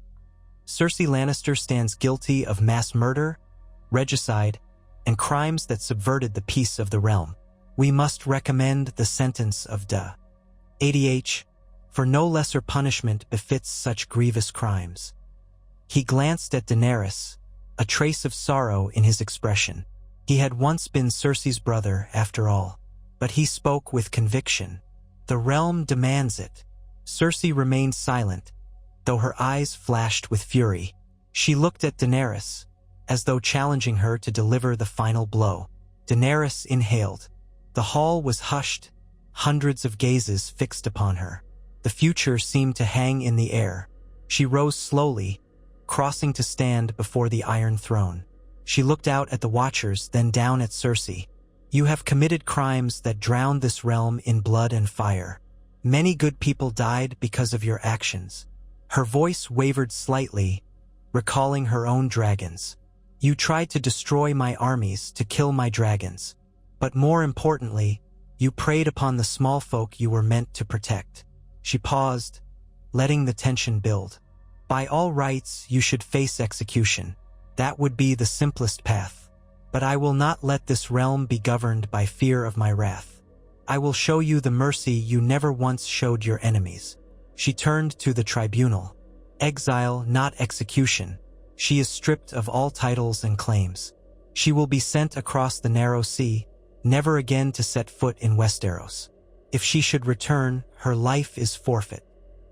A: Cersei Lannister stands guilty of mass murder, regicide, and crimes that subverted the peace of the realm. We must recommend the sentence of de ADH, for no lesser punishment befits such grievous crimes. He glanced at Daenerys, a trace of sorrow in his expression. He had once been Cersei's brother, after all, but he spoke with conviction. The realm demands it. Cersei remained silent, though her eyes flashed with fury. She looked at Daenerys, as though challenging her to deliver the final blow. Daenerys inhaled. The hall was hushed, hundreds of gazes fixed upon her. The future seemed to hang in the air. She rose slowly, crossing to stand before the Iron Throne. She looked out at the watchers, then down at Cersei. You have committed crimes that drowned this realm in blood and fire. Many good people died because of your actions. Her voice wavered slightly, recalling her own dragons. You tried to destroy my armies, to kill my dragons. But more importantly, you preyed upon the small folk you were meant to protect. She paused, letting the tension build. By all rights, you should face execution. That would be the simplest path. But I will not let this realm be governed by fear of my wrath. I will show you the mercy you never once showed your enemies. She turned to the tribunal. Exile, not execution. She is stripped of all titles and claims. She will be sent across the narrow sea, never again to set foot in Westeros. If she should return, her life is forfeit.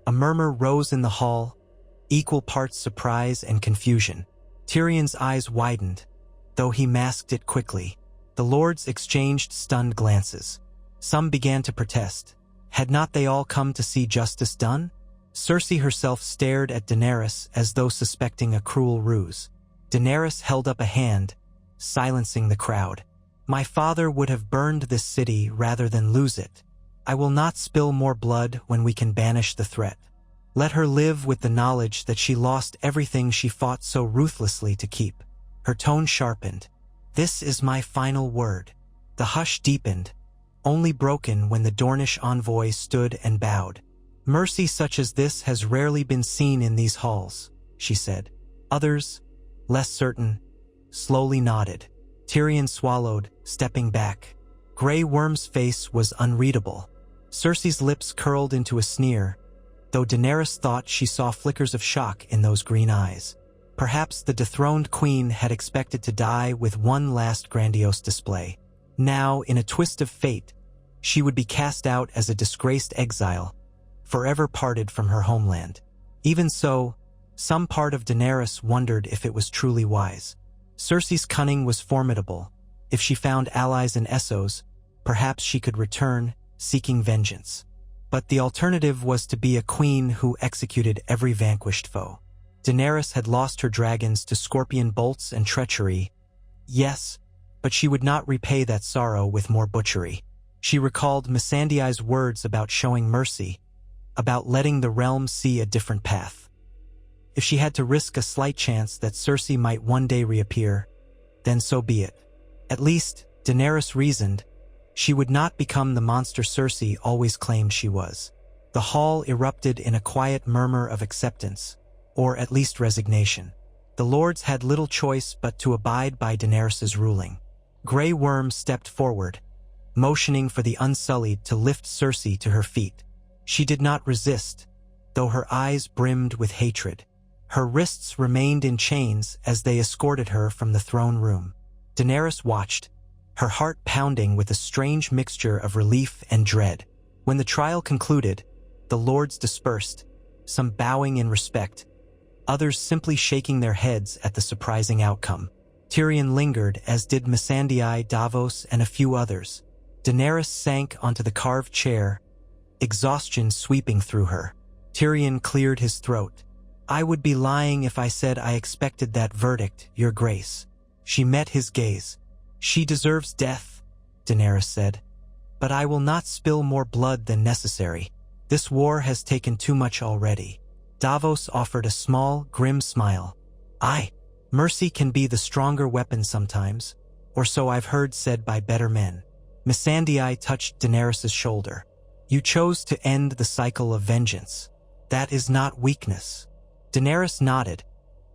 A: A murmur rose in the hall, equal parts surprise and confusion. Tyrion's eyes widened, though he masked it quickly. The lords exchanged stunned glances. Some began to protest. Had not they all come to see justice done? Cersei herself stared at Daenerys as though suspecting a cruel ruse. Daenerys held up a hand, silencing the crowd. My father would have burned this city rather than lose it. I will not spill more blood when we can banish the threat. Let her live with the knowledge that she lost everything she fought so ruthlessly to keep. Her tone sharpened. This is my final word. The hush deepened, only broken when the Dornish envoy stood and bowed. Mercy such as this has rarely been seen in these halls, she said. Others, less certain, slowly nodded. Tyrion swallowed, stepping back. Grey Worm's face was unreadable. Cersei's lips curled into a sneer, though Daenerys thought she saw flickers of shock in those green eyes. Perhaps the dethroned queen had expected to die with one last grandiose display. Now, in a twist of fate, she would be cast out as a disgraced exile, forever parted from her homeland. Even so, some part of Daenerys wondered if it was truly wise. Cersei's cunning was formidable. If she found allies in Essos, perhaps she could return, seeking vengeance. But the alternative was to be a queen who executed every vanquished foe. Daenerys had lost her dragons to scorpion bolts and treachery. Yes, but she would not repay that sorrow with more butchery. She recalled Missandei's words about showing mercy, about letting the realm see a different path. If she had to risk a slight chance that Cersei might one day reappear, then so be it. At least, Daenerys reasoned, she would not become the monster Cersei always claimed she was. The hall erupted in a quiet murmur of acceptance, or at least resignation. The lords had little choice but to abide by Daenerys's ruling. Grey Worm stepped forward, motioning for the Unsullied to lift Cersei to her feet. She did not resist, though her eyes brimmed with hatred. Her wrists remained in chains as they escorted her from the throne room. Daenerys watched, her heart pounding with a strange mixture of relief and dread. When the trial concluded, the lords dispersed, some bowing in respect, others simply shaking their heads at the surprising outcome. Tyrion lingered, as did Missandei, Davos, and a few others. Daenerys sank onto the carved chair, exhaustion sweeping through her. Tyrion cleared his throat. I would be lying if I said I expected that verdict, Your Grace. She met his gaze. She deserves death, Daenerys said. But I will not spill more blood than necessary. This war has taken too much already. Davos offered a small, grim smile. Mercy can be the stronger weapon sometimes, or so I've heard said by better men. Missandei touched Daenerys' shoulder. You chose to end the cycle of vengeance. That is not weakness. Daenerys nodded,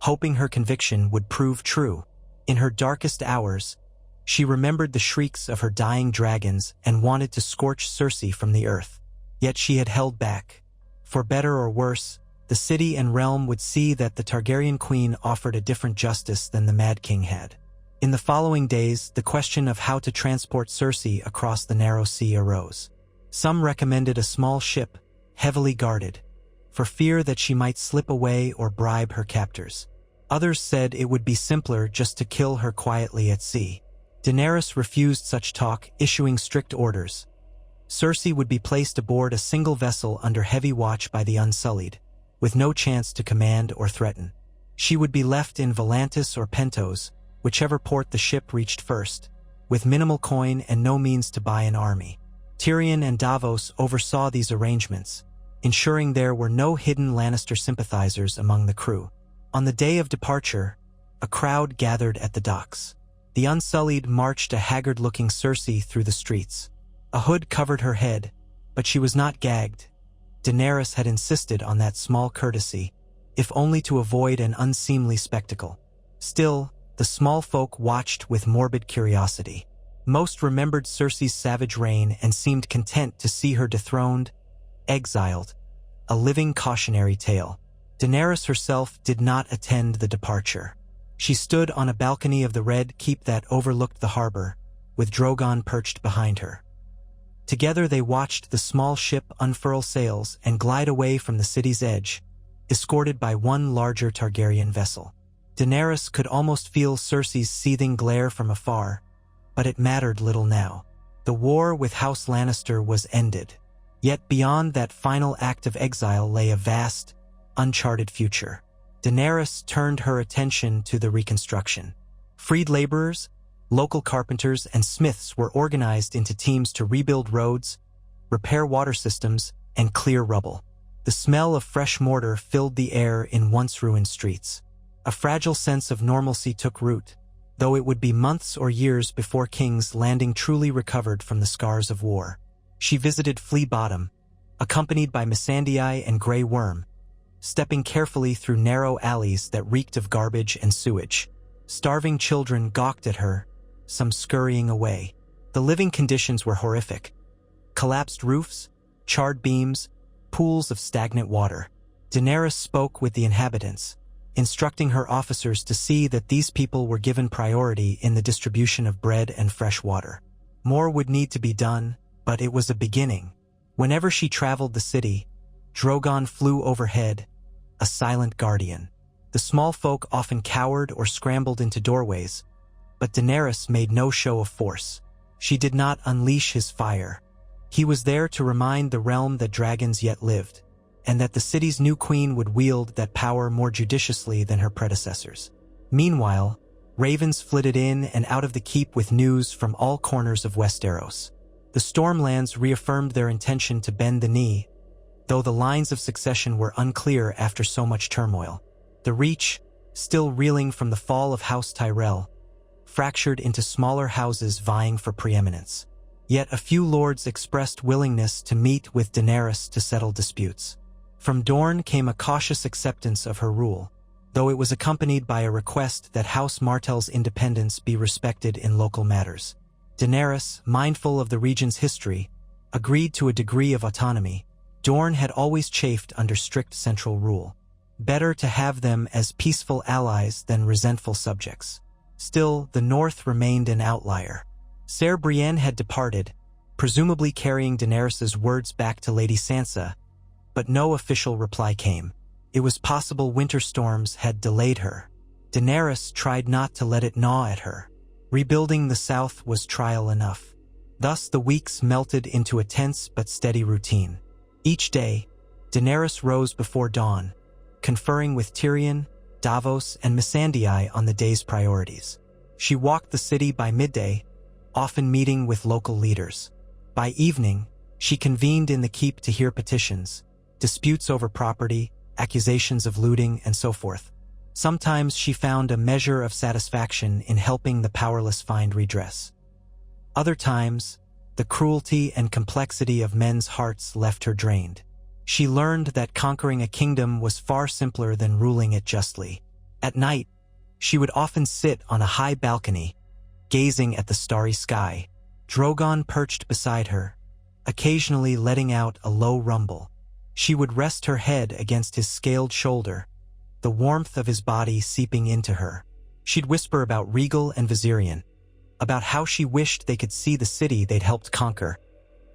A: hoping her conviction would prove true. In her darkest hours, she remembered the shrieks of her dying dragons and wanted to scorch Cersei from the earth. Yet she had held back. For better or worse, the city and realm would see that the Targaryen queen offered a different justice than the Mad King had. In the following days, the question of how to transport Cersei across the narrow sea arose. Some recommended a small ship, heavily guarded, for fear that she might slip away or bribe her captors. Others said it would be simpler just to kill her quietly at sea. Daenerys refused such talk, issuing strict orders. Cersei would be placed aboard a single vessel under heavy watch by the Unsullied, with no chance to command or threaten. She would be left in Volantis or Pentos, whichever port the ship reached first, with minimal coin and no means to buy an army. Tyrion and Davos oversaw these arrangements, ensuring there were no hidden Lannister sympathizers among the crew. On the day of departure, a crowd gathered at the docks. The Unsullied marched a haggard-looking Cersei through the streets. A hood covered her head, but she was not gagged. Daenerys had insisted on that small courtesy, if only to avoid an unseemly spectacle. Still, the small folk watched with morbid curiosity. Most remembered Cersei's savage reign and seemed content to see her dethroned, exiled, a living cautionary tale. Daenerys herself did not attend the departure. She stood on a balcony of the Red Keep that overlooked the harbor, with Drogon perched behind her. Together they watched the small ship unfurl sails and glide away from the city's edge, escorted by one larger Targaryen vessel. Daenerys could almost feel Cersei's seething glare from afar, but it mattered little now. The war with House Lannister was ended. Yet beyond that final act of exile lay a vast, uncharted future. Daenerys turned her attention to the reconstruction. Freed laborers, local carpenters, and smiths were organized into teams to rebuild roads, repair water systems, and clear rubble. The smell of fresh mortar filled the air in once ruined streets. A fragile sense of normalcy took root, though it would be months or years before King's Landing truly recovered from the scars of war. She visited Flea Bottom, accompanied by Missandei and Grey Worm, stepping carefully through narrow alleys that reeked of garbage and sewage. Starving children gawked at her, some scurrying away. The living conditions were horrific. Collapsed roofs, charred beams, pools of stagnant water. Daenerys spoke with the inhabitants, instructing her officers to see that these people were given priority in the distribution of bread and fresh water. More would need to be done, but it was a beginning. Whenever she traveled the city, Drogon flew overhead, a silent guardian. The small folk often cowered or scrambled into doorways, but Daenerys made no show of force. She did not unleash his fire. He was there to remind the realm that dragons yet lived, and that the city's new queen would wield that power more judiciously than her predecessors. Meanwhile, ravens flitted in and out of the keep with news from all corners of Westeros. The Stormlands reaffirmed their intention to bend the knee, though the lines of succession were unclear after so much turmoil. The Reach, still reeling from the fall of House Tyrell, fractured into smaller houses vying for preeminence. Yet a few lords expressed willingness to meet with Daenerys to settle disputes. From Dorne came a cautious acceptance of her rule, though it was accompanied by a request that House Martell's independence be respected in local matters. Daenerys, mindful of the region's history, agreed to a degree of autonomy. Dorne had always chafed under strict central rule. Better to have them as peaceful allies than resentful subjects. Still, the North remained an outlier. Ser Brienne had departed, presumably carrying Daenerys's words back to Lady Sansa, but no official reply came. It was possible winter storms had delayed her. Daenerys tried not to let it gnaw at her. Rebuilding the South was trial enough. Thus the weeks melted into a tense but steady routine. Each day, Daenerys rose before dawn, conferring with Tyrion, Davos, and Missandei on the day's priorities. She walked the city by midday, often meeting with local leaders. By evening, she convened in the keep to hear petitions, disputes over property, accusations of looting, and so forth. Sometimes she found a measure of satisfaction in helping the powerless find redress. Other times, the cruelty and complexity of men's hearts left her drained. She learned that conquering a kingdom was far simpler than ruling it justly. At night, she would often sit on a high balcony, gazing at the starry sky. Drogon perched beside her, occasionally letting out a low rumble. She would rest her head against his scaled shoulder, the warmth of his body seeping into her. She'd whisper about Regal and Viserion, about how she wished they could see the city they'd helped conquer,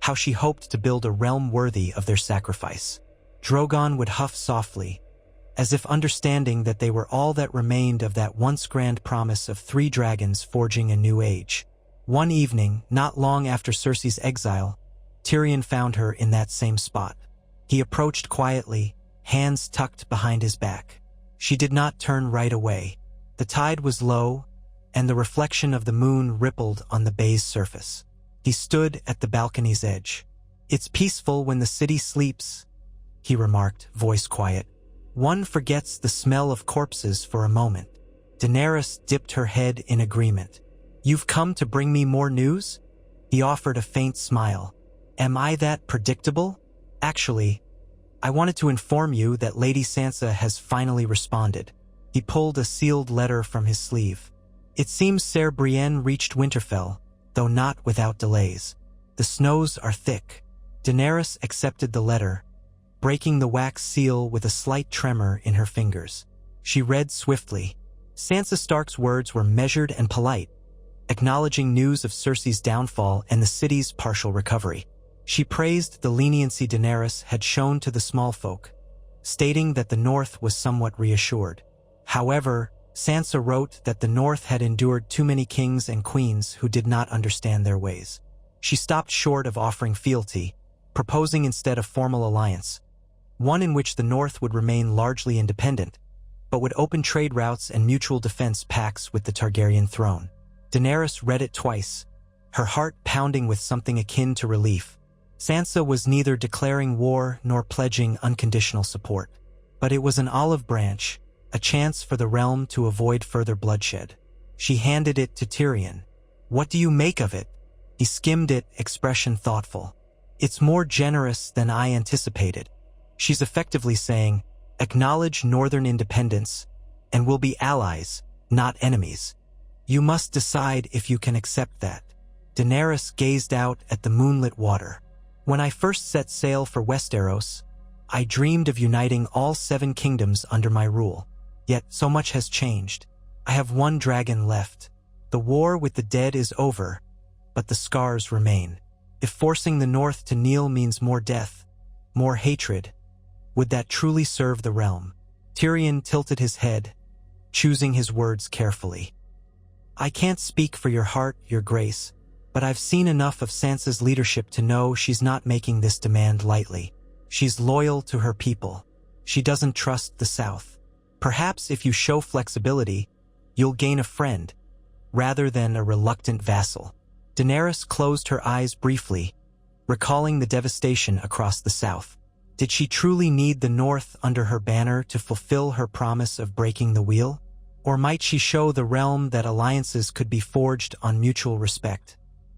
A: how she hoped to build a realm worthy of their sacrifice. Drogon would huff softly, as if understanding that they were all that remained of that once grand promise of 3 dragons forging a new age. One evening, not long after Cersei's exile, Tyrion found her in that same spot. He approached quietly, hands tucked behind his back. She did not turn right away. The tide was low, and the reflection of the moon rippled on the bay's surface. He stood at the balcony's edge. "It's peaceful when the city sleeps," he remarked, voice quiet. "One forgets the smell of corpses for a moment." Daenerys dipped her head in agreement. "You've come to bring me more news?" He offered a faint smile. "Am I that predictable?" "Actually, I wanted to inform you that Lady Sansa has finally responded." He pulled a sealed letter from his sleeve. "It seems Ser Brienne reached Winterfell, though not without delays. The snows are thick." Daenerys accepted the letter, breaking the wax seal with a slight tremor in her fingers. She read swiftly. Sansa Stark's words were measured and polite, acknowledging news of Cersei's downfall and the city's partial recovery. She praised the leniency Daenerys had shown to the small folk, stating that the North was somewhat reassured. However, Sansa wrote that the North had endured too many kings and queens who did not understand their ways. She stopped short of offering fealty, proposing instead a formal alliance, one in which the North would remain largely independent, but would open trade routes and mutual defense pacts with the Targaryen throne. Daenerys read it twice, her heart pounding with something akin to relief. Sansa was neither declaring war nor pledging unconditional support, but it was an olive branch, a chance for the realm to avoid further bloodshed. She handed it to Tyrion. "What do you make of it?" He skimmed it, expression thoughtful. "It's more generous than I anticipated. She's effectively saying, acknowledge northern independence, and we'll be allies, not enemies. You must decide if you can accept that." Daenerys gazed out at the moonlit water. "When I first set sail for Westeros, I dreamed of uniting all 7 kingdoms under my rule. Yet so much has changed. I have one dragon left. The war with the dead is over, but the scars remain. If forcing the North to kneel means more death, more hatred, would that truly serve the realm?" Tyrion tilted his head, choosing his words carefully. "I can't speak for your heart, your grace, but I've seen enough of Sansa's leadership to know she's not making this demand lightly. She's loyal to her people. She doesn't trust the South. Perhaps if you show flexibility, you'll gain a friend, rather than a reluctant vassal." Daenerys closed her eyes briefly, recalling the devastation across the South. Did she truly need the North under her banner to fulfill her promise of breaking the wheel? Or might she show the realm that alliances could be forged on mutual respect,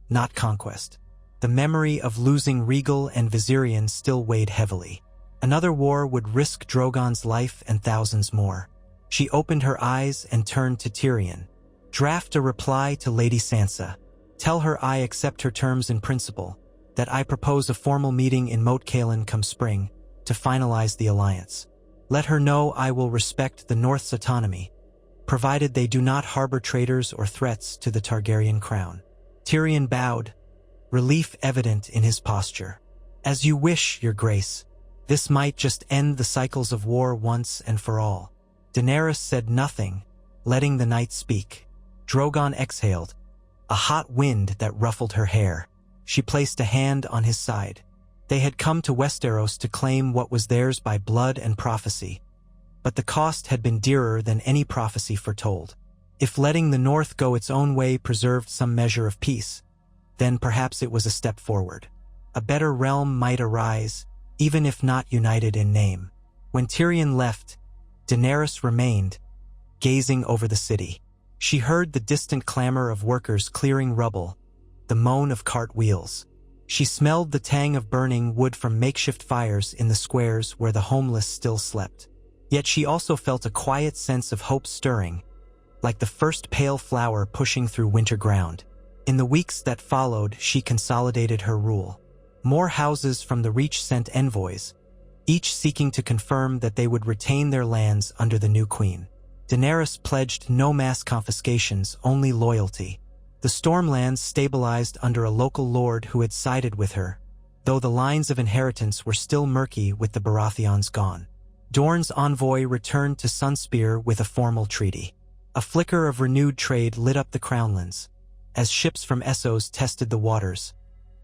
A: not conquest? The memory of losing Rhaegal and Viserion still weighed heavily. Another war would risk Drogon's life and thousands more. She opened her eyes and turned to Tyrion. "Draft a reply to Lady Sansa. Tell her I accept her terms in principle, that I propose a formal meeting in Moat Cailin come spring to finalize the alliance. Let her know I will respect the North's autonomy, provided they do not harbor traitors or threats to the Targaryen crown." Tyrion bowed, relief evident in his posture. "As you wish, your grace. This might just end the cycles of war once and for all." Daenerys said nothing, letting the night speak. Drogon exhaled, a hot wind that ruffled her hair. She placed a hand on his side. They had come to Westeros to claim what was theirs by blood and prophecy, but the cost had been dearer than any prophecy foretold. If letting the North go its own way preserved some measure of peace, then perhaps it was a step forward. A better realm might arise, even if not united in name. When Tyrion left, Daenerys remained, gazing over the city. She heard the distant clamor of workers clearing rubble, the moan of cart wheels. She smelled the tang of burning wood from makeshift fires in the squares where the homeless still slept. Yet she also felt a quiet sense of hope stirring, like the first pale flower pushing through winter ground. In the weeks that followed, she consolidated her rule. More houses from the Reach sent envoys, each seeking to confirm that they would retain their lands under the new queen. Daenerys pledged no mass confiscations, only loyalty. The Stormlands stabilized under a local lord who had sided with her, though the lines of inheritance were still murky with the Baratheons gone. Dorne's envoy returned to Sunspear with a formal treaty. A flicker of renewed trade lit up the Crownlands, as ships from Essos tested the waters,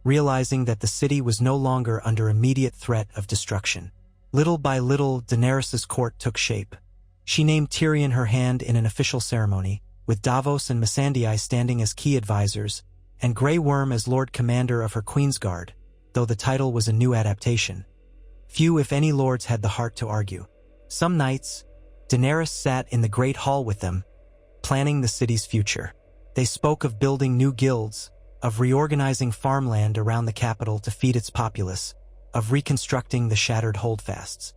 A: realizing that the city was no longer under immediate threat of destruction. Little by little, Daenerys' court took shape. She named Tyrion her hand in an official ceremony, with Davos and Missandei standing as key advisors, and Grey Worm as Lord Commander of her Queensguard, though the title was a new adaptation. Few, if any, lords had the heart to argue. Some nights, Daenerys sat in the Great Hall with them, planning the city's future. They spoke of building new guilds, of reorganizing farmland around the capital to feed its populace, of reconstructing the shattered holdfasts.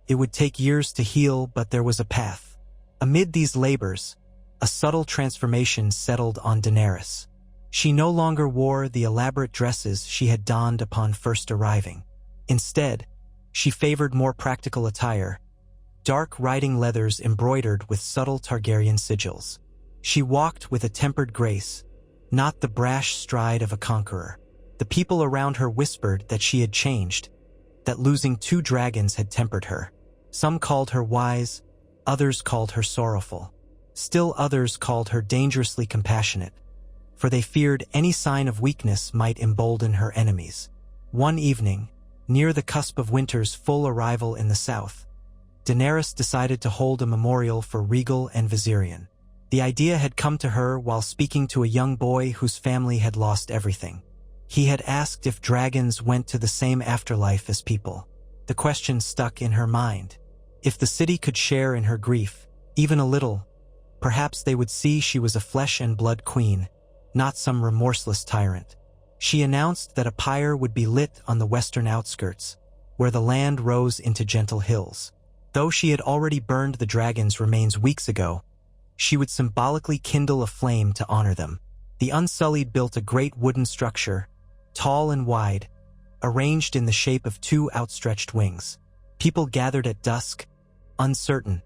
A: It would take years to heal, but there was a path. Amid these labors, a subtle transformation settled on Daenerys. She no longer wore the elaborate dresses she had donned upon first arriving. Instead, she favored more practical attire, dark riding leathers embroidered with subtle Targaryen sigils. She walked with a tempered grace, not the brash stride of a conqueror. The people around her whispered that she had changed, that losing 2 dragons had tempered her. Some called her wise, others called her sorrowful. Still others called her dangerously compassionate, for they feared any sign of weakness might embolden her enemies. One evening, near the cusp of winter's full arrival in the south, Daenerys decided to hold a memorial for Rhaegal and Viserion. The idea had come to her while speaking to a young boy whose family had lost everything. He had asked if dragons went to the same afterlife as people. The question stuck in her mind. If the city could share in her grief, even a little, perhaps they would see she was a flesh and blood queen, not some remorseless tyrant. She announced that a pyre would be lit on the western outskirts, where the land rose into gentle hills. Though she had already burned the dragon's remains weeks ago, she would symbolically kindle a flame to honor them. The Unsullied built a great wooden structure, tall and wide, arranged in the shape of 2 outstretched wings. People gathered at dusk, uncertain,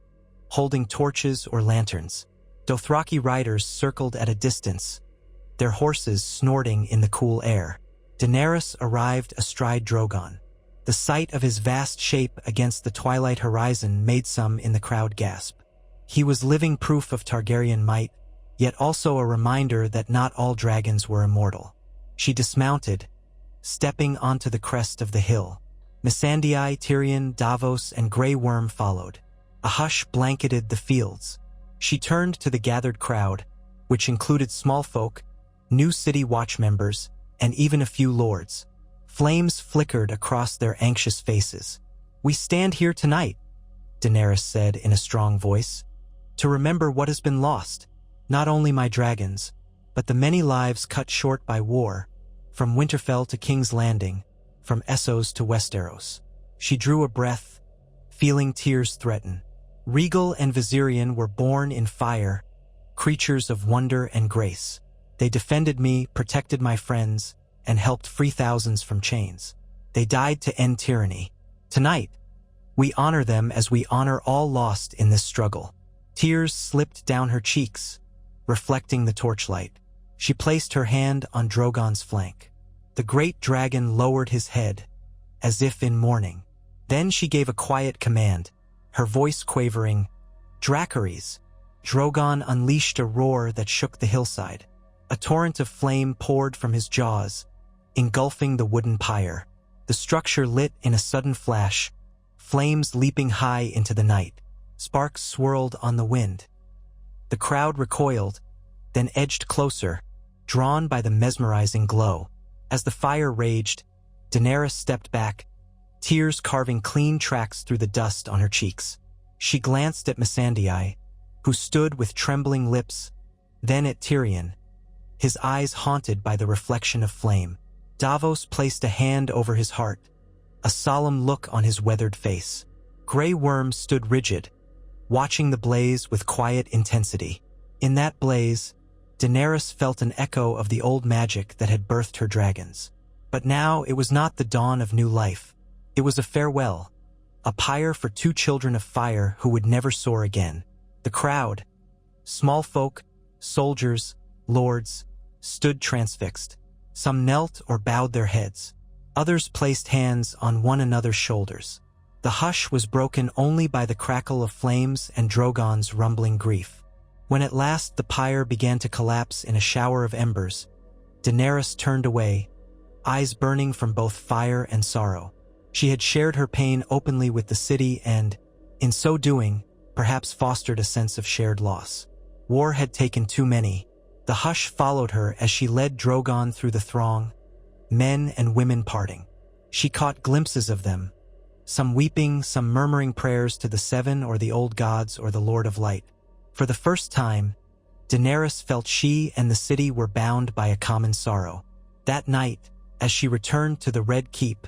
A: holding torches or lanterns. Dothraki riders circled at a distance, their horses snorting in the cool air. Daenerys arrived astride Drogon. The sight of his vast shape against the twilight horizon made some in the crowd gasp. He was living proof of Targaryen might, yet also a reminder that not all dragons were immortal. She dismounted, stepping onto the crest of the hill. Missandei, Tyrion, Davos, and Grey Worm followed. A hush blanketed the fields. She turned to the gathered crowd, which included small folk, new city watch members, and even a few lords. Flames flickered across their anxious faces. "We stand here tonight," Daenerys said in a strong voice, "to remember what has been lost, not only my dragons, but the many lives cut short by war, from Winterfell to King's Landing, from Essos to Westeros." She drew a breath, feeling tears threaten. Rhaegal and Viserion were born in fire, creatures of wonder and grace. They defended me, protected my friends, and helped free thousands from chains. They died to end tyranny. Tonight, we honor them as we honor all lost in this struggle. Tears slipped down her cheeks, reflecting the torchlight. She placed her hand on Drogon's flank. The great dragon lowered his head, as if in mourning. Then she gave a quiet command, her voice quavering, "Dracarys." Drogon unleashed a roar that shook the hillside. A torrent of flame poured from his jaws, engulfing the wooden pyre. The structure lit in a sudden flash, flames leaping high into the night. Sparks swirled on the wind. The crowd recoiled, then edged closer, drawn by the mesmerizing glow. As the fire raged, Daenerys stepped back, tears carving clean tracks through the dust on her cheeks. She glanced at Missandei, who stood with trembling lips, then at Tyrion, his eyes haunted by the reflection of flame. Davos placed a hand over his heart, a solemn look on his weathered face. Grey Worm stood rigid, watching the blaze with quiet intensity. In that blaze, Daenerys felt an echo of the old magic that had birthed her dragons. But now it was not the dawn of new life. It was a farewell, a pyre for 2 children of fire who would never soar again. The crowd, small folk, soldiers, lords, stood transfixed. Some knelt or bowed their heads. Others placed hands on one another's shoulders. The hush was broken only by the crackle of flames and Drogon's rumbling grief. When at last the pyre began to collapse in a shower of embers, Daenerys turned away, eyes burning from both fire and sorrow. She had shared her pain openly with the city and, in so doing, perhaps fostered a sense of shared loss. War had taken too many. The hush followed her as she led Drogon through the throng, men and women parting. She caught glimpses of them, some weeping, some murmuring prayers to the Seven or the old gods or the Lord of Light. For the first time, Daenerys felt she and the city were bound by a common sorrow. That night, as she returned to the Red Keep,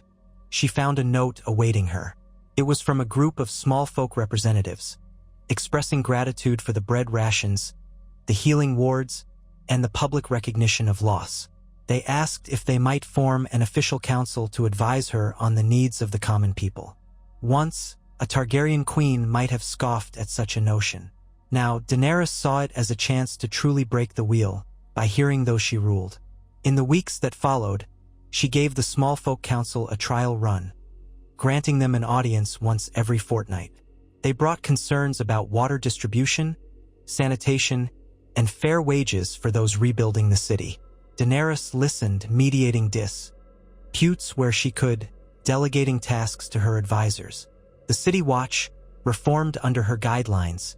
A: she found a note awaiting her. It was from a group of small folk representatives, expressing gratitude for the bread rations, the healing wards, and the public recognition of loss. They asked if they might form an official council to advise her on the needs of the common people. Once, a Targaryen queen might have scoffed at such a notion. Now, Daenerys saw it as a chance to truly break the wheel by hearing those she ruled. In the weeks that followed, she gave the small folk council a trial run, granting them an audience once every fortnight. They brought concerns about water distribution, sanitation, and fair wages for those rebuilding the city. Daenerys listened, mediating disputes where she could, delegating tasks to her advisors. The City Watch, reformed under her guidelines,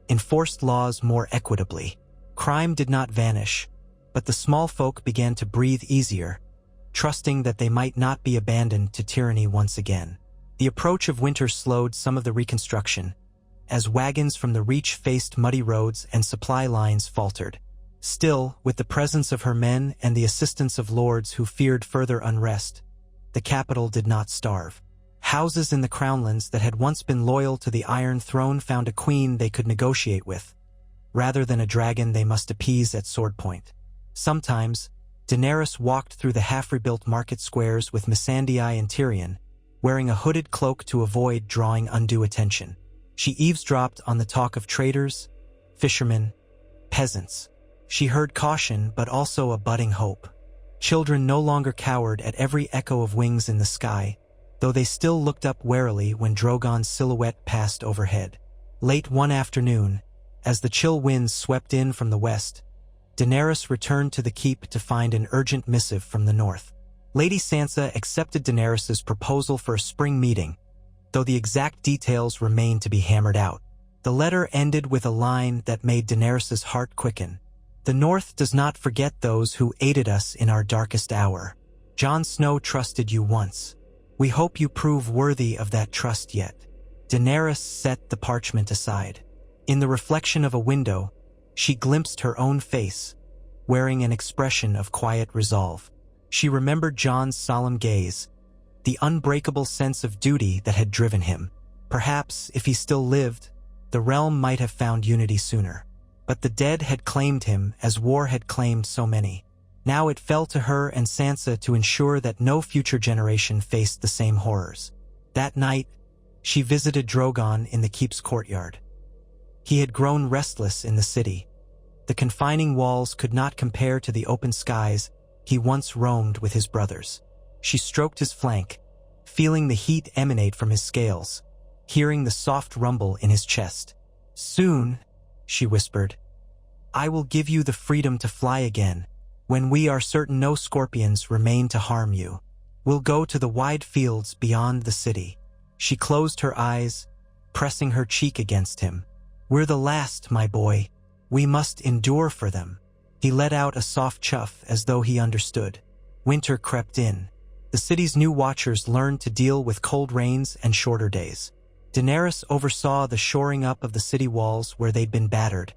A: enforced laws more equitably. Crime did not vanish, but the small folk began to breathe easier, trusting that they might not be abandoned to tyranny once again. The approach of winter slowed some of the reconstruction, as wagons from the Reach faced muddy roads and supply lines faltered. Still, with the presence of her men and the assistance of lords who feared further unrest, the capital did not starve. Houses in the crownlands that had once been loyal to the Iron Throne found a queen they could negotiate with, rather than a dragon they must appease at sword point. Sometimes, Daenerys walked through the half-rebuilt market squares with Missandei and Tyrion, wearing a hooded cloak to avoid drawing undue attention. She eavesdropped on the talk of traders, fishermen, peasants. She heard caution but also a budding hope. Children no longer cowered at every echo of wings in the sky, though they still looked up warily when Drogon's silhouette passed overhead. Late one afternoon, as the chill winds swept in from the west, Daenerys returned to the keep to find an urgent missive from the north. Lady Sansa accepted Daenerys's proposal for a spring meeting, though the exact details remained to be hammered out. The letter ended with a line that made Daenerys's heart quicken. "The North does not forget those who aided us in our darkest hour. Jon Snow trusted you once. We hope you prove worthy of that trust yet." Daenerys set the parchment aside. In the reflection of a window, she glimpsed her own face, wearing an expression of quiet resolve. She remembered Jon's solemn gaze, the unbreakable sense of duty that had driven him. Perhaps, if he still lived, the realm might have found unity sooner. But the dead had claimed him as war had claimed so many. Now it fell to her and Sansa to ensure that no future generation faced the same horrors. That night, she visited Drogon in the keep's courtyard. He had grown restless in the city. The confining walls could not compare to the open skies he once roamed with his brothers. She stroked his flank, feeling the heat emanate from his scales, hearing the soft rumble in his chest. "Soon," she whispered, "I will give you the freedom to fly again, when we are certain no scorpions remain to harm you. We'll go to the wide fields beyond the city." She closed her eyes, pressing her cheek against him. "We're the last, my boy. We must endure for them." He let out a soft chuff as though he understood. Winter crept in. The city's new watchers learned to deal with cold rains and shorter days. Daenerys oversaw the shoring up of the city walls where they'd been battered,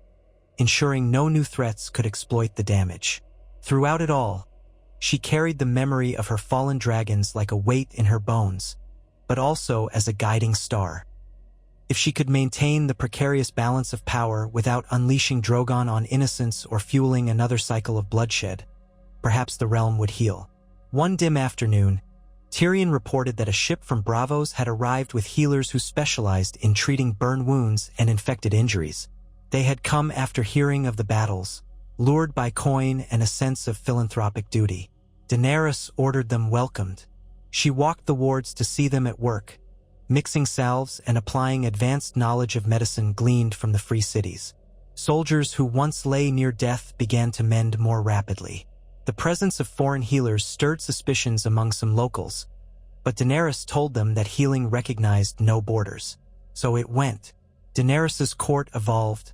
A: ensuring no new threats could exploit the damage. Throughout it all, she carried the memory of her fallen dragons like a weight in her bones, but also as a guiding star. If she could maintain the precarious balance of power without unleashing Drogon on innocents or fueling another cycle of bloodshed, perhaps the realm would heal. One dim afternoon, Tyrion reported that a ship from Braavos had arrived with healers who specialized in treating burn wounds and infected injuries. They had come after hearing of the battles, lured by coin and a sense of philanthropic duty. Daenerys ordered them welcomed. She walked the wards to see them at work, mixing salves and applying advanced knowledge of medicine gleaned from the free cities. Soldiers who once lay near death began to mend more rapidly. The presence of foreign healers stirred suspicions among some locals, but Daenerys told them that healing recognized no borders. So it went. Daenerys's court evolved,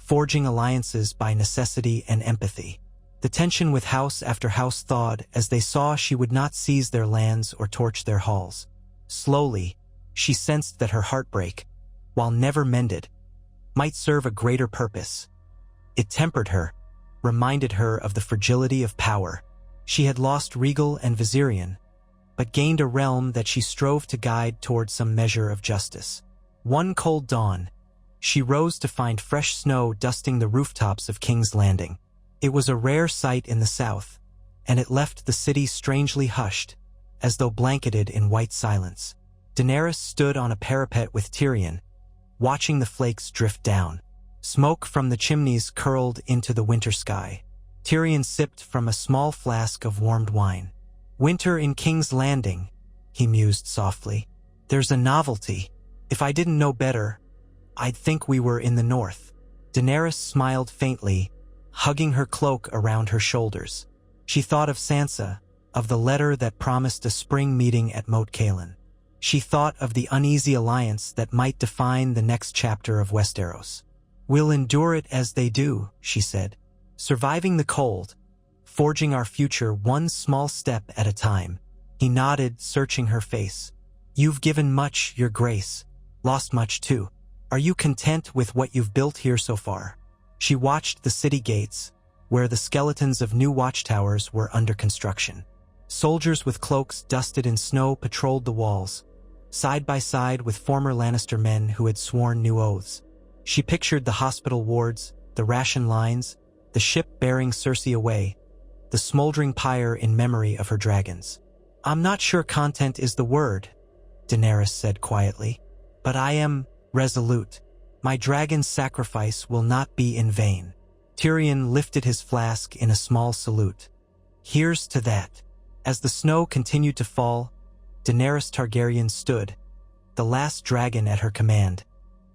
A: forging alliances by necessity and empathy. The tension with house after house thawed as they saw she would not seize their lands or torch their halls. Slowly, she sensed that her heartbreak, while never mended, might serve a greater purpose. It tempered her, reminded her of the fragility of power. She had lost Regal and Viserion, but gained a realm that she strove to guide toward some measure of justice. One cold dawn, she rose to find fresh snow dusting the rooftops of King's Landing. It was a rare sight in the south, and it left the city strangely hushed, as though blanketed in white silence. Daenerys stood on a parapet with Tyrion, watching the flakes drift down. Smoke from the chimneys curled into the winter sky. Tyrion sipped from a small flask of warmed wine. "Winter in King's Landing," he mused softly. "There's a novelty. If I didn't know better, I'd think we were in the north." Daenerys smiled faintly, hugging her cloak around her shoulders. She thought of Sansa, of the letter that promised a spring meeting at Moat Cailin. She thought of the uneasy alliance that might define the next chapter of Westeros. "We'll endure it as they do," she said. "Surviving the cold, forging our future one small step at a time." He nodded, searching her face. "You've given much, Your Grace. Lost much too. Are you content with what you've built here so far?" She watched the city gates, where the skeletons of new watchtowers were under construction. Soldiers with cloaks dusted in snow patrolled the walls, side by side with former Lannister men who had sworn new oaths. She pictured the hospital wards, the ration lines, the ship bearing Cersei away, the smoldering pyre in memory of her dragons. "I'm not sure content is the word," Daenerys said quietly, "but I am resolute. My dragon's sacrifice will not be in vain." Tyrion lifted his flask in a small salute. "Here's to that." As the snow continued to fall, Daenerys Targaryen stood, the last dragon at her command,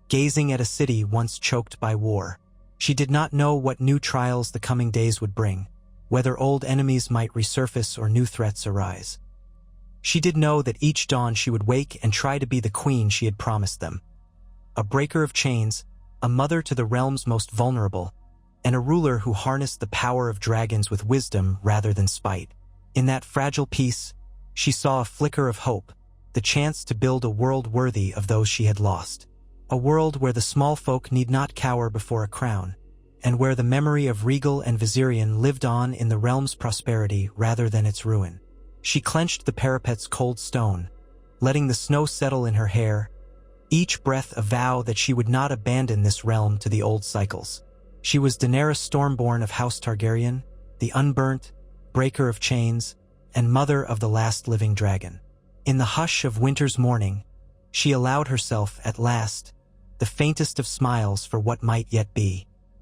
A: gazing at a city once choked by war. She did not know what new trials the coming days would bring, whether old enemies might resurface or new threats arise. She did know that each dawn she would wake and try to be the queen she had promised them. A breaker of chains, a mother to the realm's most vulnerable, and a ruler who harnessed the power of dragons with wisdom rather than spite. In that fragile peace, she saw a flicker of hope, the chance to build a world worthy of those she had lost. A world where the small folk need not cower before a crown, and where the memory of Regal and Viserion lived on in the realm's prosperity rather than its ruin. She clenched the parapet's cold stone, letting the snow settle in her hair, each breath a vow that she would not abandon this realm to the old cycles. She was Daenerys Stormborn of House Targaryen, the unburnt, breaker of chains, and mother of the last living dragon. In the hush of winter's morning, she allowed herself, at last, the faintest of smiles for what might yet be.